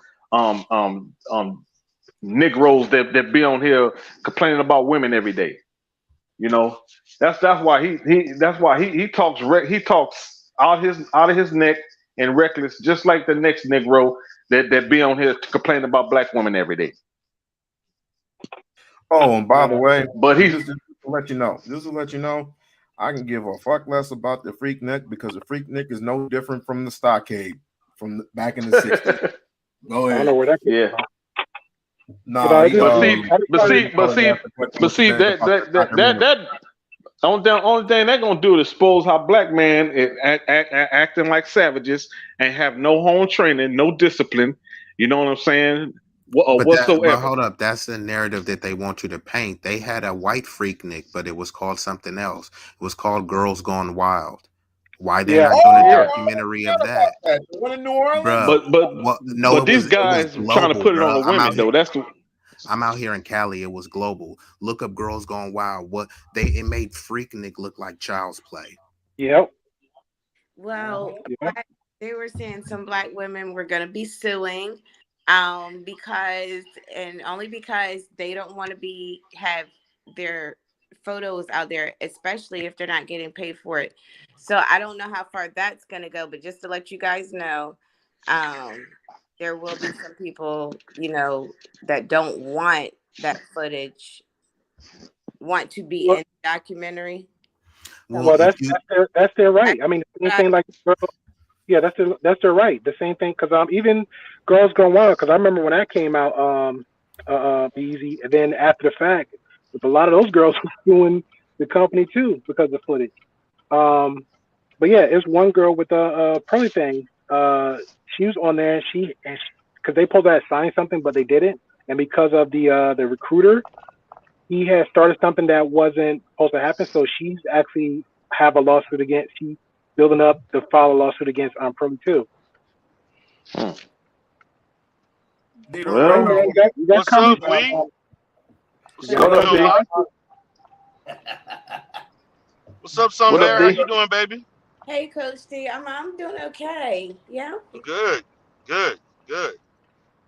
Negroes that be on here complaining about women every day. You know, that's why he talks he talks out of his neck and reckless, just like the next Negro that be on here to complain about black women every day. Oh, and by the way, But he's just to let you know, I can give a fuck less about the Freaknik because the Freaknik is no different from the Stockade from back in the 60s. Go I ahead. don't know where that came yeah. from. No, But see that only thing they're gonna do is expose how black man is acting like savages and have no home training, no discipline. You know what I'm saying? Whatsoever. But hold up, that's the narrative that they want you to paint. They had a white Freaknik, but it was called something else. It was called Girls Gone Wild. Why they're not doing a documentary of that? The one in New Orleans? Bruh, But these guys trying to put it on the women though. I'm out here in Cali. It was global. Look up Girls Gone Wild. It made Freaknik look like child's play. Yep. Well, they were saying some black women were going to be suing because they don't want to have their photos out there, especially if they're not getting paid for it. So I don't know how far that's going to go, but just to let you guys know, there will be some people, that don't want that footage, want to be in the documentary. Well, that's their right. I mean, the same thing like girl. Yeah, that's their right. The same thing because even Girls Gone Wild. Because I remember when that came out, Easy, and then after the fact, a lot of those girls were suing the company too because of footage. But yeah, it's one girl with a pearly thing. She was on there, because they supposed to have signed something, but they didn't, and because of the recruiter, he had started something that wasn't supposed to happen. So she's actually have a lawsuit against. She's building up to file a lawsuit against Pearly too. Well, What's up, Lee? What's up, son Bear? How you doing, baby? Hey, Coach T, I'm doing okay. Yeah. Good.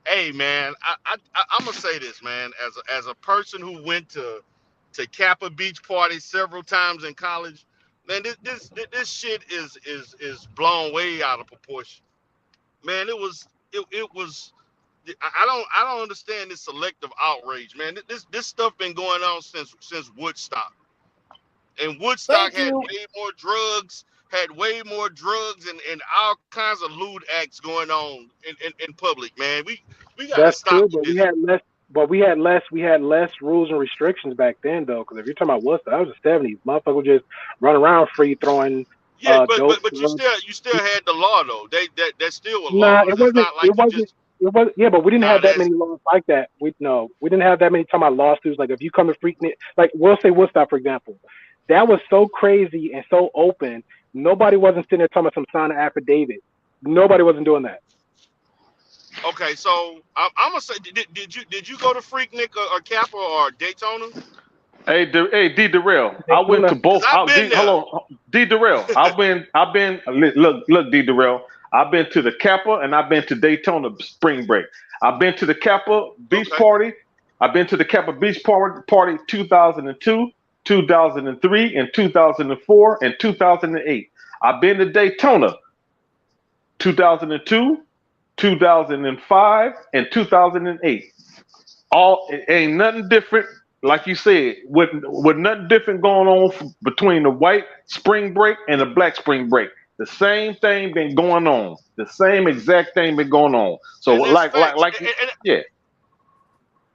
Hey, man, I'm gonna say this, man. As a person who went to Kappa Beach parties several times in college, man, this shit is blown way out of proportion. Man, it was. I don't understand this selective outrage, man. This stuff been going on since Woodstock, and Woodstock had way more drugs. Had way more drugs and all kinds of lewd acts going on in public, man. We gotta That's stop. true, but we had less rules and restrictions back then, though. Because if you're talking about Woodstock, that was the '70s. Motherfuckers would just run around free throwing. Yeah, but you still had the law though. That still was law. Nah, it wasn't. Yeah, but we didn't have that many laws like that. We didn't have that many talking about lawsuits. Like if you come to Freaknik, like we'll say Woodstock, for example, that was so crazy and so open. Nobody wasn't sitting there talking about some sign of affidavit. Nobody wasn't doing that. Okay, so I'm gonna say, did you go to Freaknik or Kappa or Daytona? Hey, D Darrell, I went to both. Hold on, D Darrell. I've been. Look, D Darrell. I've been to the Kappa and I've been to Daytona spring break. I've been to the Kappa beach party. I've been to the Kappa beach party 2002, 2003, and 2004, and 2008. I've been to Daytona 2002, 2005, and 2008. It ain't nothing different. Like you said, with nothing different going on between the white spring break and the black spring break. The same thing been going on. The same exact thing been going on. So yeah.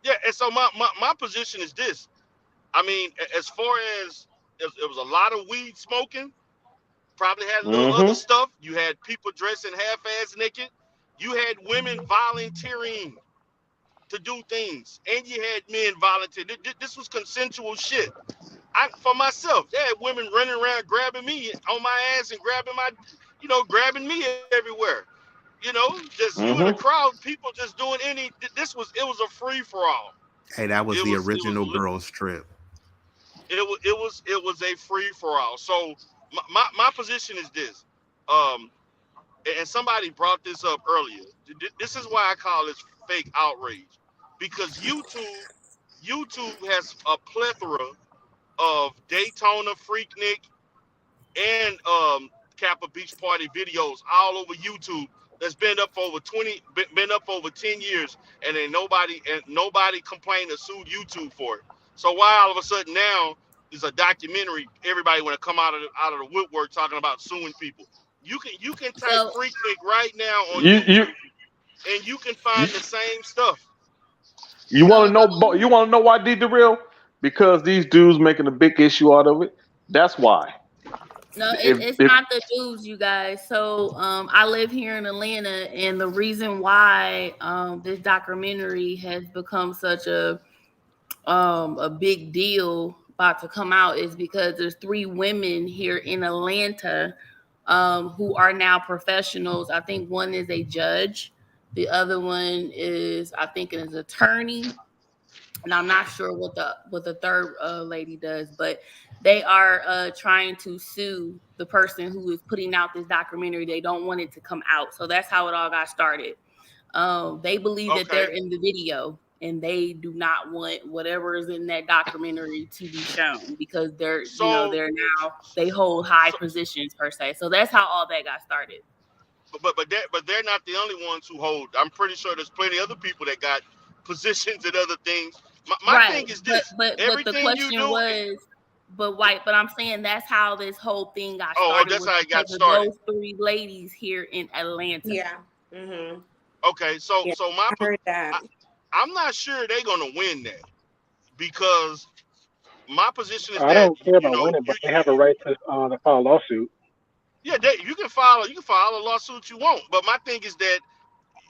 Yeah, and so my position is this. I mean, as far as it was a lot of weed smoking, probably had a little other stuff. You had people dressing half-ass naked. You had women volunteering to do things, and you had men volunteer. This was consensual shit. For myself, they had women running around grabbing me on my ass and grabbing me everywhere. Just you in the crowd, people just doing it was a free for all. Hey, that was the original girls trip. It was a free for all. So my position is this, and somebody brought this up earlier. This is why I call this fake outrage. because YouTube has a plethora of Daytona Freaknik and Kappa Beach Party videos all over YouTube that's been up for over 10 years, and then nobody complained or sued YouTube for it. So why all of a sudden now is a documentary, everybody want to come out of the woodwork talking about suing people? You can type So Freaknik right now on You YouTube, and you can find the same stuff. you want to so know? You want to know why D the real? Because these dudes making a big issue out of it. That's why. no, it's If not the dudes, you guys. So I live here in Atlanta, and the reason why this documentary has become such a big deal about to come out is because there's 3 women here in Atlanta who are now professionals. I think one is a judge, the other one is, I think, an attorney, and I'm not sure what the third lady does, but they are trying to sue the person who is putting out this documentary. They don't want it to come out, so that's how it all got started. They believe that they're in the video, and they do not want whatever is in that documentary to be shown because they're they hold high positions per se. So that's how all that got started. But they're not the only ones who hold. I'm pretty sure there's plenty other people that got positions and other things. My thing is this: but the question was, but I'm saying that's how this whole thing got started. Oh, that's how it got started. Those 3 ladies here in Atlanta. Yeah. Mm-hmm. Okay, so Yeah, so I heard that. I'm not sure they're gonna win that, because my position is I that don't care about winning, but they have a right to file a lawsuit. yeah, you can file a lawsuit you want, but my thing is that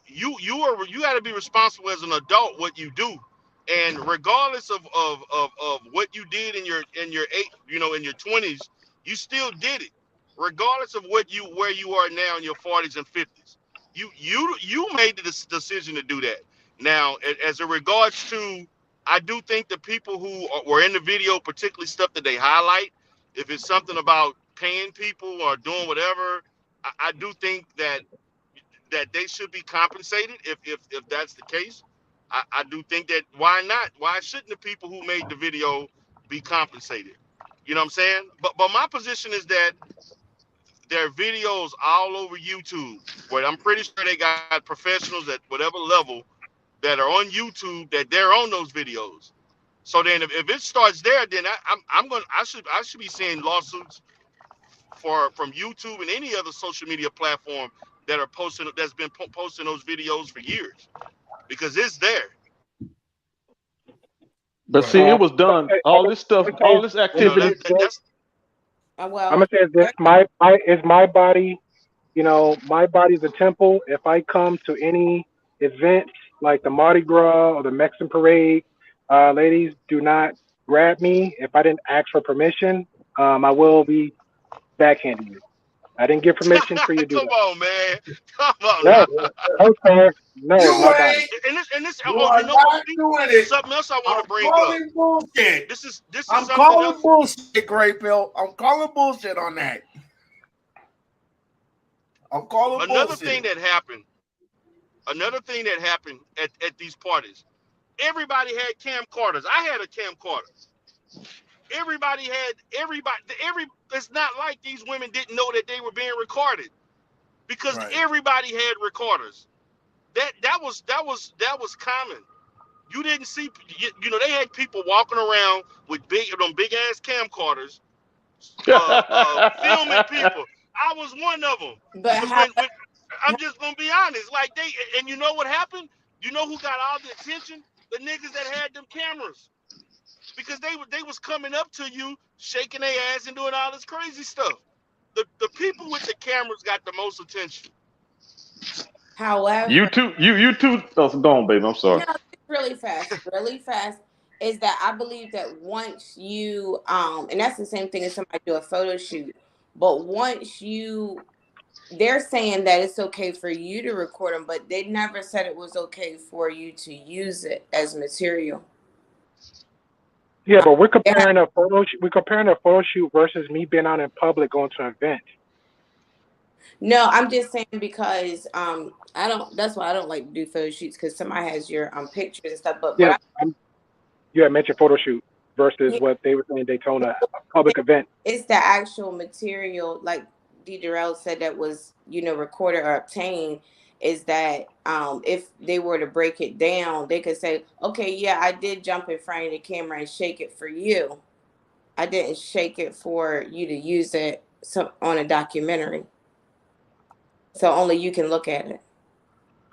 you got to be responsible as an adult what you do, and regardless of what you did in your in your 20s, you still did it, regardless of where you are now in your 40s and 50s. You made the decision to do that. Now, as it regards to, I do think the people who were in the video, particularly stuff that they highlight, if it's something about paying people or doing whatever, I do think that they should be compensated if that's the case. I do think that why not? Why shouldn't the people who made the video be compensated? You know what I'm saying? But my position is that there are videos all over YouTube where I'm pretty sure they got professionals at whatever level that are on YouTube that they're on those videos. So then if it starts there, then I should be seeing lawsuits from YouTube and any other social media platform that's been posting those videos for years, because it's there. But see, it was done. All this stuff, all this activity. Well, I'm gonna say this: my body. My body's a temple. If I come to any event like the Mardi Gras or the Mexican parade, ladies, do not grab me if I didn't ask for permission. I will be backhanding you. I didn't get permission for you to do Come that. on, man. Come on. No, sir. No, my body. And this You are not doing it. Something else I want to bring calling up. bullshit. This is I'm something calling else. bullshit, Great Bill. I'm calling bullshit on that. I'm calling Another bullshit. thing that happened at these parties, everybody had camcorders. I had a camcorder. Everybody. It's not like these women didn't know that they were being recorded, because everybody had recorders. That was common. You didn't see, they had people walking around with big ass camcorders, filming people. I was one of them. But I'm just gonna be honest. Like and you know what happened? You know who got all the attention? The niggas that had them cameras, because they was coming up to you, shaking their ass and doing all this crazy stuff. The people with the cameras got the most attention. However, you too. Oh, go on, baby. I'm sorry. No, really fast, is that I believe that once you and that's the same thing as somebody do a photo shoot, but once they're saying that it's okay for you to record them, but they never said it was okay for you to use it as material. Yeah, but we're comparing a photo shoot versus me being out in public going to an event. No, I'm just saying because I don't. That's why I don't like to do photo shoots because somebody has your pictures and stuff. But Yeah, what you had mentioned photo shoot versus I what they were saying Daytona, a public event. it's the actual material, like D. Durrell said, that was recorded or obtained. Is that if they were to break it down, they could say, okay, yeah, I did jump in front of the camera and shake it for you. I didn't shake it for you to use it on a documentary. So only you can look at it.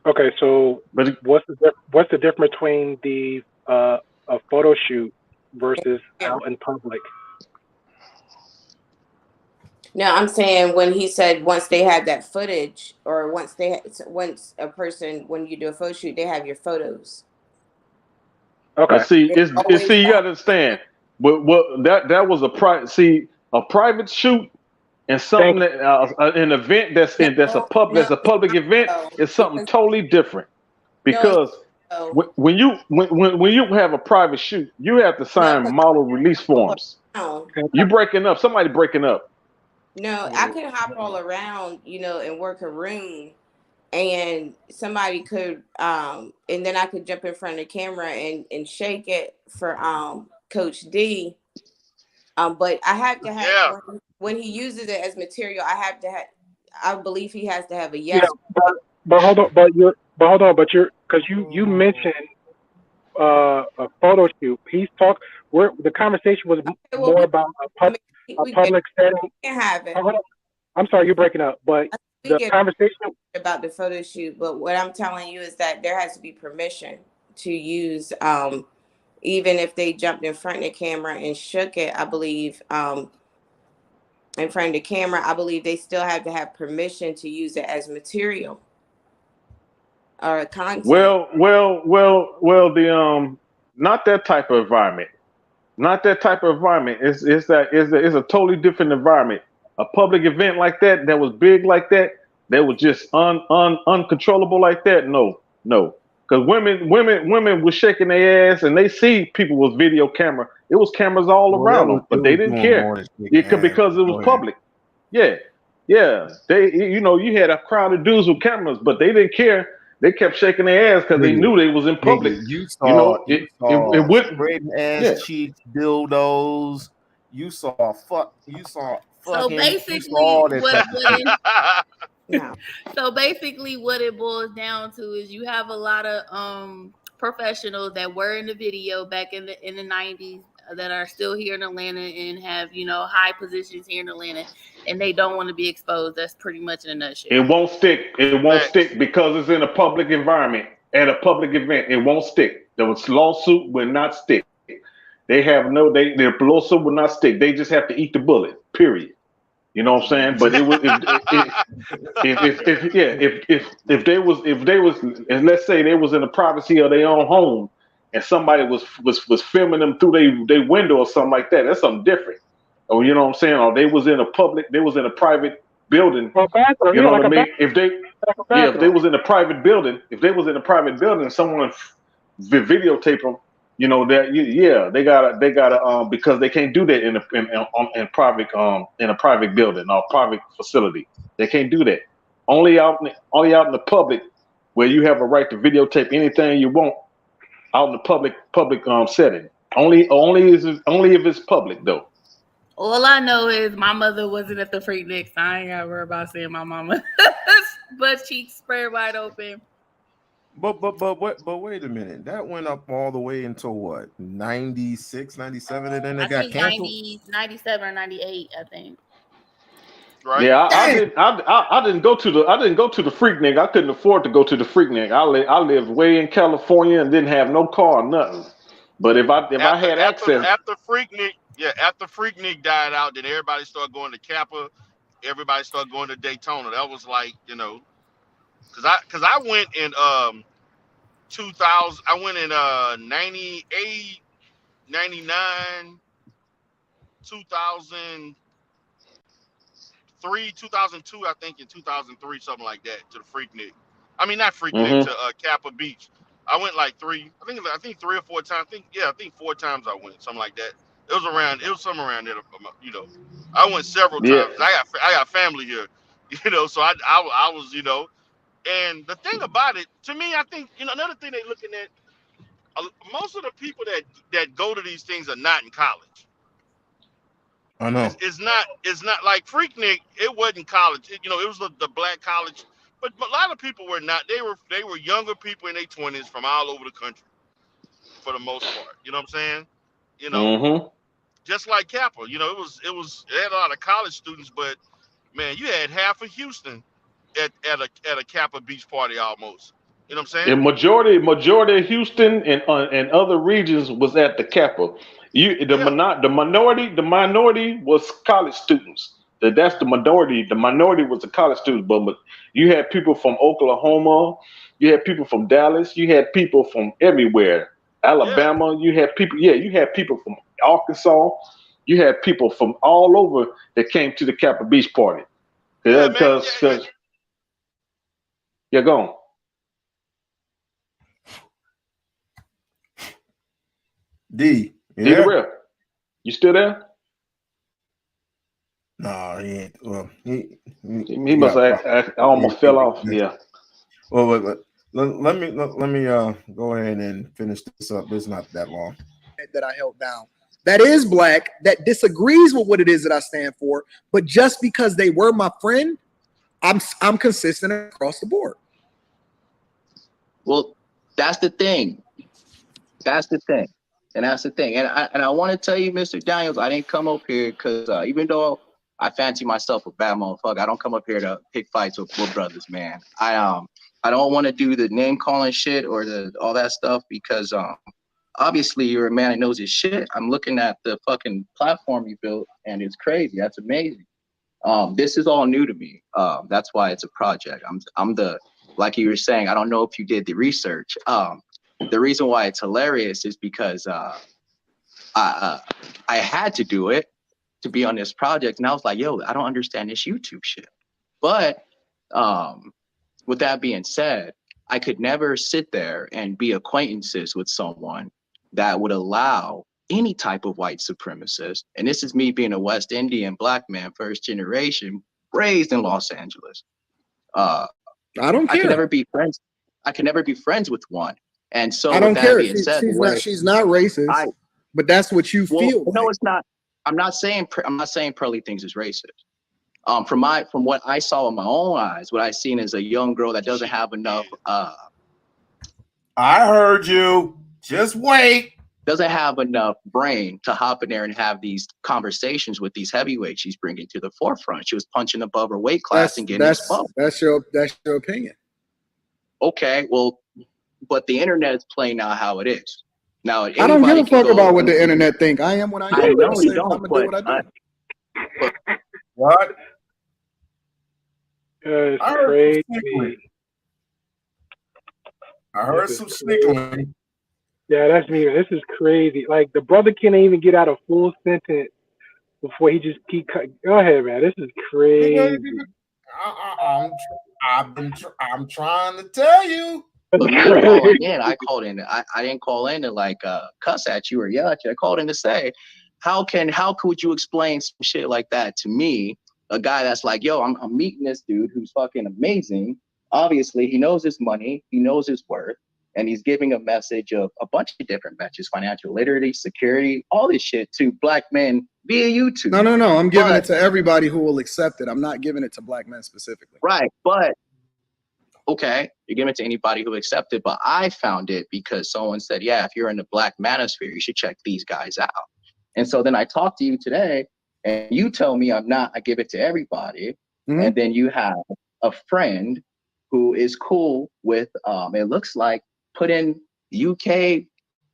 Okay, so what's the difference between the a photo shoot versus out in public? No, I'm saying when he said once they have that footage, or once a person, when you do a photo shoot, they have your photos. Okay. See, you gotta understand. But what that was a private shoot and something that an event that's a public event is something totally different. Because when you have a private shoot, you have to sign model release forms. You breaking up, somebody breaking up. No, I could hop all around, and work a room, and somebody could, and then I could jump in front of the camera and shake it for Coach D. But I have to have when he uses it as material, I believe he has to have a yes. Yeah, but you mentioned a photo shoot. The conversation was more about a public setting. Can have it. I'm sorry, you're breaking up, but the conversation about the photo shoot. But what I'm telling you is that there has to be permission to use, even if they jumped in front of the camera and shook it. I believe in front of the camera, I believe they still have to have permission to use it as material or content. Well, the not that type of environment. Not that type of environment. It's a totally different environment. A public event like that was big like that was just uncontrollable like that. No. Because women were shaking their ass and they see people with video camera. It was cameras all around them, but they didn't care because it was public. Yeah. They, you had a crowd of dudes with cameras, but they didn't care. They kept shaking their ass because they knew they was in public. You saw spreading ass Yeah. cheeks, dildos. You saw fucking. So basically, you saw all this stuff. So basically, what it boils down to is you have a lot of professionals that were in the video back in the 90s that are still here in Atlanta and have high positions here in Atlanta, and they don't want to be exposed. That's pretty much in a nutshell. It won't stick. It won't stick because it's in a public environment. At a public event, it won't stick. The lawsuit will not stick. Their lawsuit will not stick. They just have to eat the bullet. Period. You know what I'm saying? But it was if they was and let's say they was in the privacy of their own home and somebody was filming them through their window or something like that, that's something different. Or you know what I'm saying? Or they was in a private building. You know what I mean? If they was in a private building, someone videotape them. They gotta because they can't do that in a private building or private facility. They can't do that. Only out in the public, where you have a right to videotape anything you want, out in the public setting. Only if it's public though. All I know is my mother wasn't at the Freaknik, so I ain't gotta worry about seeing my mama butt cheeks spread wide open. But wait a minute. That went up all the way until what? 96, 97, and then it got canceled. 97 or 98, I think. Right? Yeah, I didn't go to the Freaknik. I couldn't afford to go to the Freaknik. I lived way in California and didn't have no car or nothing. But if I had access after Freaknik died out, then everybody started going to Kappa. Everybody started going to Daytona. That was like, because I went in 2000. I went in 98, 99, 2003, 2002. I think in 2003, something like that, to the Freaknik. I mean, not Freaknik, to Kappa Beach. I went like three. I think 3 or 4 times. I think 4 times I went, something like that. It was somewhere around there. I went several times. I got family here. You know, so I was, you know, and the thing about it, to me, I think, you know, another thing they're looking at, most of the people that go to these things are not in college. I know. It's not like Freaknik. It wasn't college. You know, it was the black college, but a lot of people were not. They were younger people in their 20s from all over the country, for the most part. You know what I'm saying? You know, just like Kappa. You know, it had a lot of college students, but man, you had half of Houston at a Kappa beach party almost. You know what I'm saying? And majority of Houston and other regions was at the Kappa. The minority was college students. That's the minority. The minority was the college students. But you had people from Oklahoma, you had people from Dallas, you had people from everywhere. Alabama, you had people. Yeah, you had people from Arkansas. You had people from all over that came to the Kappa Beach party. Yeah, go on. D. D the real. You still there? No, he ain't. Well, he must have. I almost fell off. Yeah. Well, let me go ahead and finish this up. It's not that long. That I held down. That is black. That disagrees with what it is that I stand for. But just because they were my friend, I'm consistent across the board. Well, that's the thing. That's the thing. And that's the thing. And I want to tell you, Mr. Daniels, I didn't come up here because even though I fancy myself a bad motherfucker, I don't come up here to pick fights with brothers, man. I don't want to do the name calling shit or all that stuff because obviously you're a man that knows his shit. I'm looking at the fucking platform you built and it's crazy. That's amazing. This is all new to me. That's why it's a project. I'm the, like you were saying, I don't know if you did the research. The reason why it's hilarious is because I had to do it to be on this project. And I was like, yo, I don't understand this YouTube shit. But with that being said, I could never sit there and be acquaintances with someone that would allow any type of white supremacist. And this is me being a West Indian black man, first generation, raised in Los Angeles. I don't care. I could never be friends. I could never be friends with one. And so I don't care. She's not racist, but that's what you feel. No, it's not. I'm not saying Pearly Things is racist. From what I saw with my own eyes, what I seen is a young girl that doesn't have enough. I heard you. Just wait. Doesn't have enough brain to hop in there and have these conversations with these heavyweights she's bringing to the forefront. She was punching above her weight class and getting exposed. That's your opinion. Okay, well, but the internet is playing out how it is. Now, I don't give a fuck about what the internet think. I am what I am. I know you don't, but what? It's I heard crazy. I heard some snickling. Yeah, that's me. This is crazy. Like the brother can't even get out a full sentence before he just keep cutting. Go ahead, man. This is crazy. I'm trying to tell you. But me calling in, I called in. I didn't call in to like cuss at you or yell at you. I called in to say, how could you explain some shit like that to me? A guy that's like, yo, I'm meeting this dude who's fucking amazing. Obviously, he knows his money, he knows his worth, and he's giving a message of a bunch of different messages: financial literacy, security, all this shit to black men via YouTube. No. I'm giving it to everybody who will accept it. I'm not giving it to black men specifically. Right, but okay, you're giving it to anybody who accepts it. But I found it because someone said, yeah, if you're in the black manosphere, you should check these guys out. And so then I talked to you today, and you tell me I'm not. I give it to everybody, and then you have a friend who is cool with. It looks like put in UK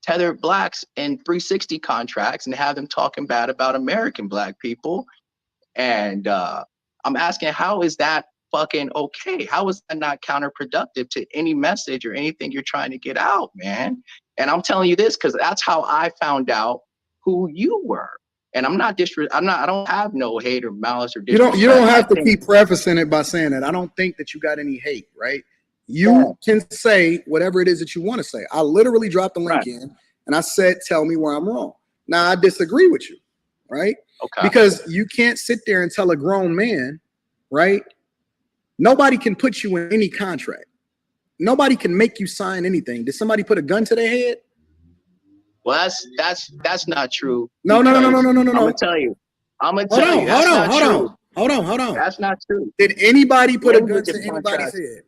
tethered blacks in 360 contracts and have them talking bad about American black people. And I'm asking, how is that fucking okay? How is that not counterproductive to any message or anything you're trying to get out, man? And I'm telling you this because that's how I found out who you were. And I don't have no hate or malice or disrespect. You don't have to keep prefacing it by saying that. I don't think that you got any hate, right? You can say whatever it is that you want to say. I literally dropped the link in and I said, tell me where I'm wrong. Now I disagree with you, right? Okay. Because you can't sit there and tell a grown man, right, Nobody can put you in any contract. Nobody can make you sign anything. Did somebody put a gun to their head? Well, that's not true. No. I'm gonna tell you. Hold on. That's not true. Did anybody put a gun Language to of anybody's contracts. head?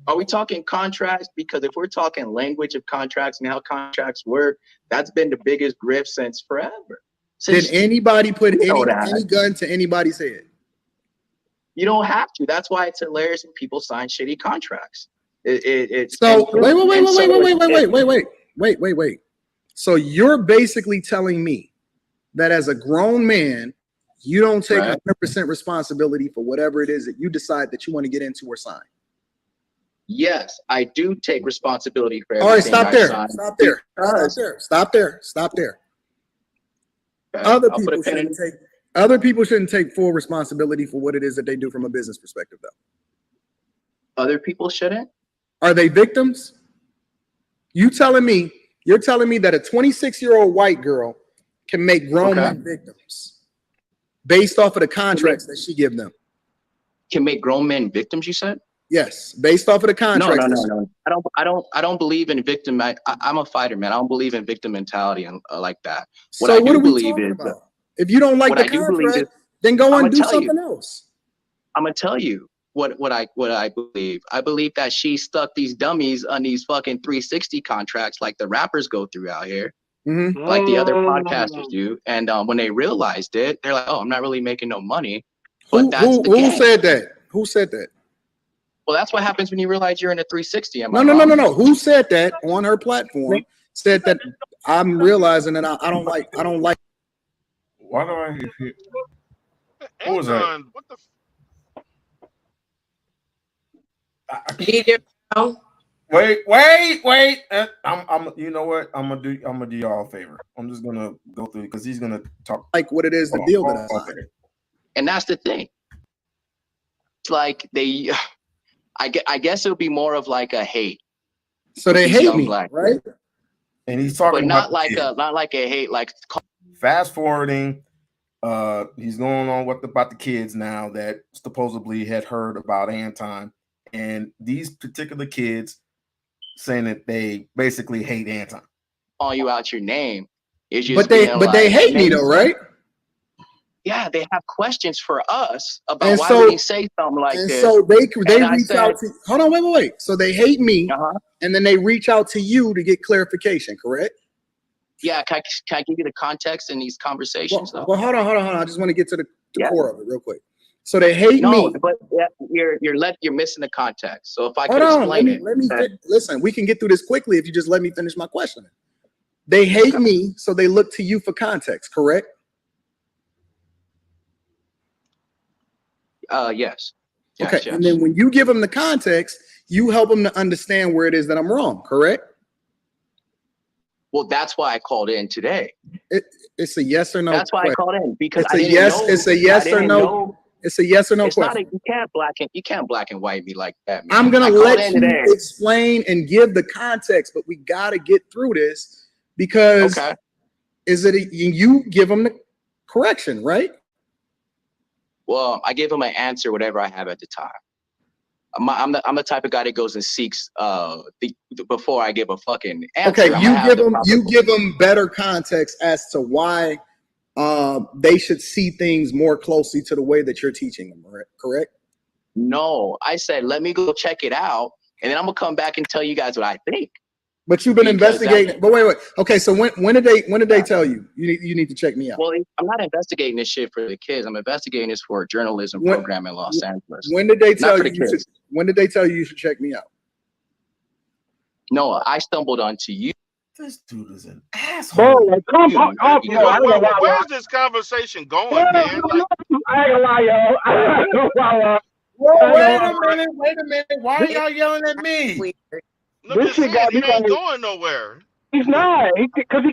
Are we talking contracts? Because if we're talking language of contracts and how contracts work, that's been the biggest grift since forever. Did anybody put any that. gun to anybody's head? You don't have to. That's why it's hilarious when people sign shitty contracts. It's So wait. So you're basically telling me that as a grown man, you don't take 100% responsibility for whatever it is that you decide that you want to get into or sign. Yes, I do take responsibility for All right, everything. Stop there. Okay, Other I'll put a people pin in- other people shouldn't take full responsibility for what it is that they do from a business perspective, though. Other people shouldn't? Are they victims? You're telling me that a 26-year-old white girl can make grown men victims based off of the contracts that she give them? Can make grown men victims, you said? Yes, based off of the contracts. No. I don't believe in victim. I'm a fighter, man. I don't believe in victim mentality and like that. So what are we talking about? If you don't like the contract, then go and do something else. I'm gonna tell you what I believe. I believe that she stuck these dummies on these fucking 360 contracts like the rappers go through out here, like the other podcasters do. And when they realized it, they're like, "Oh, I'm not really making no money." But Who said that? Who said that? Well, that's what happens when you realize you're in a 360. No. Who said that on her platform? Said that I'm realizing that I don't like. Why do I hear? What was that? What the? Wait. I'm. You know what? I'm gonna do y'all a favor. I'm just gonna go through because he's gonna talk like what it is the deal that I signed. And that's the thing. It's like they. I guess it would be more of like a hate. So they hate me, right? And he's talking, but not about like a hate. Like fast forwarding. He's going on about the kids now that supposedly had heard about Anton, and these particular kids saying that they basically hate Anton. Call you out your name. But they hate me though, right? Yeah, they have questions for us about why would he say something like this. So they reach out to. Hold on, wait. So they hate me, and then they reach out to you to get clarification, correct? Yeah, can I give you the context in these conversations? Well, hold on. I just want to get to the core of it real quick. So they hate me. But you're missing the context. So if I could explain it. Let me listen. We can get through this quickly if you just let me finish my question. They hate me, so they look to you for context, correct? Yes. Okay. And then when you give them the context, you help them to understand where it is that I'm wrong, correct? Well, that's why I called in today. It's a yes or no. That's why I called in because it's a yes or no. It's a yes or no question. You can't black and white me like that, man. I'm gonna let you explain and give the context, but we gotta get through this because you give them the correction, right? Well, I give him an answer, whatever I have at the time. I'm the type of guy that goes and seeks before I give a fucking answer. Okay, you give them better context as to why they should see things more closely to the way that you're teaching them, correct? No, I said let me go check it out, and then I'm gonna come back and tell you guys what I think. But you've been investigating. But wait. Okay, so when did they tell you you need to check me out? Well, I'm not investigating this shit for the kids. I'm investigating this for a journalism program in Los Angeles. When did they tell you? When did they tell you should check me out? No, I stumbled onto you. This dude is an asshole. Bro, come on. Where's this conversation going, man? I ain't gonna lie, yo. Wait a minute. Why are y'all yelling at me? This shit got me ain't going nowhere. He's not, because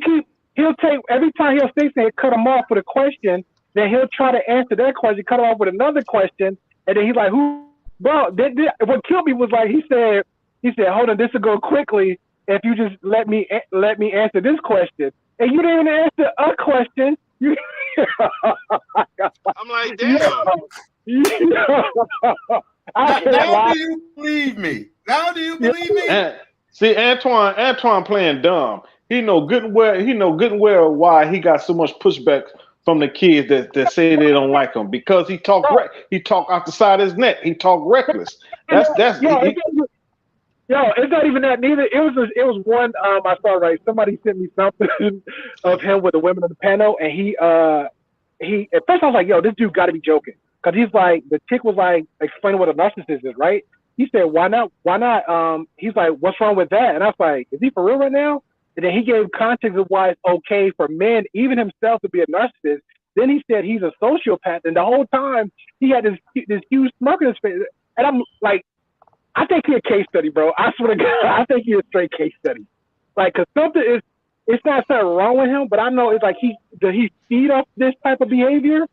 he'll take every time he'll say something, cut him off with a question, then he'll try to answer that question, cut him off with another question, and then he's like, "Who, bro?" What killed me was like he said, "Hold on, this will go quickly if you just let me answer this question," and you didn't even answer a question. I'm like, damn. I can't Now lie. do you believe me? Now do you believe me? And see, Antoine playing dumb. He know good and well why he got so much pushback from the kids that say they don't like him because he talk out the side of his neck. He talk reckless. That's It's not even that neither. It was one I saw, right. Somebody sent me something of him with the women on the panel, and he at first I was like, yo, this dude got to be joking, because he's like, the chick was like explaining what a narcissist is, right? He said, why not? He's like, what's wrong with that? And I was like, is he for real right now? And then he gave context of why it's okay for men, even himself, to be a narcissist. Then he said he's a sociopath, and the whole time he had this huge smirk on his face, and I'm like, I think he's a case study, bro. I swear to God, I think he's a straight case study. Like, cause it's not something wrong with him, but I know it's like does he feed off this type of behavior?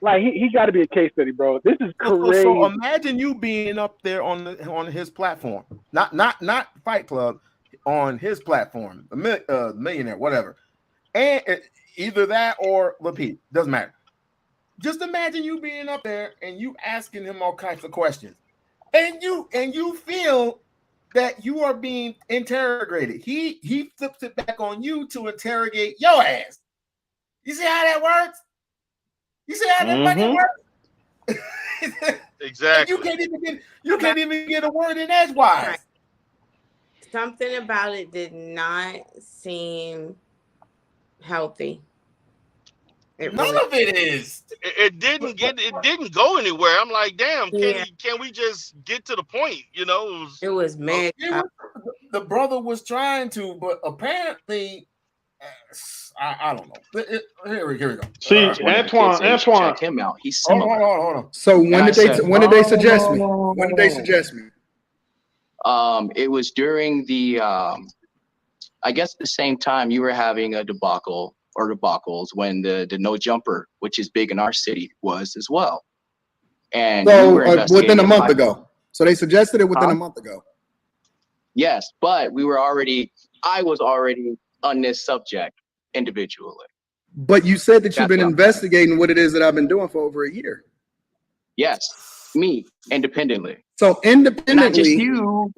Like he got to be a case study, bro. This is crazy. So imagine you being up there on his platform, not Fight Club, on his platform, millionaire, whatever, and either that or Lapid, doesn't matter. Just imagine you being up there and you asking him all kinds of questions. And you feel that you are being interrogated. He flips it back on you to interrogate your ass. You see how that works? You see how that money works? Exactly. You can't even get a word in edgewise. Something about it did not seem healthy. None of it is. It didn't go anywhere. I'm like, damn, can we just get to the point? You know, it was mad. The brother was trying to, but apparently, I don't know. Here we go. See, Antoine. Check him out. He's similar. Hold on. So when did they suggest me? When did they suggest me? It was during the I guess the same time you were having a debacle or debacles when the no jumper, which is big in our city, was as well. And so within a month ago. So they suggested it within a month ago. Yes, but I was already on this subject individually. But you said that you've been investigating what it is that I've been doing for over a year. Yes, me independently. So independently, not just you.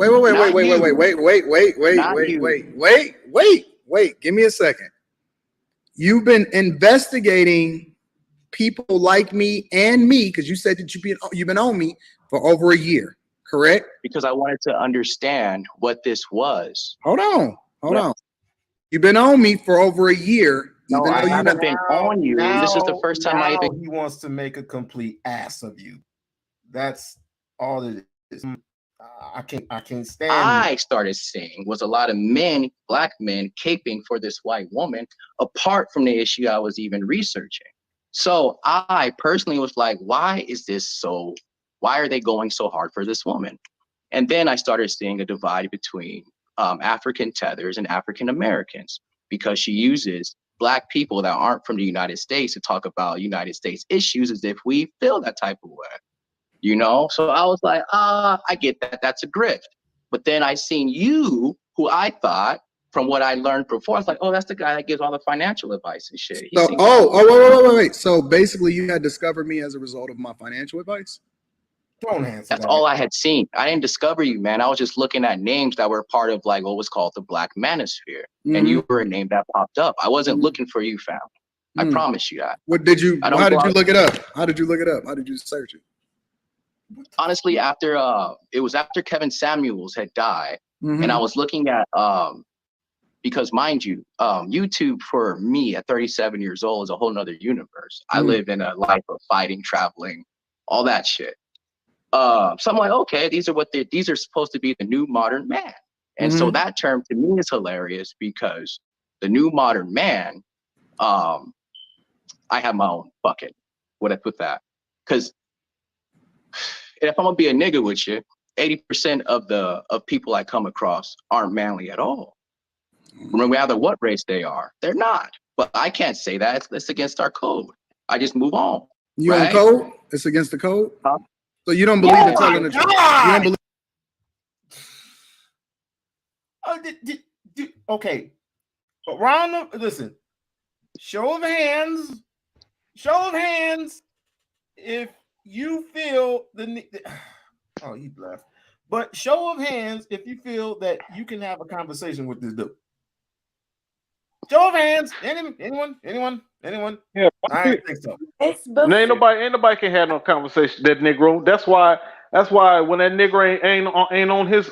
Wait. Give me a second. You've been investigating people like me and me because you said that you've been on me for over a year, correct? Because I wanted to understand what this was. Hold on. You've been on me for over a year. No, I haven't been on you. This is the first time he wants to make a complete ass of you. That's all it is. I can't stand. I started seeing was a lot of men, black men, caping for this white woman, apart from the issue I was even researching. So I personally was like, why is this so? Why are they going so hard for this woman? And then I started seeing a divide between African tethers and African Americans, because she uses black people that aren't from the United States to talk about United States issues as if we feel that type of way. You know, so I was like, I get that. That's a grift. But then I seen you, who I thought, from what I learned before, I was like, oh, that's the guy that gives all the financial advice and shit. So, wait. So basically, you had discovered me as a result of my financial advice? Don't answer. That's all I had seen. I didn't discover you, man. I was just looking at names that were part of like what was called the Black Manosphere, and you were a name that popped up. I wasn't looking for you, fam. I promise you that. What did you? How did you look it up? How did you look it up? How did you search it? Honestly, it was after Kevin Samuels had died, and I was looking at because mind you, YouTube for me at 37 years old is a whole nother universe. I live in a life of fighting, traveling, all that shit. So I'm like, okay, these are supposed to be the new modern man, and so that term to me is hilarious because the new modern man, I have my own bucket. What I put that because. If I'm gonna be a nigga with you, 80% of people I come across aren't manly at all. No matter what race they are, they're not. But I can't say that. It's against our code. I just move on. You on code? It's against the code? Huh? So you don't believe in telling the truth? You don't believe? Okay. But round listen. Show of hands. If you feel the need. Oh, you left. But show of hands if you feel that you can have a conversation with this dude. Show of hands. Anyone? Yeah, I don't think so. And ain't nobody can have no conversation. That Negro. That's why when that nigger ain't on his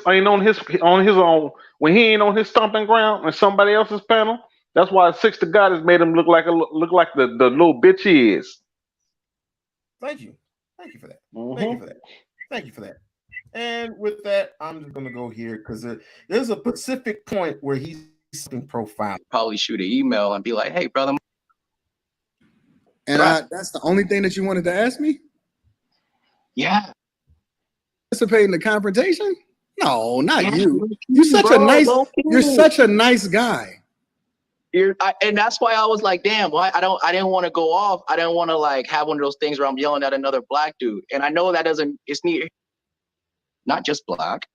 own, when he ain't on his stomping ground and somebody else's panel, that's why 6 to God has made him look like the little bitch he is. Thank you for that. Mhm. Thank you for that. And with that, I'm just gonna go here because there's a specific point where he's something profound. Probably shoot an email and be like, "Hey, brother." And that's the only thing that you wanted to ask me? Yeah. Participating in the confrontation? No, not you. You're such a nice guy. And that's why I was like, damn, why I didn't want to go off. I didn't want to like have one of those things where I'm yelling at another black dude. And I know that it's not just black,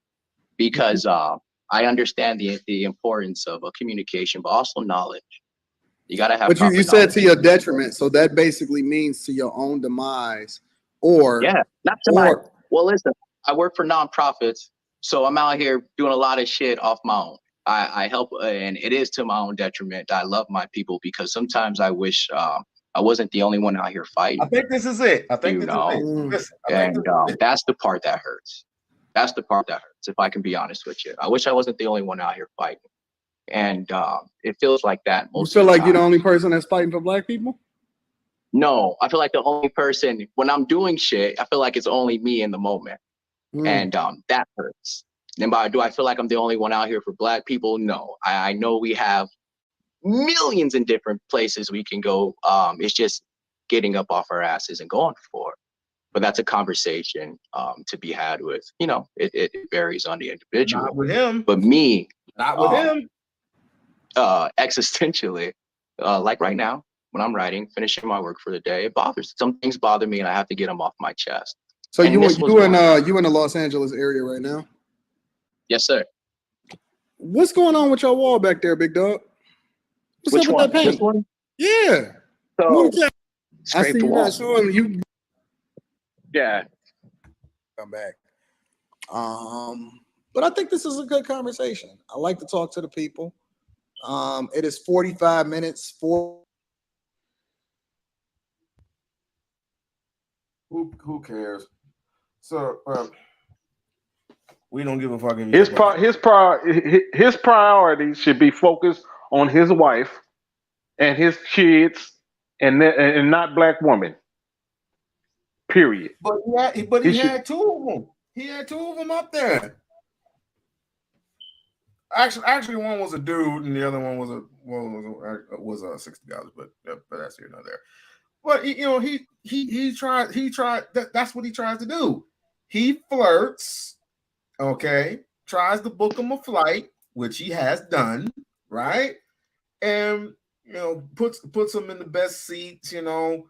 because I understand the importance of communication, but also knowledge. You gotta have. But you said to your detriment, so that basically means to your own demise, or not to my. Well, listen, I work for nonprofits, so I'm out here doing a lot of shit off my own. I help, and it is to my own detriment. I love my people because sometimes I wish I wasn't the only one out here fighting. I think this is it. That's the part that hurts. That's the part that hurts, if I can be honest with you. I wish I wasn't the only one out here fighting. And it feels like that most You feel of the like time. you're the only person that's fighting for black people? No, I feel like the only person, when I'm doing shit, I feel like it's only me in the moment. And that hurts. And do I feel like I'm the only one out here for black people? No. I know we have millions in different places we can go. It's just getting up off our asses and going for it. But that's a conversation to be had with, it varies on the individual. Not with him. But me, not with him. Existentially, like right now, when I'm writing, finishing my work for the day, it bothers. Some things bother me and I have to get them off my chest. So you in the Los Angeles area right now? Yes, sir. What's going on with your wall back there, big dog? What's up with that paint? This one? Yeah. So, I see you not showing you. Yeah. Come back. But I think this is a good conversation. I like to talk to the people. It is 45 minutes for. Who cares? So we don't give a fuck. His priorities should be focused on his wife and his kids, and not black women. Period. But he had 2 of them. He had 2 of them up there. Actually, one was a dude, and the other one was 60 guys. But that's here nor there. But he tried. That's what he tries to do. He flirts. Okay, tries to book him a flight, which he has done, right? And puts him in the best seats. Oh,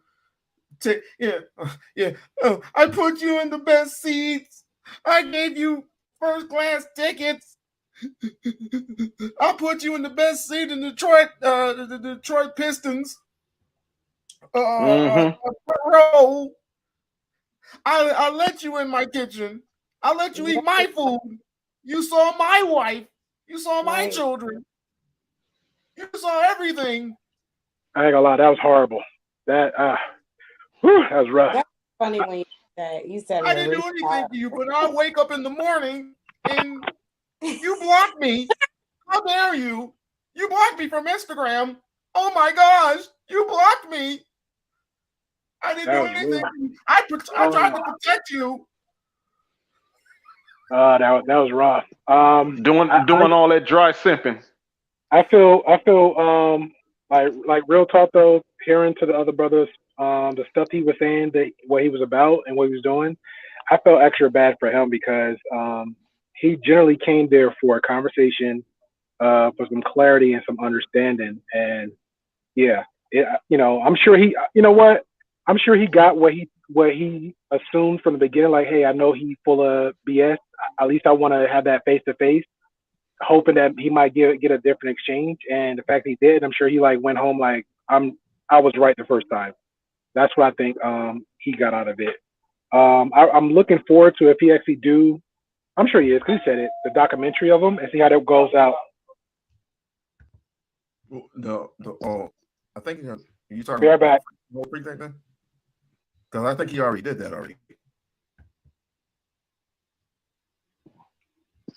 I put you in the best seats. I gave you first class tickets. I put you in the best seat in Detroit, the Detroit Pistons. Row. I let you in my kitchen. I let you eat my food. You saw my wife. You saw my children. You saw everything. I ain't gonna lie, that was horrible. That was rough. That's funny when you said I didn't do anything to you, but I wake up in the morning and you blocked me. How dare you? You blocked me from Instagram. Oh my gosh, you blocked me. I didn't do anything. I tried to protect you. That was rough. Doing all that dry simping. I feel like real talk though, hearing to the other brothers, the stuff he was saying, what he was about and what he was doing, I felt extra bad for him because he generally came there for a conversation, for some clarity and some understanding. And I'm sure I'm sure he got what he assumed from the beginning. Like, hey, I know he's full of BS. At least I want to have that face to face, hoping that he might get a different exchange. And the fact he did, I'm sure he went home like I was right the first time. That's what I think he got out of it. I'm looking forward to if he actually do. I'm sure he is, because he said it. The documentary of him and see how that goes out. I think you talking Be right back. because I think he already did that already.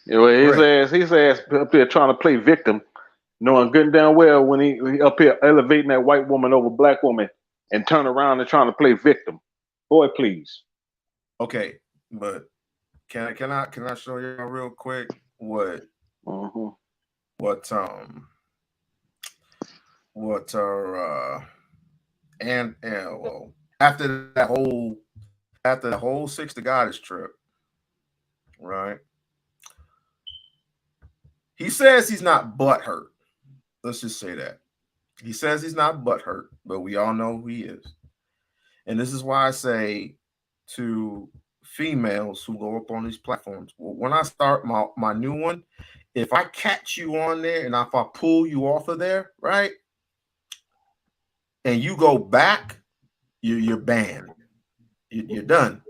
His ass up there trying to play victim, knowing good and damn well when he up here elevating that white woman over black woman and turn around and trying to play victim. Boy, please. Okay, but can I show you real quick what well, after the whole Six to Goddess trip, right? He says he's not butthurt. Let's just say that. He says he's not butthurt, but we all know who he is. And this is why I say to females who go up on these platforms, when I start my new one, if I catch you on there and if I pull you off of there, right, and you go back, you're banned. You're done.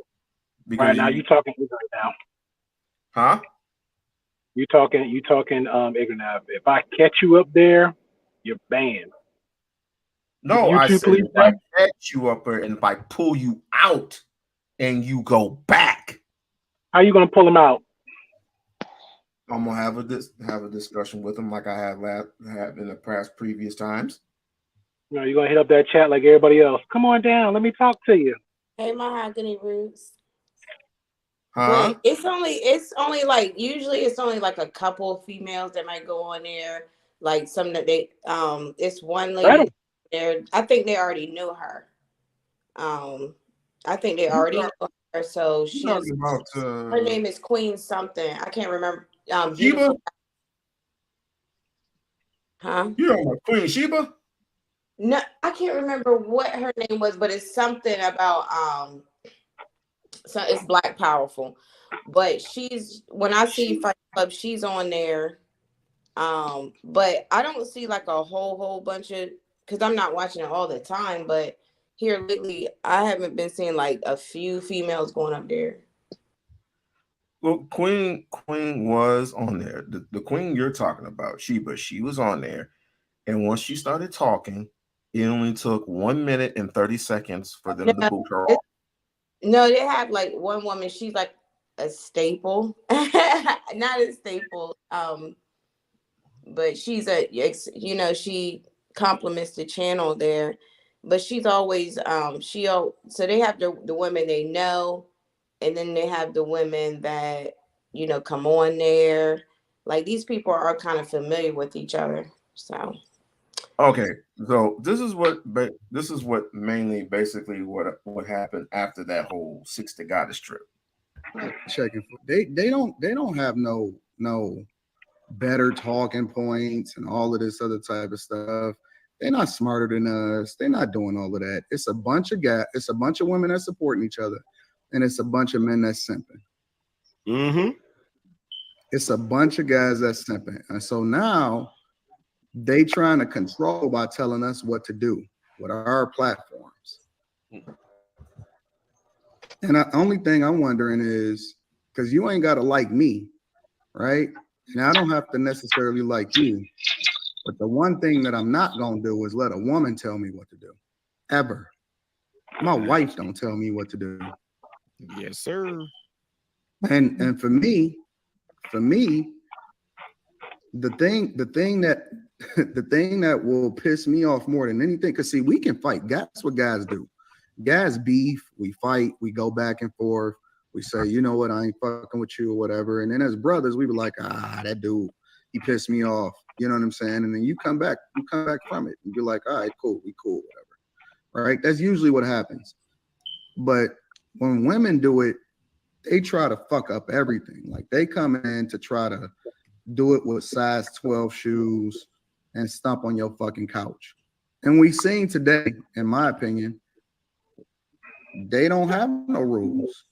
Because right now you talking ignorant now. Huh? You talking ignorant now. If I catch you up there, you're banned. No, I said if I catch you up there and if I pull you out and you go back. How you gonna pull him out? I'm gonna have a discussion with him like I have in the past previous times. No, you're gonna hit up that chat like everybody else. Come on down, let me talk to you. Hey, Mahogany Roots. Huh? But it's only like usually it's only like a couple of females that might go on there. Like some that they it's one lady there. I think they already knew her. I think they already know her. So she's her name is Queen something. I can't remember. Sheba? Huh? You know Queen Sheba? No, I can't remember what her name was, but it's something about so it's Black Powerful. But she's when I see Fight Club, she's on there. But I don't see like a whole bunch of because I'm not watching it all the time, but here lately I haven't been seeing like a few females going up there. Well, Queen was on there. The Queen you're talking about, Sheba, she was on there. And once she started talking, it only took 1 minute and 30 seconds for them to boot her off. No, they have like one woman, she's like a staple. Not a staple. But she's she compliments the channel there. But she's always so they have the women they know, and then they have the women that come on there. Like these people are kind of familiar with each other. So okay, so this is what mainly basically what happened after that whole Six to Goddess trip. Checking they don't have no better talking points and all of this other type of stuff. They're not smarter than us. They're not doing all of that. It's a bunch of it's a bunch of women that's supporting each other, and it's a bunch of men that's simping. Mm-hmm. It's a bunch of guys that's simping, and so now they trying to control by telling us what to do with our platforms. And the only thing I'm wondering is because you ain't got to like me, right? And I don't have to necessarily like you. But the one thing that I'm not going to do is let a woman tell me what to do. Ever. My wife don't tell me what to do. Yes, sir. And for me, the thing that will piss me off more than anything, because see, we can fight. That's what guys do. Guys beef, we fight, we go back and forth. We say, you know what, I ain't fucking with you or whatever. And then as brothers, we be like, that dude, he pissed me off. You know what I'm saying? And then you come back from it and be like, all right, cool, we cool, whatever. Right? That's usually what happens. But when women do it, they try to fuck up everything. Like they come in to try to do it with size 12 shoes and stomp on your fucking couch. And we've seen today, in my opinion, they don't have no rules.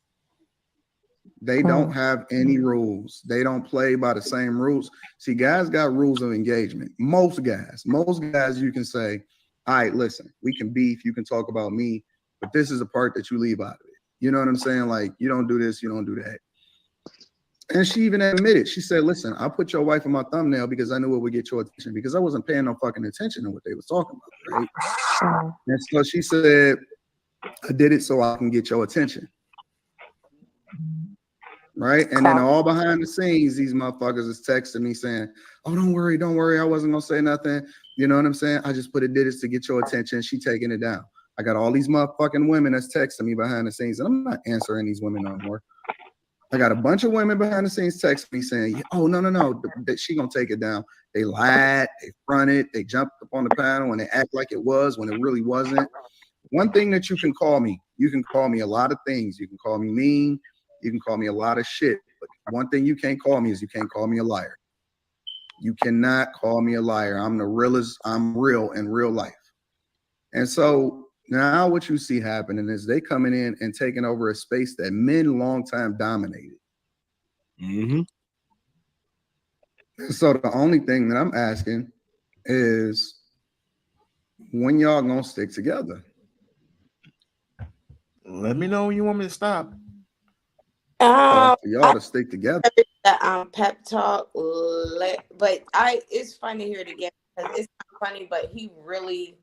They don't have any rules. They don't play by the same rules. See, guys got rules of engagement. Most guys, you can say, all right, listen, we can beef, you can talk about me, but this is a part that you leave out of it. You know what I'm saying? Like, you don't do this, you don't do that. And she even admitted, she said, listen, I put your wife in my thumbnail because I knew it would get your attention, because I wasn't paying no fucking attention to what they was talking about, right? And so she said, I did it so I can get your attention. Right? And then all behind the scenes, these motherfuckers is texting me saying, oh, don't worry, I wasn't gonna say nothing. You know what I'm saying? I just did it to get your attention. She taking it down. I got all these motherfucking women that's texting me behind the scenes, and I'm not answering these women no more. I got a bunch of women behind the scenes texting me saying, oh, no, she gonna take it down. They lied, they fronted, they jumped up on the panel and they act like it was when it really wasn't. One thing that you can call me a lot of things. You can call me mean, you can call me a lot of shit, but one thing you can't call me is you can't call me a liar. You cannot call me a liar. I'm the realest, I'm real in real life. And so now what you see happening is they coming in and taking over a space that men long time dominated. Mm-hmm. And so the only thing that I'm asking is, when y'all gonna stick together? Let me know when you want me to stop. For y'all to stick together. The pep talk, but it's fun to hear it again because it's not funny, but he really,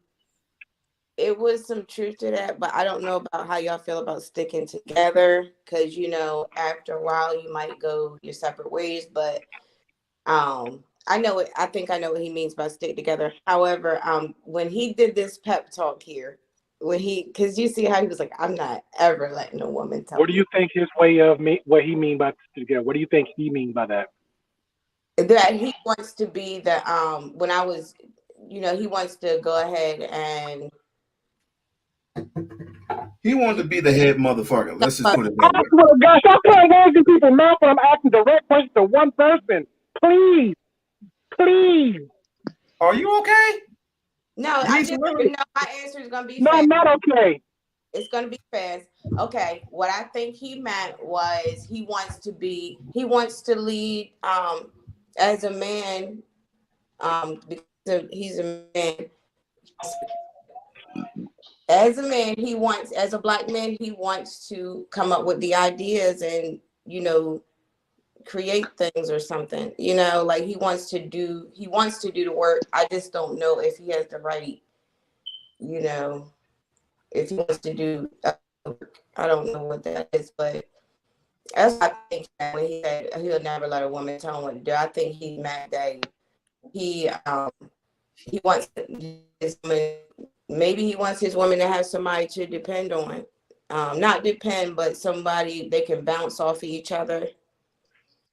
it was some truth to that, but I don't know about how y'all feel about sticking together, because you know, after a while you might go your separate ways, but I think I know what he means by stick together. However, when he did this pep talk here, because you see how he was like, I'm not ever letting a woman tell me. What do you think his way of what he mean by together? What do you think he mean by that? That he wants to be the when I was, he wants to go ahead and he wanted to be the head motherfucker. Let's just put it that way. Oh gosh, stop playing games in people's mouth when I'm asking direct questions to one person. Please. Are you okay? No, I just know my answer is gonna be no, fast. I'm not okay. It's gonna be fast. Okay, what I think he meant was he wants to lead as a man, because he's a man. As a man, as a black man, he wants to come up with the ideas and, create things or something, like he wants to do the work. I just don't know if he has the right, if he wants to do work. I don't know what that is, but that's what I think when he said he'll never let a woman tell him what to do. I think he meant that he wants his woman, maybe he wants his woman to have somebody to depend on. Not depend, but somebody they can bounce off of each other.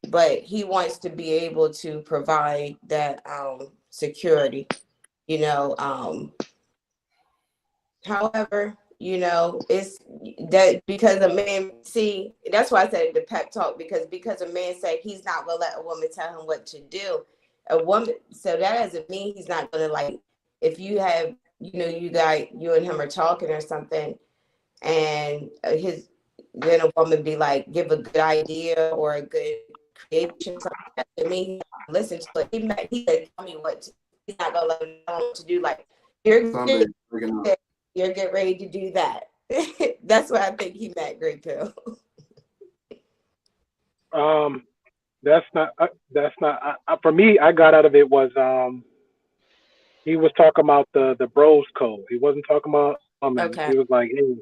But he wants to be able to provide that security, however, it's that because a man, see, that's why I said the pep talk, because a man said he's not gonna let a woman tell him what to do. A woman, so that doesn't mean he's not gonna, like, if you have, you and him are talking or something, and then a woman be like, give a good idea or a good creation, something like that. To me, listen to it. He said, tell me what to, he's not gonna let him know what to do. Like, you're getting ready to do that. That's what I think he meant, Great Pill. That's not for me. I got out of it was he was talking about the bros code. He wasn't talking about Okay. He was like, hey,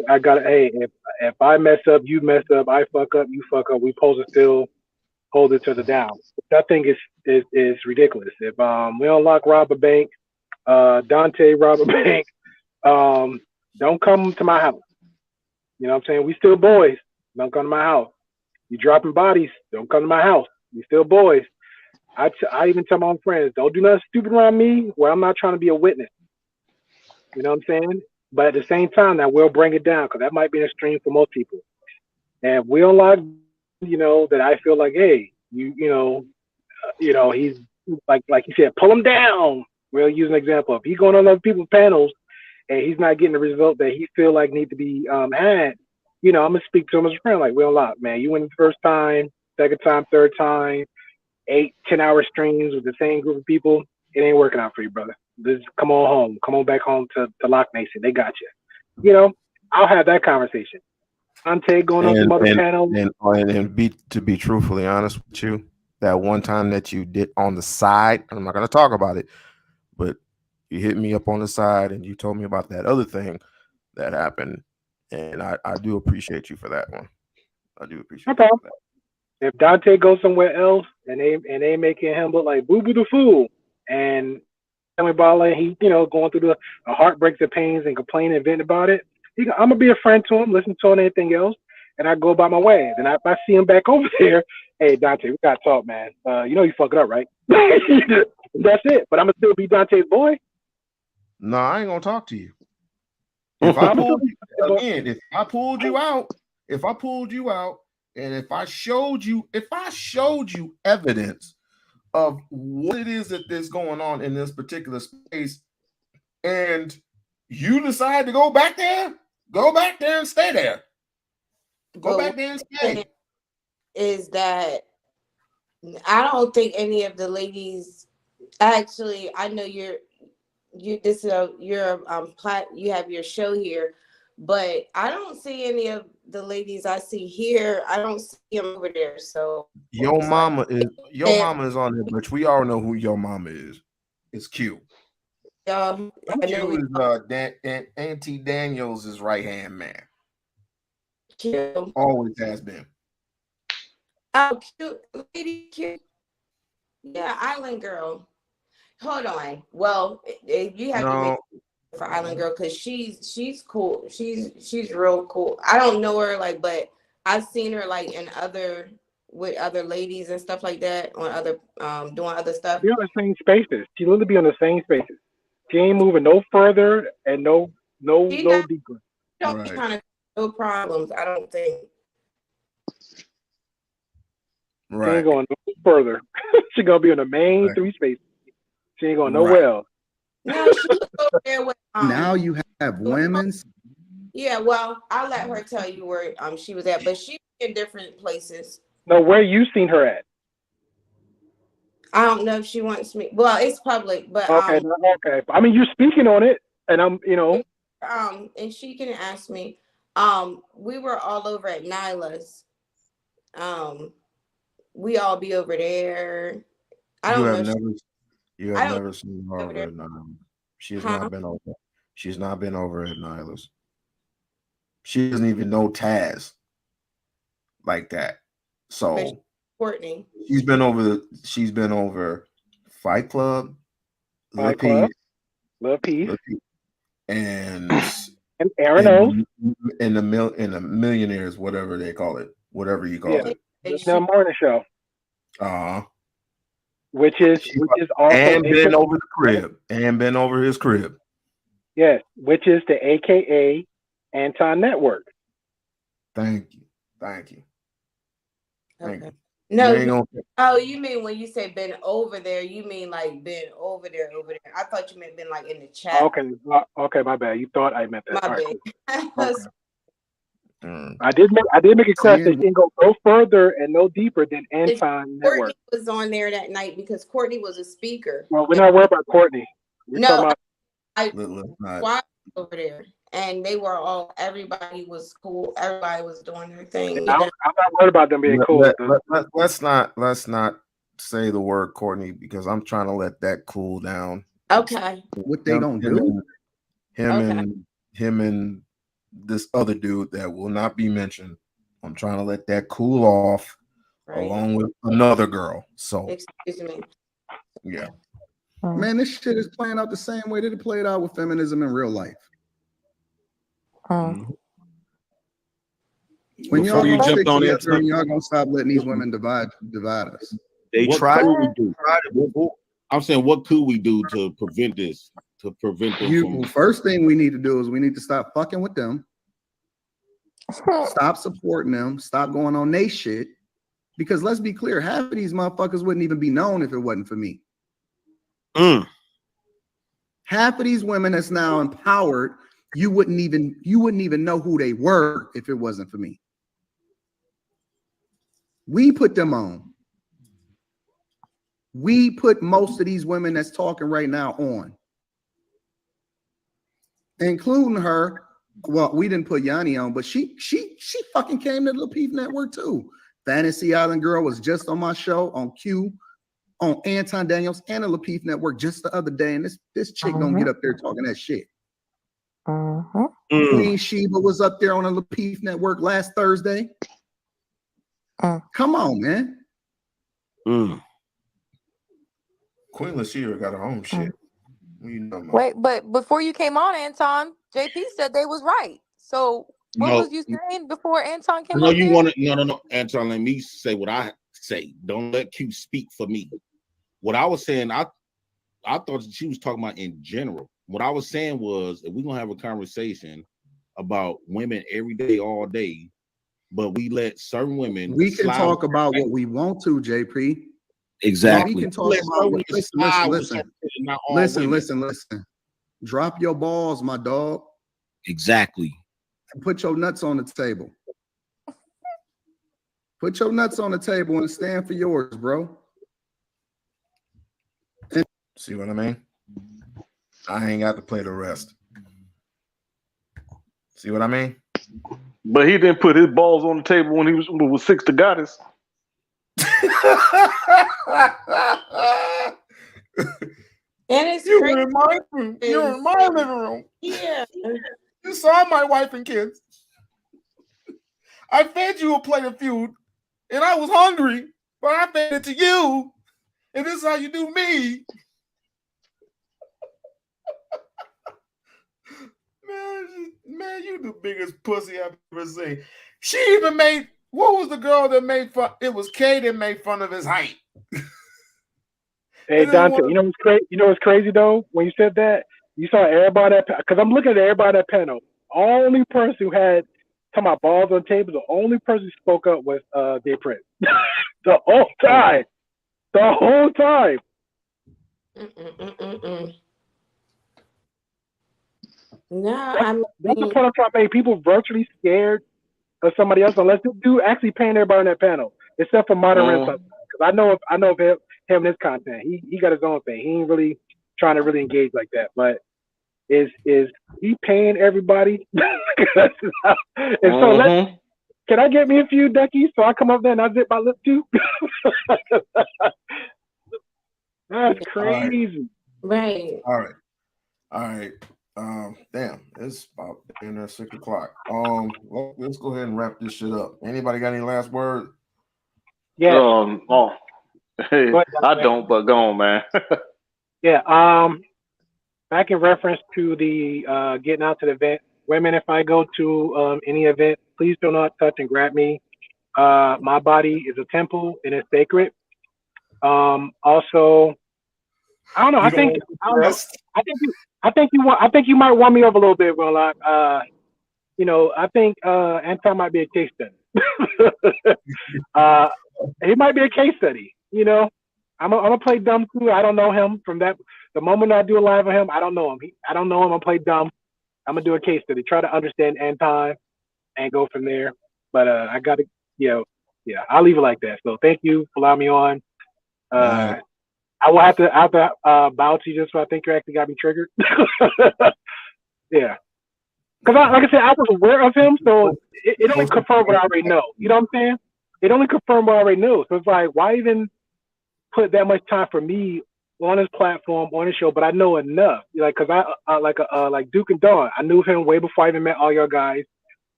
I got, hey, if I mess up, you mess up, I fuck up, you fuck up, we supposed to still hold each other down. That thing is ridiculous. If we don't rob a bank, Dante rob a bank, don't come to my house. You know what I'm saying? We still boys. Don't come to my house. You dropping bodies, don't come to my house. We still boys. I even tell my own friends, don't do nothing stupid around me where I'm not trying to be a witness. You know what I'm saying? But at the same time, that will bring it down, because that might be an extreme for most people. And we don't like, that I feel like, hey, he's like you said, pull him down. We'll use an example. If he's going on other people's panels and he's not getting the result that he feel like need to be had, I'm gonna speak to him as a friend. Like, we don't like, man, you win the first time, second time, third time, 8-10 hour streams with the same group of people. It ain't working out for you, brother. Just come on home. Come on back home to Lock Nation. They got you. I'll have that conversation. Dante going on some other panels. And to be truthfully honest with you, that one time that you did on the side, I'm not going to talk about it, but you hit me up on the side and you told me about that other thing that happened, and I do appreciate you for that one. I do appreciate you for that. If Dante goes somewhere else and they making him look like Boo Boo the Fool, and about like he, going through the heartbreaks and pains and complaining and venting about it, I'm gonna be a friend to him, listen to him, anything else, and I go about my way. Then if I see him back over there, hey Dante, we gotta talk, man. You fucking up, right? That's it. But I'm gonna still be Dante's boy. No, I ain't gonna talk to you. If I pulled you again, if I pulled you out, and if I showed you evidence of what it is that is going on in this particular space, and you decide to go back there and stay there. Go back there and stay. Is that I don't think any of the ladies actually, I know you have your show here, but I don't see any of the ladies I see here. I don't see them over there. So your mama is on there, but we all know who your mama is. It's Q. Q is Auntie Daniels' right hand man. Q always has been. Oh, cute lady, cute. Yeah, Island Girl. Hold on. Well, you have to make for Island Girl because she's cool. She's real cool. I don't know her but I've seen her with other ladies and stuff like that on other doing other stuff. Be on the same spaces. She literally be on the same spaces. She ain't moving no further and no deeper. Don't be trying to no problems. I don't think. Right. She ain't going no further. She gonna be on the main 3 spaces. She ain't going nowhere else. No, she was over there with now you have women's. Yeah, well, I'll let her tell you where she was at, but she's in different places. No, where you seen her at? I don't know if she wants me. Well, it's public, but okay. I mean, you're speaking on it, and I'm, and she can ask me. We were all over at Nyla's. We all be over there. I don't know. You have never seen her over at Nyla's. She's not been over. She's not been over at Nyla's. She doesn't even know Taz like that. So Courtney. She's been over Fight Club, Lil Peace, and Aaron O. and the Millionaires, whatever they call it, whatever you call it. The morning show. Which is also and been over the crib and been over his crib. Yes, which is the AKA Anton Network. Thank you. Okay. No. Oh, you mean when you say been over there? You mean like been over there? I thought you meant been like in the chat. Okay, my bad. You thought I meant that. My bad. Okay. I did make it clear that she didn't go no further and no deeper than Anton Network. Courtney was on there that night because Courtney was a speaker. Well, we're not worried about Courtney. I was over there, and they were everybody was cool. Everybody was doing their thing. I'm not worried about them being cool. Let's not say the word Courtney because I'm trying to let that cool down. Okay. What they don't do? Him and this other dude that will not be mentioned. I'm trying to let that cool off along with another girl. So excuse me. Yeah. Man, this shit is playing out the same way that it played out with feminism in real life. Mm-hmm. When y'all gonna stick together and y'all gonna stop letting these women divide us? They try to do. I'm saying, what could we do to prevent this? To prevent them first thing we need to do is we need to stop fucking with them. Stop supporting them. Stop going on they shit. Because let's be clear, half of these motherfuckers wouldn't even be known if it wasn't for me. Half of these women that's now empowered, you wouldn't even know who they were if it wasn't for me. We put them on. We put most of these women that's talking right now on, including her Well, we didn't put Yanni on, but she fucking came to the Lapeef Network too. Fantasy Island Girl was just on my show on Q, on Anton Daniels and the Lapeef Network just the other day, and this chick don't get up there talking that shit. Queen Sheba was up there on the Lapeef Network last Thursday. Come on, man. Queen Latifah got her own shit. What you know about? Wait, but before you came on, Anton, JP said they was right. So what was you saying before Anton came No, on? you want to no, Anton, let me say what I say. Don't let Q speak for me. What I was saying, I thought she was talking about in general. What I was saying was, if we're gonna have a conversation about women every day, all day, but we let certain women, we can talk about what we want to, JP. Exactly. We can talk about what, listen. Drop your balls, my dog. Exactly. And put your nuts on the table. Put your nuts on the table and stand for yours, bro. See what I mean? I ain't got to play the rest. See what I mean? But he didn't put his balls on the table when he was with Six the Goddess. And it's you crazy. were in my living room. Yeah. You saw my wife and kids. I fed you a plate of food, and I was hungry, but I fed it to you. And this is how you do me. Man, you the biggest pussy I've ever seen. She even made, what was the girl that made fun? It was Kay that made fun of his height. Hey Dante, you know what's crazy? You know what's crazy though? When you said that, you saw everybody because I'm looking at everybody at that panel. Only person who had talking about balls on tables, the only person who spoke up was Day Prince. The whole time. The whole time. No, that's the point I'm trying to make. People virtually scared of somebody else unless they do actually paying everybody on that panel, except for Modern Renaissance. Because I know of him and his content. He got his own thing. He ain't really trying to really engage like that. But is he paying everybody? And so can I get me a few duckies so I come up there and I zip my lip too? That's crazy. Right. All right. Damn, it's about 6 o'clock. Let's go ahead and wrap this shit up. Anybody got any last word? Yeah. Hey, I don't, but go on, man. Yeah. Back in reference to the getting out to the event, women, if I go to any event, please do not touch and grab me. My body is a temple and it's sacred. Also, I don't know. I think you might want me over a little bit, Roland. I think Anton might be a case study. He might be a case study. I'm gonna play dumb too. I don't know him from that. The moment I do a live with him, I don't know him. I don't know him. I play dumb. I'm gonna do a case study, try to understand Anton, and go from there. But I gotta, I'll leave it like that. So thank you for allowing me on. I will have to bow to you just so I think you actually got me triggered. Yeah. Because like I said, I was aware of him, so it only confirmed what I already know. You know what I'm saying? It only confirmed what I already know. So it's like, why even put that much time for me on his platform, on his show? But I know enough. Because like Duke and Dawn, I knew him way before I even met all your guys.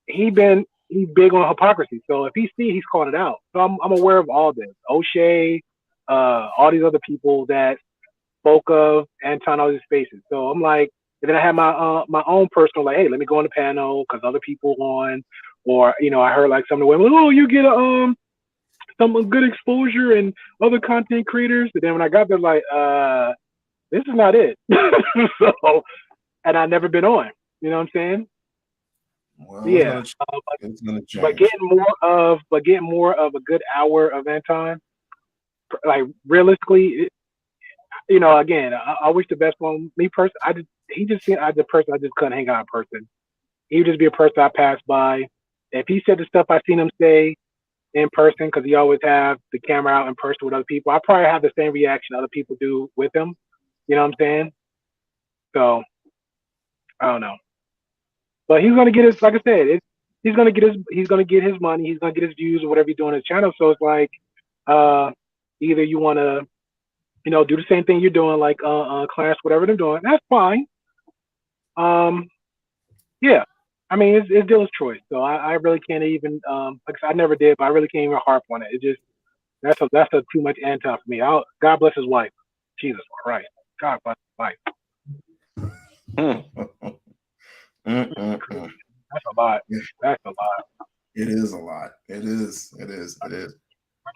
He's big on hypocrisy. So if he's calling it out. So I'm aware of all this. O'Shea, all these other people that spoke of Anton, all these spaces. So I'm like, and then I had my own personal, like, hey, let me go on the panel because other people on, or I heard like some of the women, oh, you get some good exposure and other content creators. But then when I got there, like, this is not it. So, and I've never been on. You know what I'm saying? Well, yeah. It's gonna change. But getting more of a good hour of Anton, like realistically, again, I wish the best for me personally. He just seemed like the person I just couldn't hang out in person. He would just be a person I passed by. If he said the stuff I seen him say in person, because he always have the camera out in person with other people, I probably have the same reaction other people do with him. You know what I'm saying? So I don't know. But he's gonna get his, like I said, he's gonna get his money, he's gonna get his views or whatever he's doing on his channel. So it's like, either you want to, do the same thing you're doing, like class, whatever they're doing, that's fine. Yeah, I mean, it's dealer's choice. So I really can't even, like I said, I never did, but I really can't even harp on it. It just, that's a too much anti for me. God bless his wife. Jesus Christ. God bless his wife. That's a lot. That's a lot. It is a lot. It is. But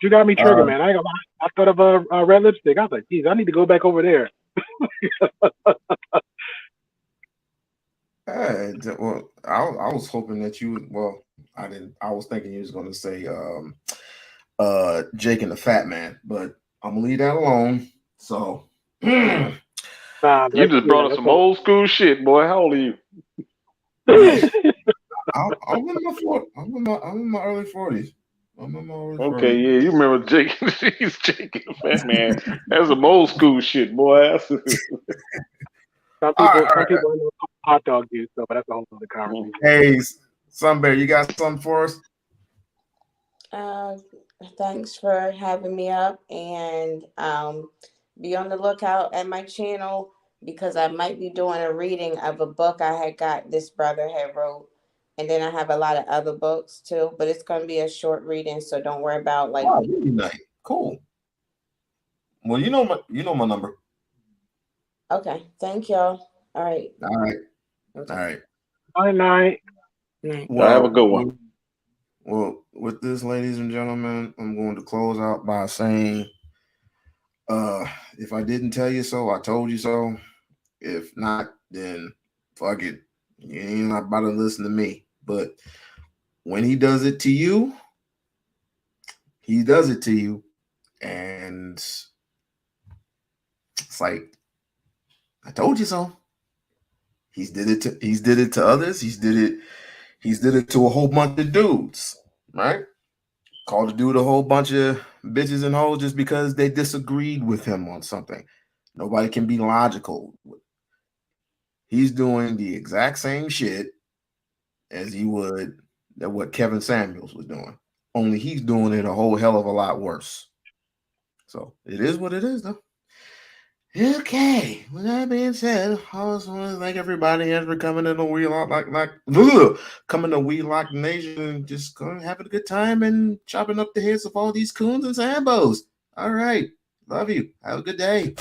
you got me triggered, man. I ain't gonna lie. I thought of a red lipstick. I was like, geez, I need to go back over there. Well, I was hoping that you would. Well, I didn't. I was thinking you was going to say Jake and the Fat Man, but I'm gonna leave that alone. So you just brought us some old school shit, boy. How old are you? I'm in my early 40s. Okay, yeah, you remember Jake? He's Jake and the Fat Man. That's some old school shit, boy. Some people know hot dog juice, so but that's a whole other conversation. Hey, Sunbear, you got something for us? Thanks for having me up, and be on the lookout at my channel because I might be doing a reading of a book I had got this brother had wrote, and then I have a lot of other books too. But it's going to be a short reading, so don't worry about like. Oh, really nice. Cool. Well, you know my number. Okay, thank y'all. All right. Okay. Night. Well, have a good one. Well, with this, ladies and gentlemen, I'm going to close out by saying, if I didn't tell you so, I told you so. If not, then fuck it. You ain't not about to listen to me. But when he does it to you, he does it to you. And it's like, I told you so. He's did it to others. He's did it to a whole bunch of dudes, right? Called a dude a whole bunch of bitches and hoes just because they disagreed with him on something. Nobody can be logical. He's doing the exact same shit as he would that what Kevin Samuels was doing. Only he's doing it a whole hell of a lot worse. So it is what it is, though. Okay. With that being said, I just want to thank everybody as we're coming to the coming to Wheelock Nation and just going having a good time and chopping up the heads of all these coons and sambos. All right. Love you. Have a good day.